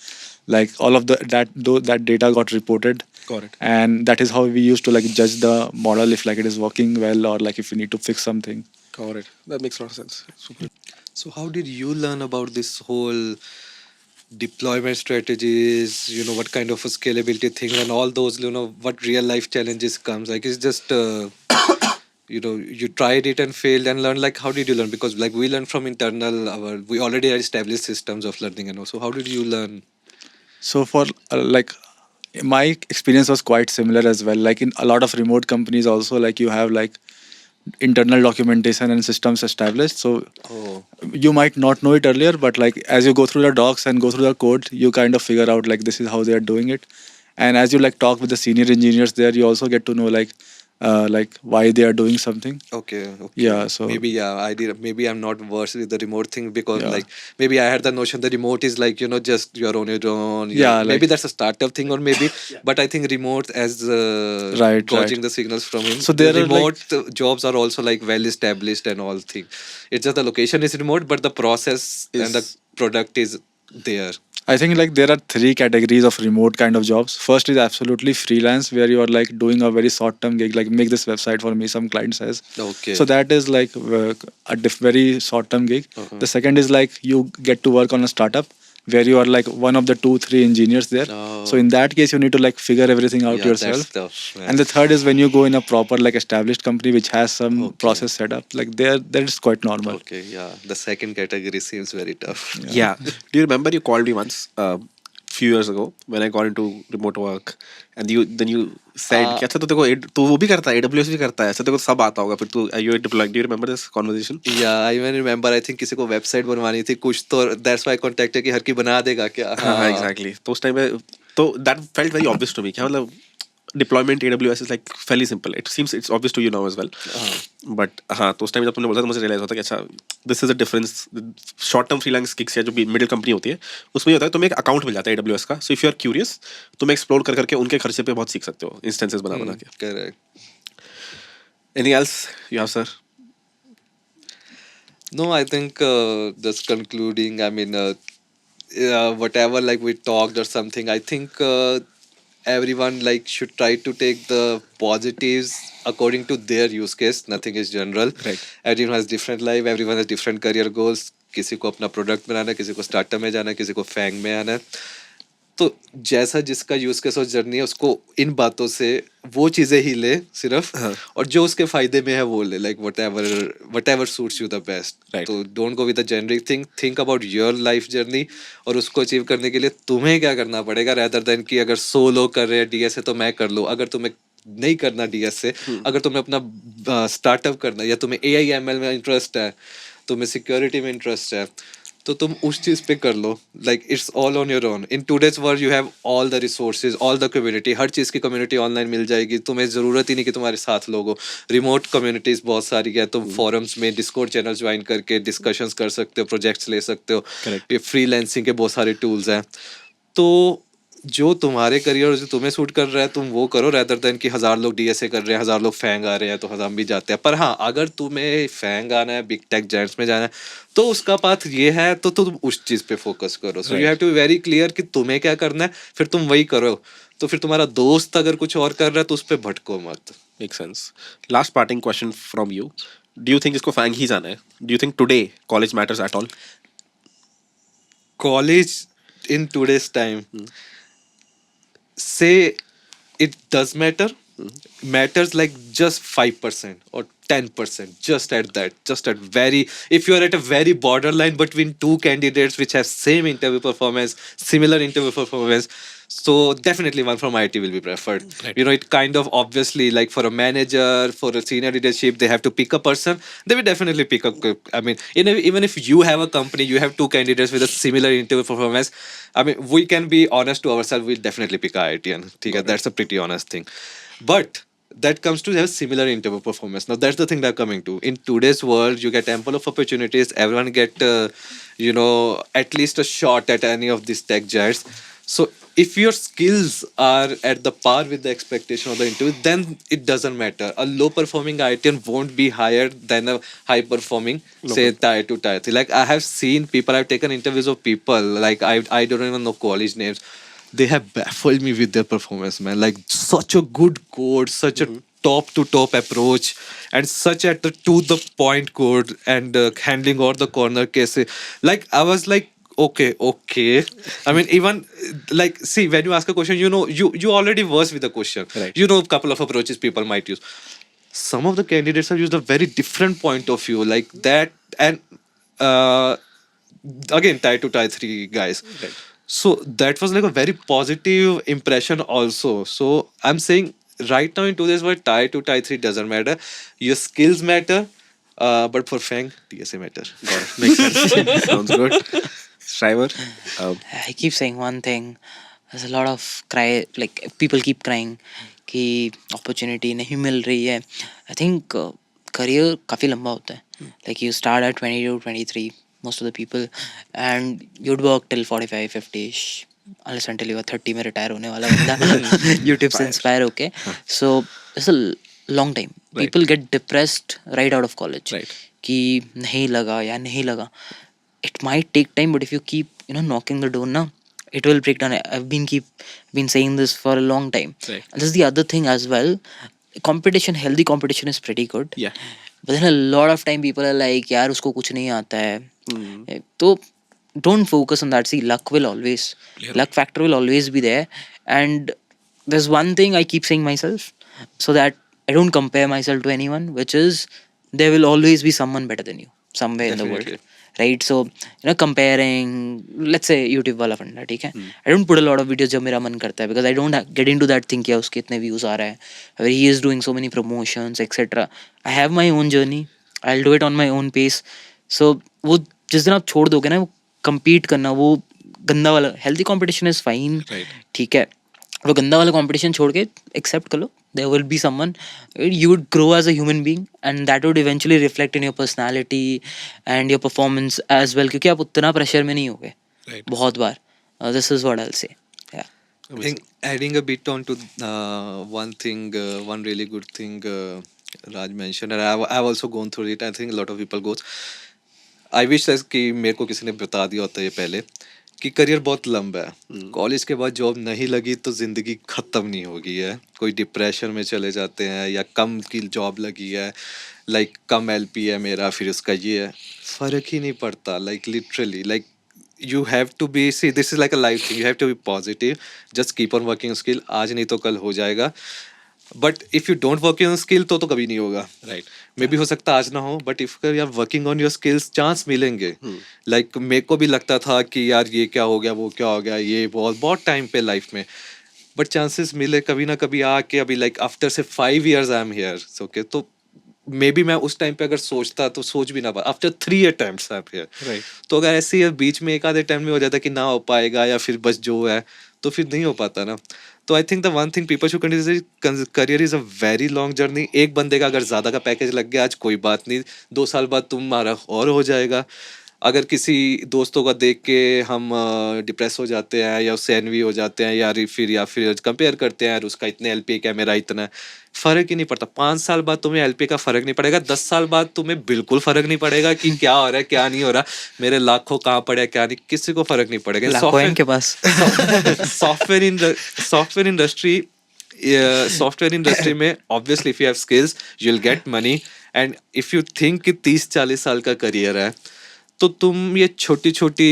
like all of that data got reported. Got it. And that is how we used to like judge the model if like it is working well, or like if we need to fix something. Got it. That makes a lot of sense. Super. So how did you learn about this whole deployment strategies, what kind of a scalability thing and all those, what real life challenges comes? Like it's just, you tried it and failed and learned. Like how did you learn? Because like we learned from internal, we already had established systems of learning and also how did you learn? So for like my experience was quite similar as well. Like in a lot of remote companies also, like you have like internal documentation and systems established. So you might not know it earlier, but like as you go through the docs and go through the code, you kind of figure out like this is how they are doing it. And as you like talk with the senior engineers there, you also get to know like why they are doing something. Okay. Yeah, so maybe I did. Maybe I'm not versed with the remote thing because Yeah. like maybe I had the notion the remote is like just you're on your own. Yeah, maybe like- that's a startup thing or maybe. But I think remote as Right, dodging right. the signals from him. So the there are, like- remote jobs are also like well established and all thing. It's just the location is remote, but the process and the Is- product is there. I think like there are 3 categories of remote kind of jobs. First is absolutely freelance, where you are like doing a very short term gig, like make this website for me, some client says. Okay. So that is like a very short term gig. Uh-huh. The second is like you get to work on a startup where you are like one of the 2-3 engineers there. Oh. So in that case, you need to like figure everything out Yeah, that's yourself. tough, man. And the third is when you go in a proper like established company which has some Okay. process set up, like there that is quite normal. Okay, yeah. The second category seems very tough. Yeah. Do you remember you called me once, few years ago, when I got into remote work, and you said कि अच्छा तो तेरे को तू वो भी करता है, AWS भी करता है, ऐसा तेरे को सब आता होगा, फिर तू you deployed. Do you remember this conversation? Yeah, I even remember. I think किसी को वेबसाइट बनवानी थी कुछ, तो that's why I contacted कि हर की बना देगा क्या. हाँ, exactly. तो उस टाइम में तो that felt very obvious to me. क्या मतलब deployment AWS is like fairly simple. It seems it's obvious to you now as well. But हाँ, तो उस टाइम जब तुमने बोला तो मुझे realize होता कि अच्छा this is a difference. Short term freelance gigs या जो भी middle company होती है उसमें ये होता है तुम्हें एक account मिल जाता है AWS का. So if you are curious, तुम explore कर करके उनके खर्चे पे बहुत सीख सकते हो instances बना बना के. Correct. Anything else you have, sir? No, I think just concluding. I mean, whatever like we talked or something. I think everyone like should try to take the positives according to their use case. Nothing is general. Right. Everyone has different life. Everyone has different career goals. किसी को अपना product बनाना है, किसी को startup में जाना है, किसी को फैंग में आना है. तो जैसा जिसका यूज केस और जर्नी है उसको इन बातों से वो चीजें ही ले सिर्फ, और जो उसके फायदे में है वो ले, like whatever suits you the best. तो don't go with the generic thing, think about your life journey, और उसको अचीव करने के लिए तुम्हें क्या करना पड़ेगा, रेदर देन कि अगर 100 लोग कर रहे हैं डीएस से तो मैं कर लूँ. अगर तुम्हें नहीं करना डीएस से, अगर तुम्हें अपना स्टार्टअप करना है, या तुम्हें AI/ML में इंटरेस्ट है, तुम्हें सिक्योरिटी में इंटरेस्ट है, तो तुम उस चीज पे कर लो. Like it's all on your own. In today's world you have all the resources, all the community. हर चीज़ की कम्युनिटी ऑनलाइन मिल जाएगी. तुम्हें ज़रूरत ही नहीं कि तुम्हारे साथ लोग हो. रिमोट कम्युनिटीज़ बहुत सारी है. तुम फोरम्स में डिस्कॉर्ड चैनल ज्वाइन करके डिस्कशंस कर सकते हो, प्रोजेक्ट्स ले सकते हो. ये फ्रीलांसिंग के बहुत सारे टूल्स हैं. तो जो तुम्हारे करियर और जो तुम्हें सूट कर रहा है तुम वो करो, रेदर देन कि 1000 लोग डीएसए कर रहे हैं, 1000 लोग फैंग आ रहे हैं तो हम भी जाते हैं. पर हाँ, अगर तुम्हें फैंग आना है, बिग टेक जायंट्स में जाना है, तो उसका पाथ ये है, तो तुम उस चीज़ पे फोकस करो. So you have to be very clear कि तुम्हें क्या करना है, फिर तुम वही करो. तो फिर तुम्हारा दोस्त अगर कुछ और कर रहा है तो उस पर भटको मत. Makes sense. Last parting question from you. Do you think इसको फैंग ही जाना है? Do you think today college matters at all? College in today's time, say it does matter, matters like just 5% or 10%, just at that, just at very, if you are at a very borderline between two candidates which have same interview performance, similar interview performance, so definitely one from IT will be preferred. Right. You know, it kind of obviously, like for a manager, for a senior leadership, they have to pick a person. They will definitely pick up. I mean, even if you have a company, you have two candidates with a similar interview performance. I mean, we can be honest to ourselves. We'll definitely pick IITian. That's a pretty honest thing. But that comes to have similar interview performance. Now that's the thing they're coming to. In today's world, you get ample of opportunities. Everyone get, at least a shot at any of these tech giants. So if your skills are at the par with the expectation of the interview, then it doesn't matter. A low performing IITian won't be higher than a high performing, say tier 2, tier 3. Like I have seen people, I've taken interviews of people, like I don't even know college names. They have baffled me with their performance, man. Like such a good code, such a top to top approach, and such at the to the point code, and handling all the corner cases. Like I was like, okay. I mean, even like, see, when you ask a question, you already versed with the question. Right. You know a couple of approaches people might use. Some of the candidates have used a very different point of view, like that, and again, tier 2, tier 3 guys. Right. So that was like a very positive impression also. So I'm saying right now in today's world, tier 2, tier 3 doesn't matter. Your skills matter, but for Fang, TSA matter. Got it. Makes sense. Sounds good. Shriver, I keep saying one thing. There's a lot of cry, like people keep crying कि opportunity नहीं मिल रही है. I think career काफ़ी लंबा होता है. Like you start at 22, 23, most of the people, and you'd work till 45, 50ish, unless until you are 30 में retire होने वाला बंदा YouTube से inspire होके. So it's a long time. People get depressed right out of college. Right. कि नहीं लगा या नहीं लगा. It might take time, but if you keep knocking the door now, it will break down. I've been saying this for a long time. Right. And this is the other thing as well. Competition, healthy competition is pretty good. Yeah. But then a lot of time people are like, यार उसको कुछ नहीं आता है. तो don't focus on that. See, luck factor will always be there. And there's one thing I keep saying myself, so that I don't compare myself to anyone, which is there will always be someone better than you somewhere in the world, Definitely. right? So comparing, let's say YouTube वाला फंडा, ठीक है, I don't put a lot of videos जब मेरा मन करता है, because I don't get into that thing कि उसके इतने views आ रहा है, where he is doing so many promotions etc. I have my own journey, I'll do it on my own pace. So वो जिस दिन आप छोड़ दोगे ना वो compete करना, वो गंदा वाला, healthy competition is fine, Right. ठीक है, वो गंदा वाला competition छोड़ के accept कर लो, there will be someone, you would grow as a human being, and that would eventually reflect in your personality and your performance as well, क्योंकि आप उतना pressure में नहीं होगे Right. बहुत बार. This is what I'll say. Yeah. Amazing. Adding a bit on to one thing, one really good thing Raj mentioned, and I've also gone through it. I think a lot of people goes. I wish कि मेरे को किसी ने बता दिया होता ये पहले कि करियर बहुत लंबा है. कॉलेज के बाद जॉब नहीं लगी तो ज़िंदगी ख़त्म नहीं होगी है. कोई डिप्रेशन में चले जाते हैं, या कम की जॉब लगी है, लाइक कम एलपी है मेरा, फिर उसका ये है, फ़र्क ही नहीं पड़ता. Like literally, like you have to be, see, this is like a life thing, you have to be positive, just keep on working on skill. आज नहीं तो कल हो जाएगा, but if you don't work on skill तो कभी नहीं होगा. Right. मे बी हो सकता आज ना हो, but if you are working on your skills chance मिलेंगे. लाइक मेरे को भी लगता था कि यार ये क्या हो गया, वो क्या हो गया, ये बहुत बहुत टाइम पे लाइफ में, बट चांसेस मिले कभी ना कभी आके. अभी लाइक आफ्टर से 5 years I am here, okay, तो मे बी मैं उस टाइम पे अगर सोचता तो सोच भी ना पा. After 3 attempts I am here. Right. तो अगर ऐसे ही बीच में एक आधे टाइम में हो जाता कि ना हो पाएगा, या फिर बस जो है तो फिर नहीं हो पाता ना. तो I think the one thing people should consider, career is a very long journey. एक बंदे का अगर ज़्यादा का पैकेज लग गया आज, कोई बात नहीं, 2 साल बाद तुम्हारा और हो जाएगा. अगर किसी दोस्तों का देख के हम डिप्रेस हो जाते हैं, या उससे एनवी हो जाते हैं, या फिर कंपेयर करते हैं, यार उसका इतने एलपी का, मेरा इतना, फ़र्क ही नहीं पड़ता. 5 साल बाद तुम्हें एलपी का फ़र्क नहीं पड़ेगा, 10 साल बाद तुम्हें बिल्कुल फ़र्क नहीं पड़ेगा कि क्या हो रहा है क्या नहीं हो रहा, मेरे लाखों कहाँ पड़े हैं क्या नहीं, किसी को फ़र्क नहीं पड़ेगा. लाखों हैं इनके पास. सॉफ्टवेयर इंडस्ट्री में obviously if you have skills you will get money. And if you think कि 30-40 साल का करियर है, तो तुम ये छोटी छोटी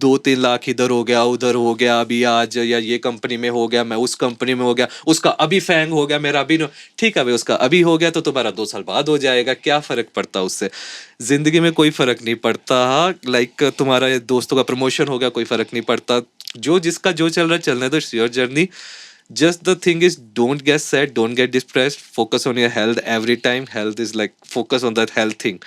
2-3 लाख इधर हो गया उधर हो गया, अभी आज या ये कंपनी में हो गया, मैं उस कंपनी में हो गया, उसका अभी फैंग हो गया, मेरा अभी ठीक है भाई, उसका अभी हो गया तो तुम्हारा 2 साल बाद हो जाएगा, क्या फ़र्क पड़ता उससे. ज़िंदगी में कोई फ़र्क नहीं पड़ता. लाइक तुम्हारा ये दोस्तों का प्रमोशन हो गया, कोई फ़र्क नहीं पड़ता. जो जिसका जो चल रहा है चलने दो, it's your journey. Just the thing is, don't get sad, don't get depressed, focus on your health every time. Health is like, focus on that health thing.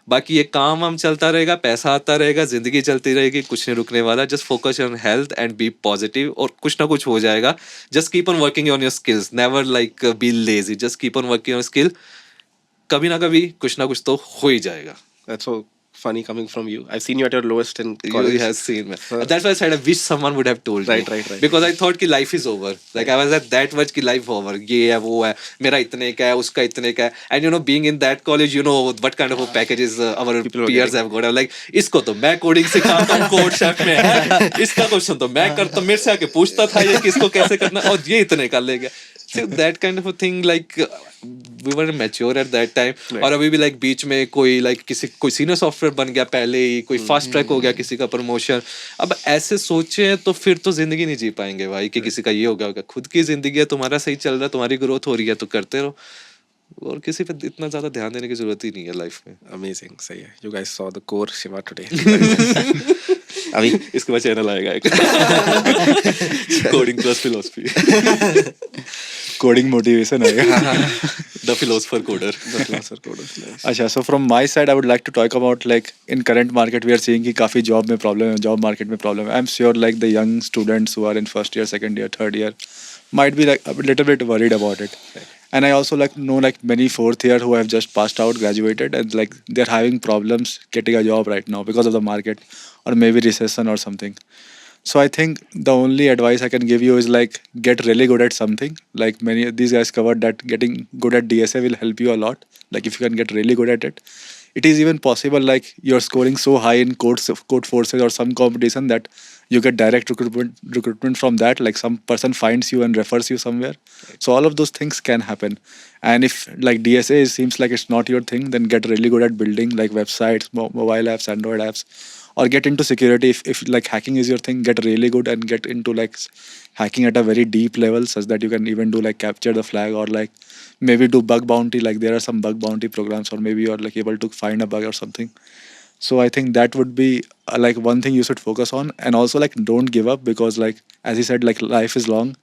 बाकी ये काम हम चलता रहेगा, पैसा आता रहेगा, जिंदगी चलती रहेगी, कुछ नहीं रुकने वाला. Just focus on health and be positive, और कुछ ना कुछ हो जाएगा. Just keep on working on your skills, never like be lazy, just keep on working on skill. कभी ना कभी कुछ ना कुछ तो हो ही जाएगा. That's so funny coming from you. I've seen you at your lowest in You college. have seen me. That's why I said I wish someone would have told Right, me. right. Because I thought कि life is over. Like I was at that much कि life over. ये है वो है, मेरा इतने का है, उसका इतने का है. And you know, being in that college, you know what kind of a packages our People were peers getting. have got. I'm like, इसको तो मैं कोडिंग सिखाता हूँ, कोड शेफ में है. इसका क्वेश्चन तो मैं करता हूँ, मेरे से आके पूछता था ये किसको कैसे करना, और ये इतने का ले गया. So that kind of a thing, like we were mature at that time. Right. और अभी भी like बीच में कोई like कोई सीनियर सॉफ्टवेयर बन गया पहले ही, कोई फास्ट ट्रैक हो गया, किसी का प्रमोशन. अब ऐसे सोचे तो फिर तो जिंदगी नहीं जी पाएंगे भाई, कि किसी का ये हो गया होगा. खुद की जिंदगी है, तुम्हारा सही चल रहा है, तुम्हारी ग्रोथ हो रही है तो करते रहो, और किसी पे इतना ज्यादा ध्यान देने की जरूरत ही नहीं है लाइफ में. Amazing. So yeah, you guys saw the core Shiva today. अभी इसके बाद चैनल आएगा एक, coding plus philosophy, coding motivation आएगा. The philosopher coder. अच्छा, so from my side I would like to talk about, like, in current market we are seeing कि काफ़ी job में प्रॉब्लम है, जॉब मार्केट में प्रॉब्लम है. I'm sure like the young students who are in first year, second year, third year might be like a little bit worried about it. And I also like know like many fourth year who have just passed out, graduated, and like they're having problems getting a job right now because of the market, or maybe recession or something. So I think the only advice I can give you is like get really good at something. Like many of these guys covered that getting good at DSA will help you a lot. Like if you can get really good at it, it is even possible like you're scoring so high in code forces or some competition that you get direct recruitment from that. Like some person finds you and refers you somewhere. So all of those things can happen. And if like DSA seems like it's not your thing, then get really good at building like websites, mobile apps, Android apps, or get into security. If like hacking is your thing, get really good and get into like hacking at a very deep level, such that you can even do like capture the flag, or like maybe do bug bounty. Like there are some bug bounty programs, or maybe you're like able to find a bug or something. So I think that would be like one thing you should focus on. And also like don't give up, because like as he said, like life is long.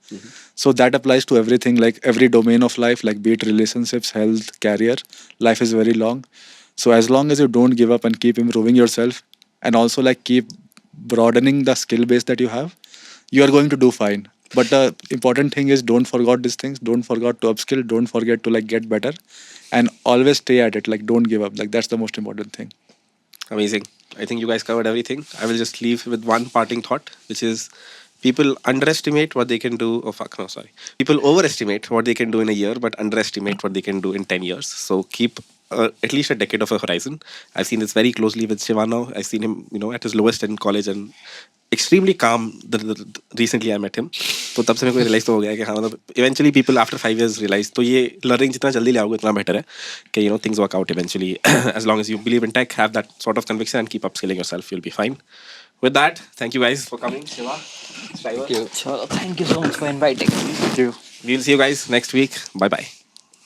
So that applies to everything, like every domain of life, like be it relationships, health, career. Life is very long. So as long as you don't give up and keep improving yourself, and also like keep broadening the skill base that you have, you are going to do fine. But the important thing is, don't forget these things, don't forget to upskill, don't forget to like get better, and always stay at it. Like don't give up. Like that's the most important thing. Amazing. I think you guys covered everything. I will just leave with one parting thought, which is people underestimate what they can do. Oh, fuck, no, sorry. People overestimate what they can do in a year, but underestimate what they can do in 10 years. So keep at least a decade of a horizon. I've seen this very closely with Shiva now. I've seen him, at his lowest in college and extremely calm. Recently I met him. तो तब से मेरे को realise तो हो गया कि हाँ मतलब eventually people after 5 years realize तो ये learning जितना जल्दी ले आओगे उतना better है कि things work out eventually. As long as you believe in tech, have that sort of conviction and keep upskilling yourself, you'll be fine. With that, thank you guys for coming. Shiva, Shriver. Thank you so much for inviting. We'll see you guys next week. Bye bye.